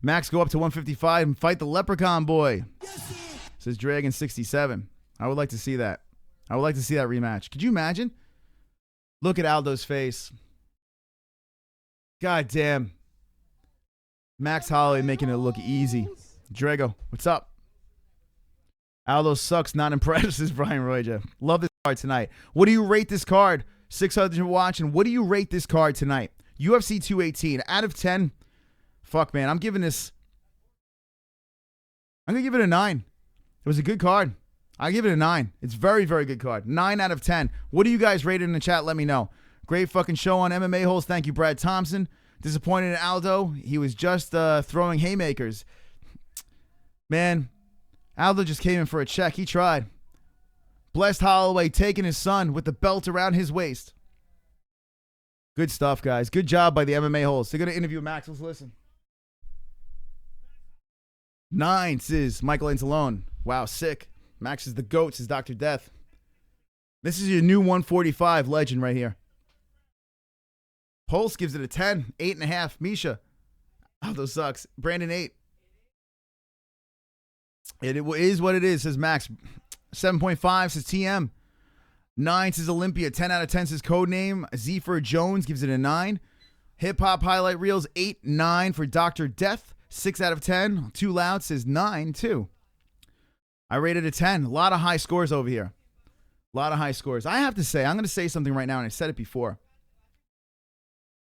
Max, go up to 155 and fight the Leprechaun boy, says Dragon67. I would like to see that. I would like to see that rematch. Could you imagine? Look at Aldo's face. God damn. Max Holloway making it look easy. Drago, what's up? Aldo sucks, not impressed, says Brian Royja. Love this card tonight. What do you rate this card? 600 watching. What do you rate this card tonight? UFC 218. Out of 10, fuck, man. I'm going to give it a 9. It was a good card. I give it a 9. It's very, very good card. 9 out of 10. What do you guys rate it in the chat? Let me know. Great fucking show on MMA-Holes. Thank you, Brad Thompson. Disappointed in Aldo. He was just throwing haymakers. Man, Aldo just came in for a check. He tried. Blessed Holloway taking his son with the belt around his waist. Good stuff, guys. Good job by the MMA-Holes. They're going to interview Max. Let's listen. 9 says Michael Anzalone. Wow, sick. Max is the GOAT, says Dr. Death. This is your new 145 legend right here. Pulse gives it a 10. 8.5. Misha. Aldo sucks. Brandon 8. It is what it is, says Max. 7.5 says TM. 9 says Olympia. 10 out of 10 says Codename. Zephyr Jones gives it a 9. Hip Hop Highlight Reels 8, 9 for Dr. Death. 6 out of 10. Too Loud says 9 too. I rated a 10. A lot of high scores over here. A lot of high scores. I have to say, I'm going to say something right now, and I said it before.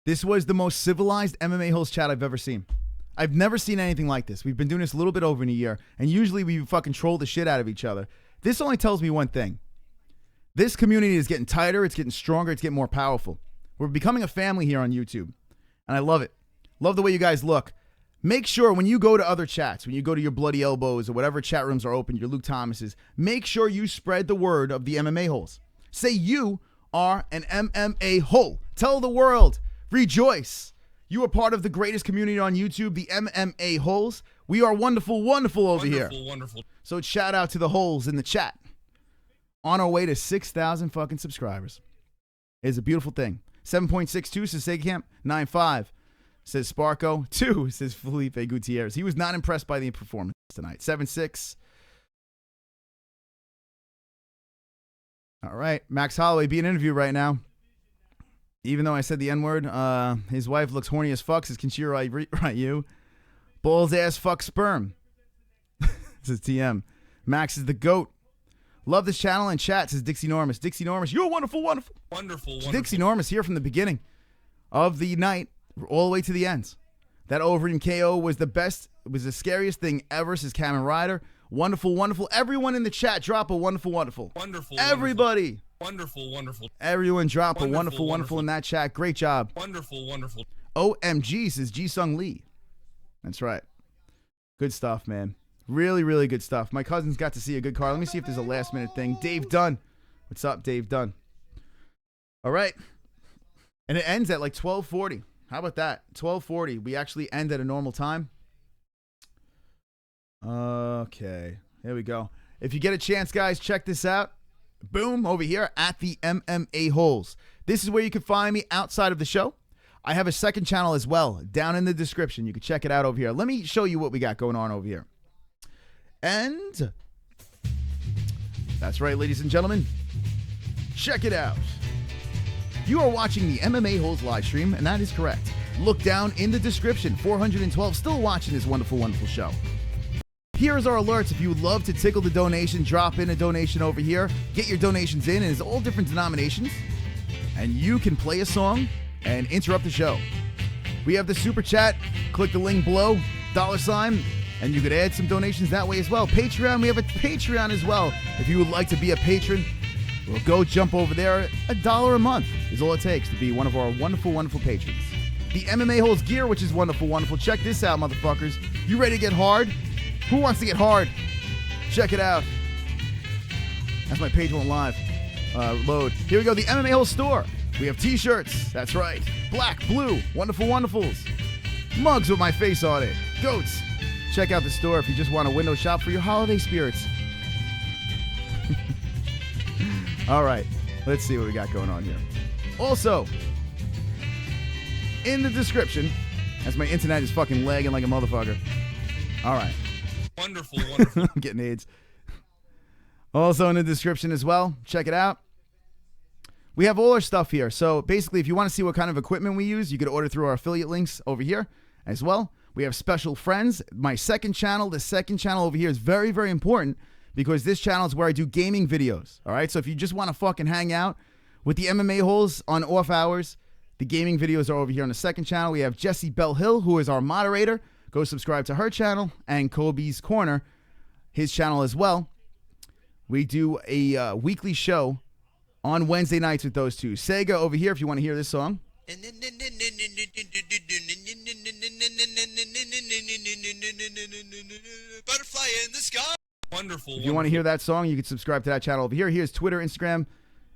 This was the most civilized MMA-Holes chat I've ever seen. I've never seen anything like this. We've been doing this a little bit over in a year, and usually we fucking troll the shit out of each other. This only tells me one thing. This community is getting tighter, it's getting stronger, it's getting more powerful. We're becoming a family here on YouTube, and I love it. Love the way you guys look. Make sure when you go to other chats, when you go to your Bloody Elbows or whatever chat rooms are open, your Luke Thomas's, make sure you spread the word of the MMA-Holes. Say you are an MMA hole. Tell the world. Rejoice. You are part of the greatest community on YouTube, the MMA-Holes. We are wonderful, wonderful over here. Wonderful. So shout out to the holes in the chat. On our way to 6,000 fucking subscribers. It's a beautiful thing. 7.62 says Segcamp. 9.5 says Sparko. 2 says Felipe Gutierrez. He was not impressed by the performance tonight. 7.6. All right. Max Holloway being interviewed right now. Even though I said the N-word, his wife looks horny as fuck, says Kinshiro Ryu. Balls ass fuck sperm. Says TM. Max is the GOAT. Love this channel and chat, says Dixie Normus. Dixie Normus, you're wonderful, wonderful. Wonderful. Dixie Normus here from the beginning of the night all the way to the end. That Overeem KO was the best, it was the scariest thing ever, says Cameron Ryder. Wonderful, wonderful. Everyone in the chat, drop a wonderful, wonderful. Wonderful. Everybody. Wonderful. Everyone drop a wonderful, wonderful in that chat. Great job. Wonderful. OMG, says Ji-Sung Lee. That's right. Good stuff, man. Really, really good stuff. My cousins got to see a good card. Let me see if there's a last minute thing. Dave Dunn. What's up, Dave Dunn? All right. And it ends at like 12:40. How about that? 12:40. We actually end at a normal time. Okay. Here we go. If you get a chance, guys, check this out. Boom, over here at the MMA-Holes. This is where you can find me outside of the show. I have a second channel as well down in the description. You can check it out over here. Let me show you what we got going on over here. And that's right, ladies and gentlemen. Check it out. You are watching the MMA-Holes live stream, and that is correct. Look down in the description. 412 still watching this wonderful, wonderful show. Here's our alerts. If you would love to tickle the donation, drop in a donation over here. Get your donations in, and it's all different denominations. And you can play a song and interrupt the show. We have the super chat. Click the link below, $, and you could add some donations that way as well. Patreon, we have a Patreon as well. If you would like to be a patron, well, go jump over there. $1 a month is all it takes to be one of our wonderful, wonderful patrons. The MMA-Holes gear, which is wonderful, wonderful. Check this out, motherfuckers. You ready to get hard? Who wants to get hard? Check it out. That's my page won't live. Load. Here we go, the MMA-Holes store. We have t-shirts. That's right. Black, blue, wonderful, wonderfuls. Mugs with my face on it. Goats. Check out the store if you just want a window shop for your holiday spirits. All right. Let's see what we got going on here. Also, in the description, as my internet is fucking lagging like a motherfucker. All right. Wonderful. I'm getting AIDS. Also in the description as well. Check it out. We have all our stuff here. So basically, if you want to see what kind of equipment we use, you could order through our affiliate links over here as well. We have special friends. My second channel, the second channel over here is very, very important because this channel is where I do gaming videos. All right. So if you just want to fucking hang out with the MMA-Holes on off hours, The gaming videos are over here on the second channel. We have Jessie Bell Hill, who is our moderator. Go subscribe to her channel, and Kobe's Corner, his channel as well. We do a weekly show on Wednesday nights with those two. Sega over here, if you want to hear this song. Butterfly in the sky. Wonderful. If you want to hear that song, you can subscribe to that channel over here. Here's Twitter, Instagram,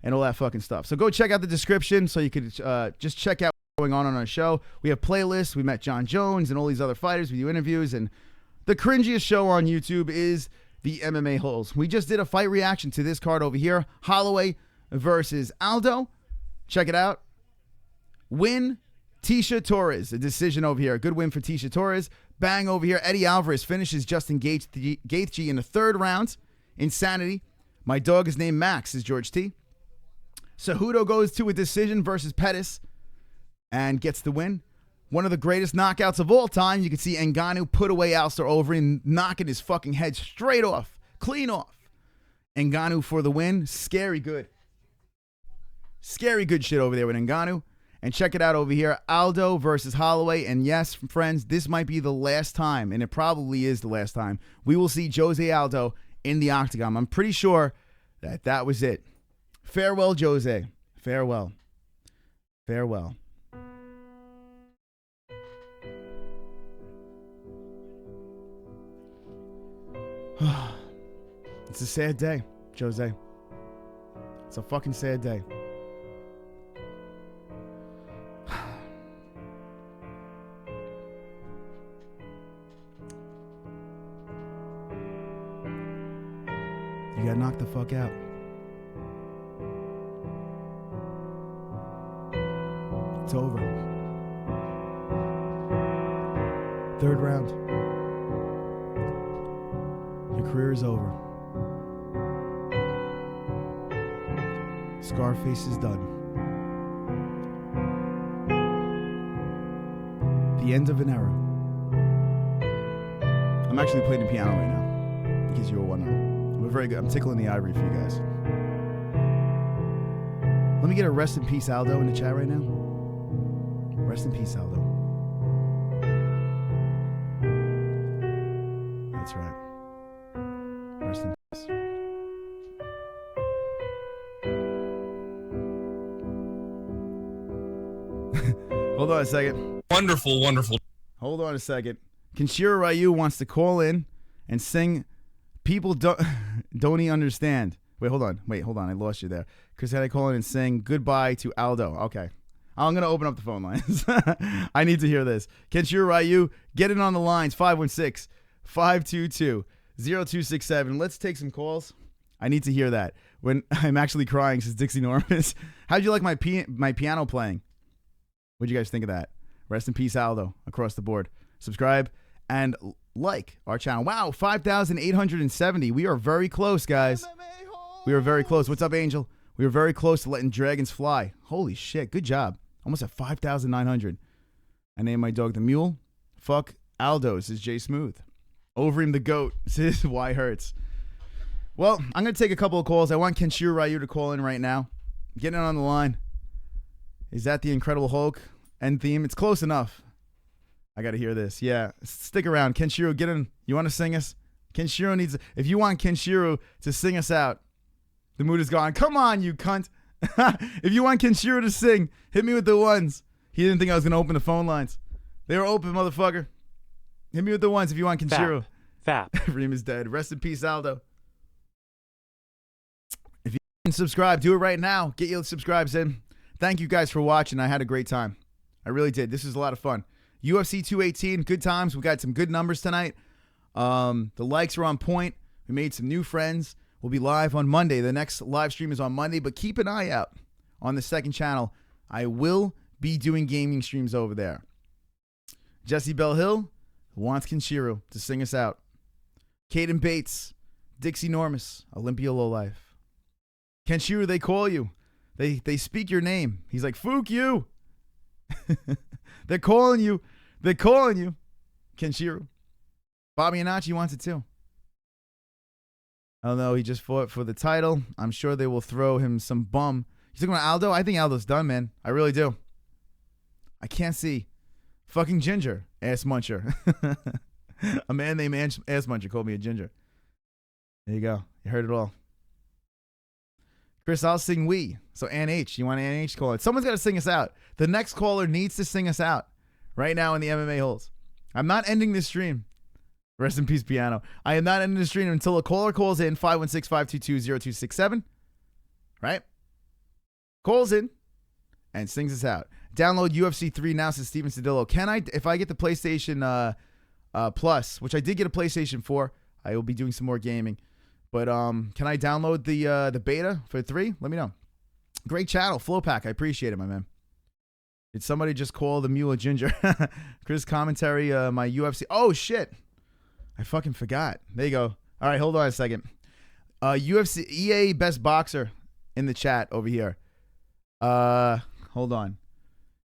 and all that fucking stuff. So go check out the description so you could just check out what's going on our show. We have playlists. We met John Jones and all these other fighters. We do interviews. And the cringiest show on YouTube is the MMA-Holes. We just did a fight reaction to this card over here. Holloway versus Aldo. Check it out. Win, Tisha Torres. A decision over here. A good win for Tisha Torres. Bang over here. Eddie Alvarez finishes Justin Gaethje in the third round. Insanity. My dog is named Max, is George T. Cejudo goes to a decision versus Pettis and gets the win. One of the greatest knockouts of all time. You can see Ngannou put away Alistair Overeem, knocking his fucking head straight off. Clean off. Ngannou for the win. Scary good. Scary good shit over there with Ngannou. And check it out over here. Aldo versus Holloway. And yes, friends, this might be the last time, and it probably is the last time, we will see Jose Aldo in the octagon. I'm pretty sure that was it. Farewell, Jose. Farewell. Farewell. It's a sad day, Jose. It's a fucking sad day. You got knocked the fuck out. It's over. Third round. Your career is over. Scarface is done. The end of an era. I'm actually playing the piano right now, in case you were wondering. I'm very good. I'm tickling the ivory for you guys. Let me get a rest in peace Aldo in the chat right now. Rest in peace Aldo. That's right. Rest in peace. Hold on a second. Wonderful, wonderful. Hold on a second. Kenshiro Ryu wants to call in and sing People Don't even understand. Wait, hold on. I lost you there. Chris had to call in and sing goodbye to Aldo. Okay. I'm going to open up the phone lines. I need to hear this. Kenshiro Ryu, get in on the lines. 516-522-0267. Let's take some calls. I need to hear that. When I'm actually crying, says Dixie Normus. How'd you like my piano playing? What'd you guys think of that? Rest in peace, Aldo, across the board. Subscribe and like our channel. Wow, 5,870. We are very close, guys. We are very close. What's up, Angel? We are very close to letting dragons fly. Holy shit, good job. Almost at 5,900. I named my dog the Mule. Fuck Aldo, says Jay Smooth. Overeem the Goat, says Why Hurts. Well, I'm going to take a couple of calls. I want Kenshiro Ryu to call in right now. Get in on the line. Is that the Incredible Hulk end theme? It's close enough. I got to hear this. Yeah, stick around. Kenshiro, get in. You want to sing us? Kenshiro needs... If you want Kenshiro to sing us out, the mood is gone. Come on, you cunt. If you want Kenshiro to sing, hit me with the ones. He didn't think I was going to open the phone lines. They were open, motherfucker. Hit me with the ones if you want Kenshiro. Fap. Reem is dead. Rest in peace, Aldo. If you didn't subscribe, do it right now. Get your subscribes in. Thank you guys for watching. I had a great time. I really did. This was a lot of fun. UFC 218, good times. We got some good numbers tonight. The likes are on point. We made some new friends. We'll be live on Monday. The next live stream is on Monday, but keep an eye out on the second channel. I will be doing gaming streams over there. Jessie Bell Hill wants Kenshiro to sing us out. Caden Bates, Dixie Normus, Olympia Lowlife. Kenshiro, they call you. They speak your name. He's like, Fook you. They're calling you. They're calling you. Kenshiro. Bobby Anachi wants it too. Although he just fought for the title, I'm sure they will throw him some bum. You talking about Aldo? I think Aldo's done, man. I really do. I can't see. Fucking ginger. Ass muncher. A man named Ass Muncher called me a ginger. There you go. You heard it all. Chris, I'll sing we. So Ann H. You want Ann H? Call it. Someone's got to sing us out. The next caller needs to sing us out right now in the MMA-Holes. I'm not ending this stream. Rest in peace, piano. I am not ending the stream until a caller calls in 516-522-0267. Right? Calls in and sings us out. Download UFC 3 now, says Steven Cedillo. Can I, if I get the PlayStation Plus, which I did get a PlayStation 4, I will be doing some more gaming. But can I download the beta for 3? Let me know. Great channel, Flowpack. I appreciate it, my man. Did somebody just call the mule a ginger? Chris commentary, my UFC. Oh, shit. I fucking forgot. There you go. All right, hold on a second. UFC EA Best Boxer in the chat over here. Hold on.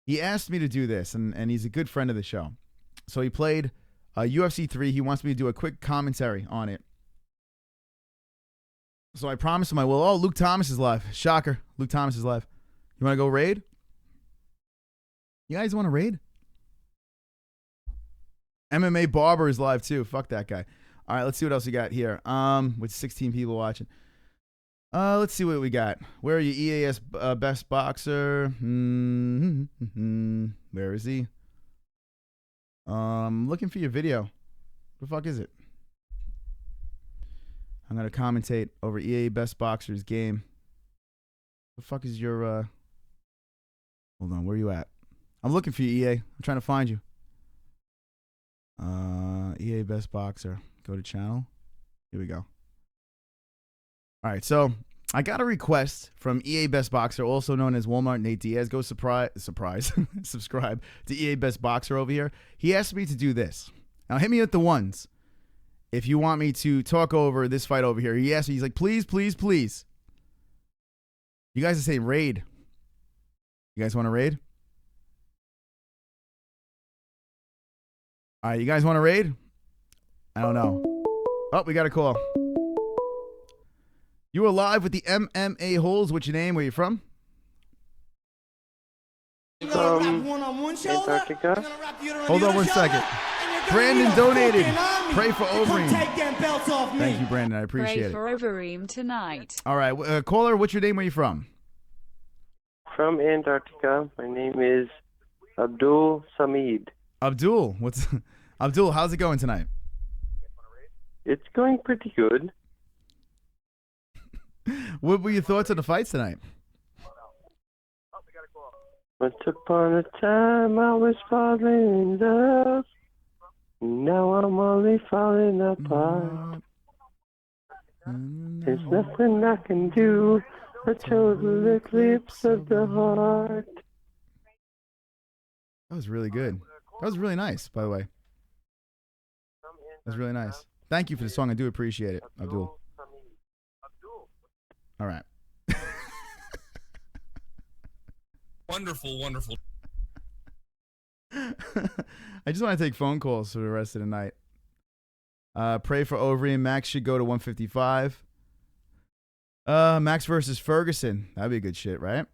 He asked me to do this, and he's a good friend of the show. So he played UFC 3. He wants me to do a quick commentary on it. So I promised him I will. Oh, Luke Thomas is live. Shocker. Luke Thomas is live. You want to go raid? You guys want to raid? MMA Barber is live too. Fuck that guy. All right, let's see what else we got here. With 16 people watching. Let's see what we got. Where are you, EAS Best Boxer? Where is he? Looking for your video. What the fuck is it? I'm gonna commentate over EA Best Boxer's game. The fuck is your hold on, where are you at? I'm looking for you, EA. I'm trying to find you. EA Best Boxer. Go to channel. Here we go. All right, so I got a request from EA Best Boxer, also known as Walmart Nate Diaz. Go subscribe to EA Best Boxer over here. He asked me to do this. Now hit me with the ones if you want me to talk over this fight over here. He asked me, he's like, please, please, please. You guys are saying raid. You guys want to raid? All right, you guys want to raid? I don't know. Oh, we got a call. You are live with the MMA-Holes. What's your name? Where you from? Antarctica. Hold on one second. Brandon donated. Pray for Overeem. Thank you, Brandon. I appreciate it. Pray for Overeem tonight. All right, caller, what's your name? Where you from? From Antarctica. My name is Abdul Samid. Abdul, Abdul? How's it going tonight? It's going pretty good. What were your thoughts on the fights tonight? Once upon a time, I was falling in love. Now I'm only falling apart. There's nothing I can do. A total eclipse of the heart. That was really good. That was really nice, by the way. That was really nice. Thank you for the song. I do appreciate it, Abdul. All right. Wonderful, wonderful. I just want to take phone calls for the rest of the night. Pray for Overeem. Max should go to 155. Max versus Ferguson. That'd be a good shit, right?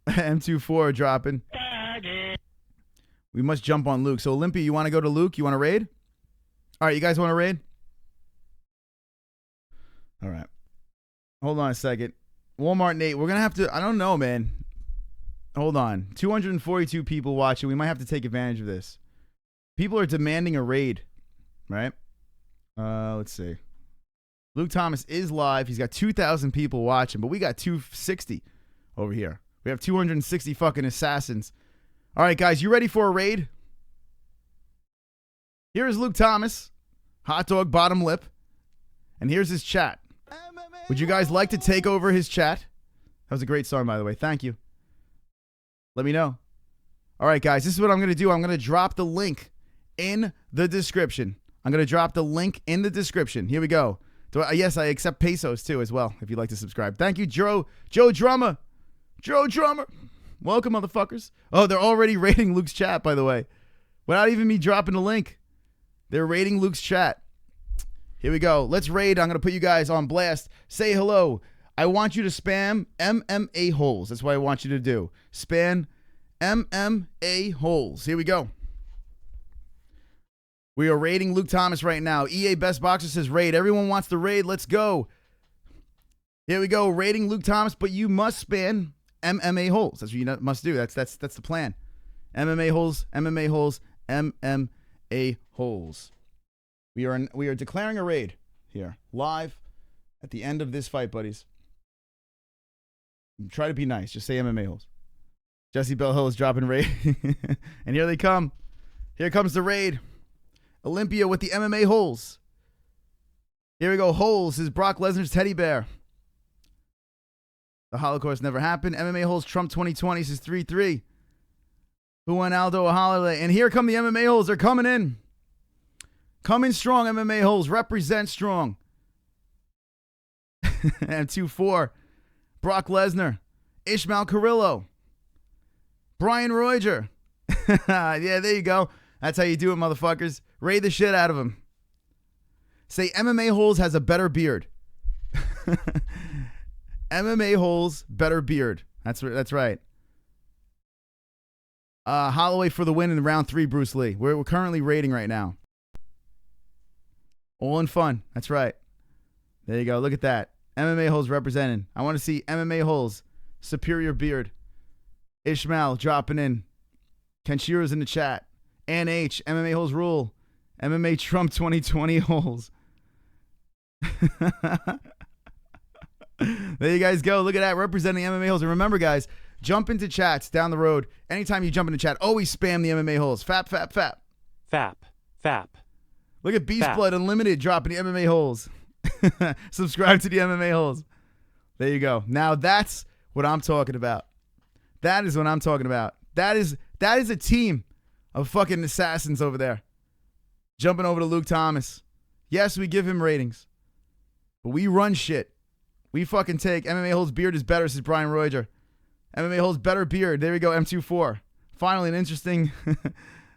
M24 dropping. We must jump on Luke. So, Olympia, you want to go to Luke? You want to raid? All right, you guys want to raid? All right. Hold on a second. Walmart Nate, we're going to have to, I don't know, man. Hold on. 242 people watching. We might have to take advantage of this. People are demanding a raid, right? Let's see. Luke Thomas is live. He's got 2,000 people watching, but we got 260 over here. We have 260 fucking assassins. All right, guys, you ready for a raid? Here is Luke Thomas, hot dog bottom lip, and here's his chat. Would you guys like to take over his chat? That was a great song, by the way. Thank you. Let me know. All right, guys, this is what I'm going to do. I'm going to drop the link in the description. I'm going to drop the link in the description. Here we go. Yes, I accept pesos, too, as well, if you'd like to subscribe. Thank you, Joe Drummer. Joe Drummer. Welcome, motherfuckers. Oh, they're already rating Luke's chat, by the way. Without even me dropping the link. They're rating Luke's chat. Here we go. Let's raid. I'm going to put you guys on blast. Say hello. I want you to spam MMA-Holes. That's what I want you to do. Spam MMA-Holes. Here we go. We are raiding Luke Thomas right now. EA Best Boxer says raid. Everyone wants to raid. Let's go. Here we go. Raiding Luke Thomas, but you must spam MMA-Holes. That's what you must do. That's the plan. MMA-Holes, MMA-Holes, MMA-Holes. We are declaring a raid here, live at the end of this fight, buddies. Try to be nice. Just say MMA-Holes. Jessie Bell Hill is dropping raid. And here they come. Here comes the raid. Olympia with the MMA-Holes. Here we go. Holes is Brock Lesnar's teddy bear. The Holocaust never happened. MMA-Holes Trump 2020 says 3-3. Who won Aldo or Holloway? And here come the MMA-Holes. They're coming in. Coming strong, MMA-Holes. Represent strong. And 2-4. Brock Lesnar. Ishmael Carrillo. Brian Roiger. Yeah, there you go. That's how you do it, motherfuckers. Raid the shit out of him. Say MMA-Holes has a better beard. MMA-Holes, better beard. That's right. Holloway for the win in round 3, Bruce Lee. We're currently raiding right now. All in fun. That's right. There you go. Look at that. MMA-Holes representing. I want to see MMA-Holes. Superior beard. Ishmael dropping in. Kenshira's in the chat. Ann H. MMA-Holes rule. MMA Trump 2020 holes. There you guys go. Look at that. Representing MMA-Holes. And remember, guys, jump into chats down the road. Anytime you jump into chat, always spam the MMA-Holes. Fap, fap, fap. Fap. Fap. Look at Beast Fap. Blood Unlimited dropping the MMA-Holes. Subscribe to the MMA-Holes. There you go. Now that's what I'm talking about. That is what I'm talking about. That is a team of fucking assassins over there. Jumping over to Luke Thomas. Yes, we give him ratings. But we run shit. We fucking take MMA-Holes beard is better, says Brian Roiger. MMA-Holes better beard. There we go, M24. Finally, an interesting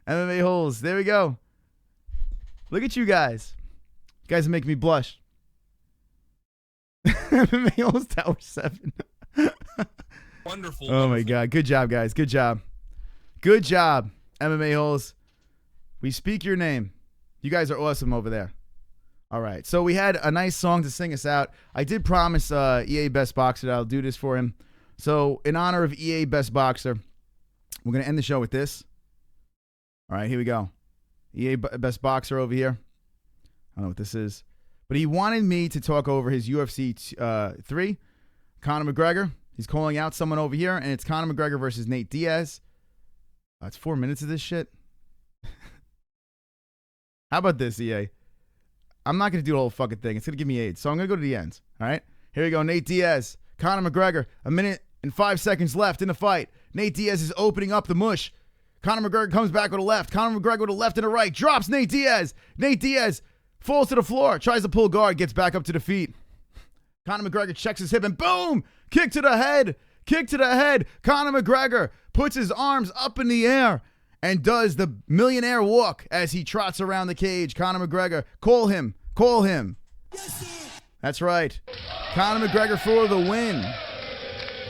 MMA-Holes. There we go. Look at you guys. You guys make me blush. MMA-Holes Tower 7. Wonderful. Oh my God. Good job, guys. Good job. Good job, MMA-Holes. We speak your name. You guys are awesome over there. All right. So we had a nice song to sing us out. I did promise EA Best Boxer that I'll do this for him. So in honor of EA Best Boxer, we're going to end the show with this. All right. Here we go. EA Best Boxer over here. I don't know what this is. But he wanted me to talk over his UFC 3. Conor McGregor. He's calling out someone over here, and it's Conor McGregor versus Nate Diaz. It's 4 minutes of this shit. How about this, EA? I'm not going to do the whole fucking thing. It's going to give me AIDS. So I'm going to go to the end. All right? Here we go. Nate Diaz. Conor McGregor. 1 minute and 5 seconds left in the fight. Nate Diaz is opening up the mush. Conor McGregor comes back with a left. Conor McGregor with a left and a right. Drops Nate Diaz. Nate Diaz falls to the floor. Tries to pull guard. Gets back up to the feet. Conor McGregor checks his hip and boom! Kick to the head. Kick to the head. Conor McGregor puts his arms up in the air and does the millionaire walk as he trots around the cage. Conor McGregor, call him. Call him. That's right. Conor McGregor for the win.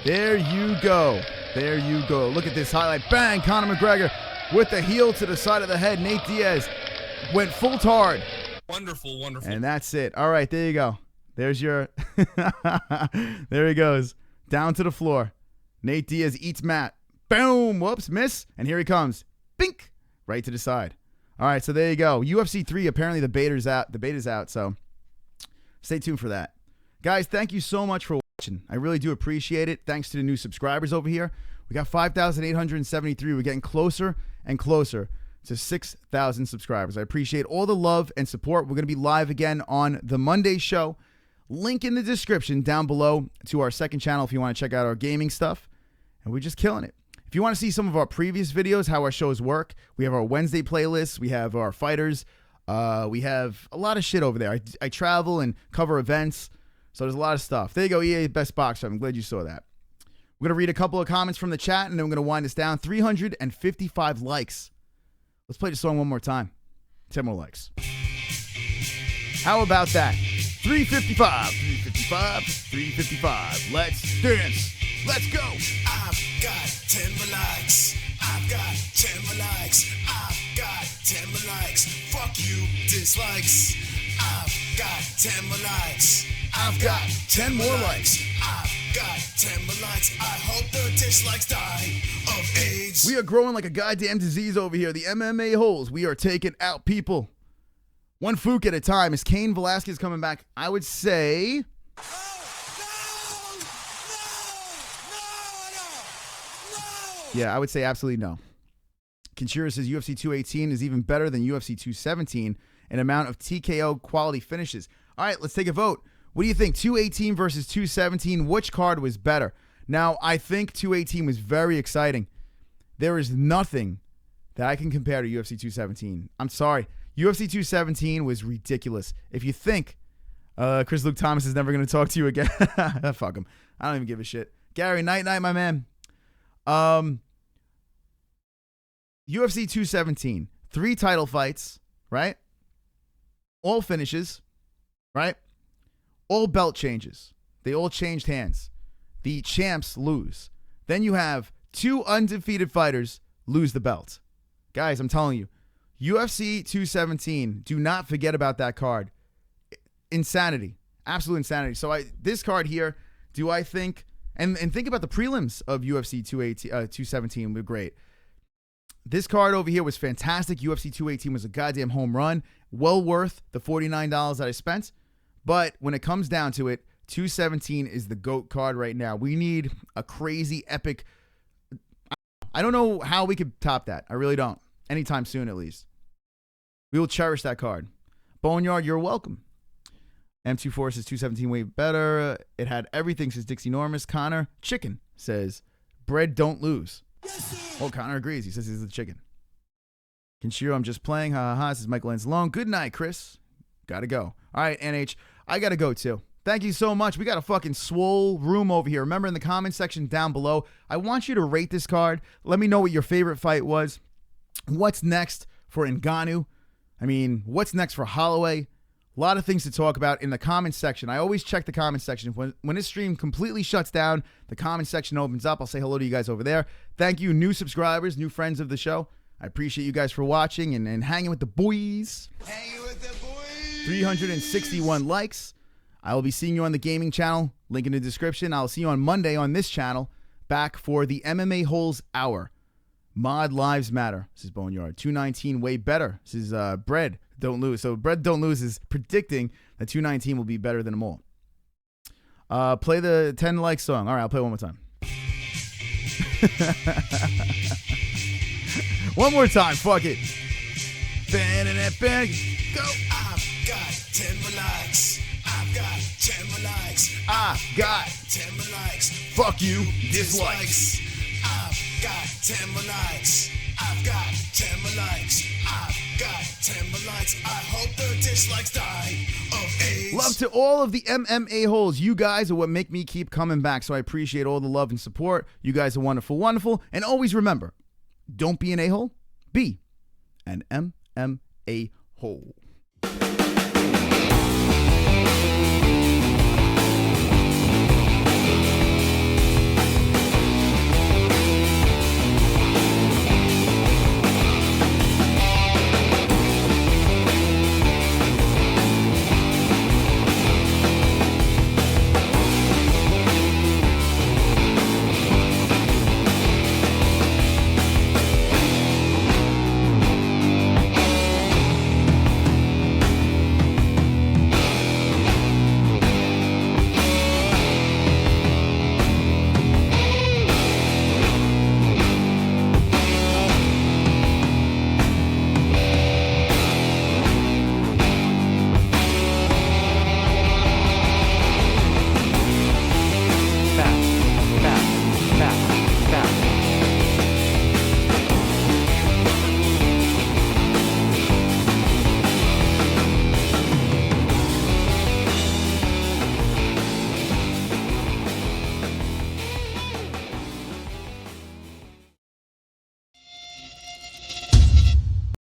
There you go. There you go. Look at this highlight. Bang! Conor McGregor with the heel to the side of the head. Nate Diaz went full tard. Wonderful, wonderful. And that's it. All right, there you go. There's your... There he goes. Down to the floor. Nate Diaz eats Matt. Boom! Whoops, miss. And here he comes. Bink! Right to the side. All right, so there you go. UFC 3, apparently the beta's out. The beta's out, so stay tuned for that. Guys, thank you so much for watching. I really do appreciate it. Thanks to the new subscribers over here. We got 5,873. We're getting closer and closer to 6,000 subscribers. I appreciate all the love and support. We're going to be live again on the Monday show. Link in the description down below to our second channel if you want to check out our gaming stuff. And we're just killing it. If you want to see some of our previous videos, how our shows work, we have our Wednesday playlists. We have our fighters. We have a lot of shit over there. I travel and cover events. So there's a lot of stuff. There you go, EA Best Boxer. I'm glad you saw that. We're going to read a couple of comments from the chat, and then we're going to wind this down. 355 likes. Let's play the song one more time. 10 more likes. How about that? 355, 355, 355. Let's dance. Let's go. I've got 10 likes. got 10 more likes. I've got 10 more likes. Fuck you, dislikes. I've got 10 more likes. I've got 10 more likes. I've got 10 more likes. I hope the dislikes die of AIDS. We are growing like a goddamn disease over here. The MMA-Holes. We are taking out people. One fook at a time. Is Cain Velasquez coming back? I would say... Yeah, I would say absolutely no. Kinshiro says UFC 218 is even better than UFC 217 in amount of TKO quality finishes. All right, let's take a vote. What do you think? 218 versus 217, which card was better? Now, I think 218 was very exciting. There is nothing that I can compare to UFC 217. I'm sorry. UFC 217 was ridiculous. If you think Chris Luke Thomas is never going to talk to you again, fuck him. I don't even give a shit. Gary, night, my man. UFC 217, 3 title fights, right? All finishes, right? All belt changes. They all changed hands. The champs lose. Then you have 2 undefeated fighters lose the belt. Guys, I'm telling you, UFC 217, do not forget about that card. Insanity. Absolute insanity. So this card here, do I think, and think about the prelims of UFC 217 were great. This card over here was fantastic. UFC 218 was a goddamn home run. Well worth the $49 that I spent. But when it comes down to it, 217 is the GOAT card right now. We need a crazy, epic... I don't know how we could top that. I really don't. Anytime soon, at least. We will cherish that card. Boneyard, you're welcome. M24 says 217 way better. It had everything, says Dixie Normus. Conor, chicken, says bread don't lose. Oh, Conor agrees. He says he's the chicken. Kinshiro, I'm just playing. Ha ha ha. Says Michael Anzalone. Good night, Chris. Gotta go. All right, NH. I gotta go too. Thank you so much. We got a fucking swole room over here. Remember in the comment section down below, I want you to rate this card. Let me know what your favorite fight was. What's next for Ngannou? I mean, what's next for Holloway? A lot of things to talk about in the comment section. I always check the comment section. When this stream completely shuts down, the comment section opens up. I'll say hello to you guys over there. Thank you, new subscribers, new friends of the show. I appreciate you guys for watching and hanging with the boys. Hanging with the boys. 361 likes. I will be seeing you on the gaming channel. Link in the description. I'll see you on Monday on this channel. Back for the MMA-Holes Hour. Mod Lives Matter. This is Boneyard. 219 way better. This is Bread Don't Lose. So Bread Don't Lose is predicting that 219 will be better than them all. Play the 10 like song. All right, I'll play it one more time. One more time. Fuck it. Go. I've got 10 more likes. I've got 10 more likes. I got 10 more likes. fuck you dislikes. I've got 10 more likes. I've got 10 more likes. I've got 10 more likes. I hope the dislikes die of AIDS. Love to all of the MMA-Holes. You guys are what make me keep coming back, so I appreciate all the love and support. You guys are wonderful, wonderful. And always remember, don't be an a-hole, be an MMA-Hole.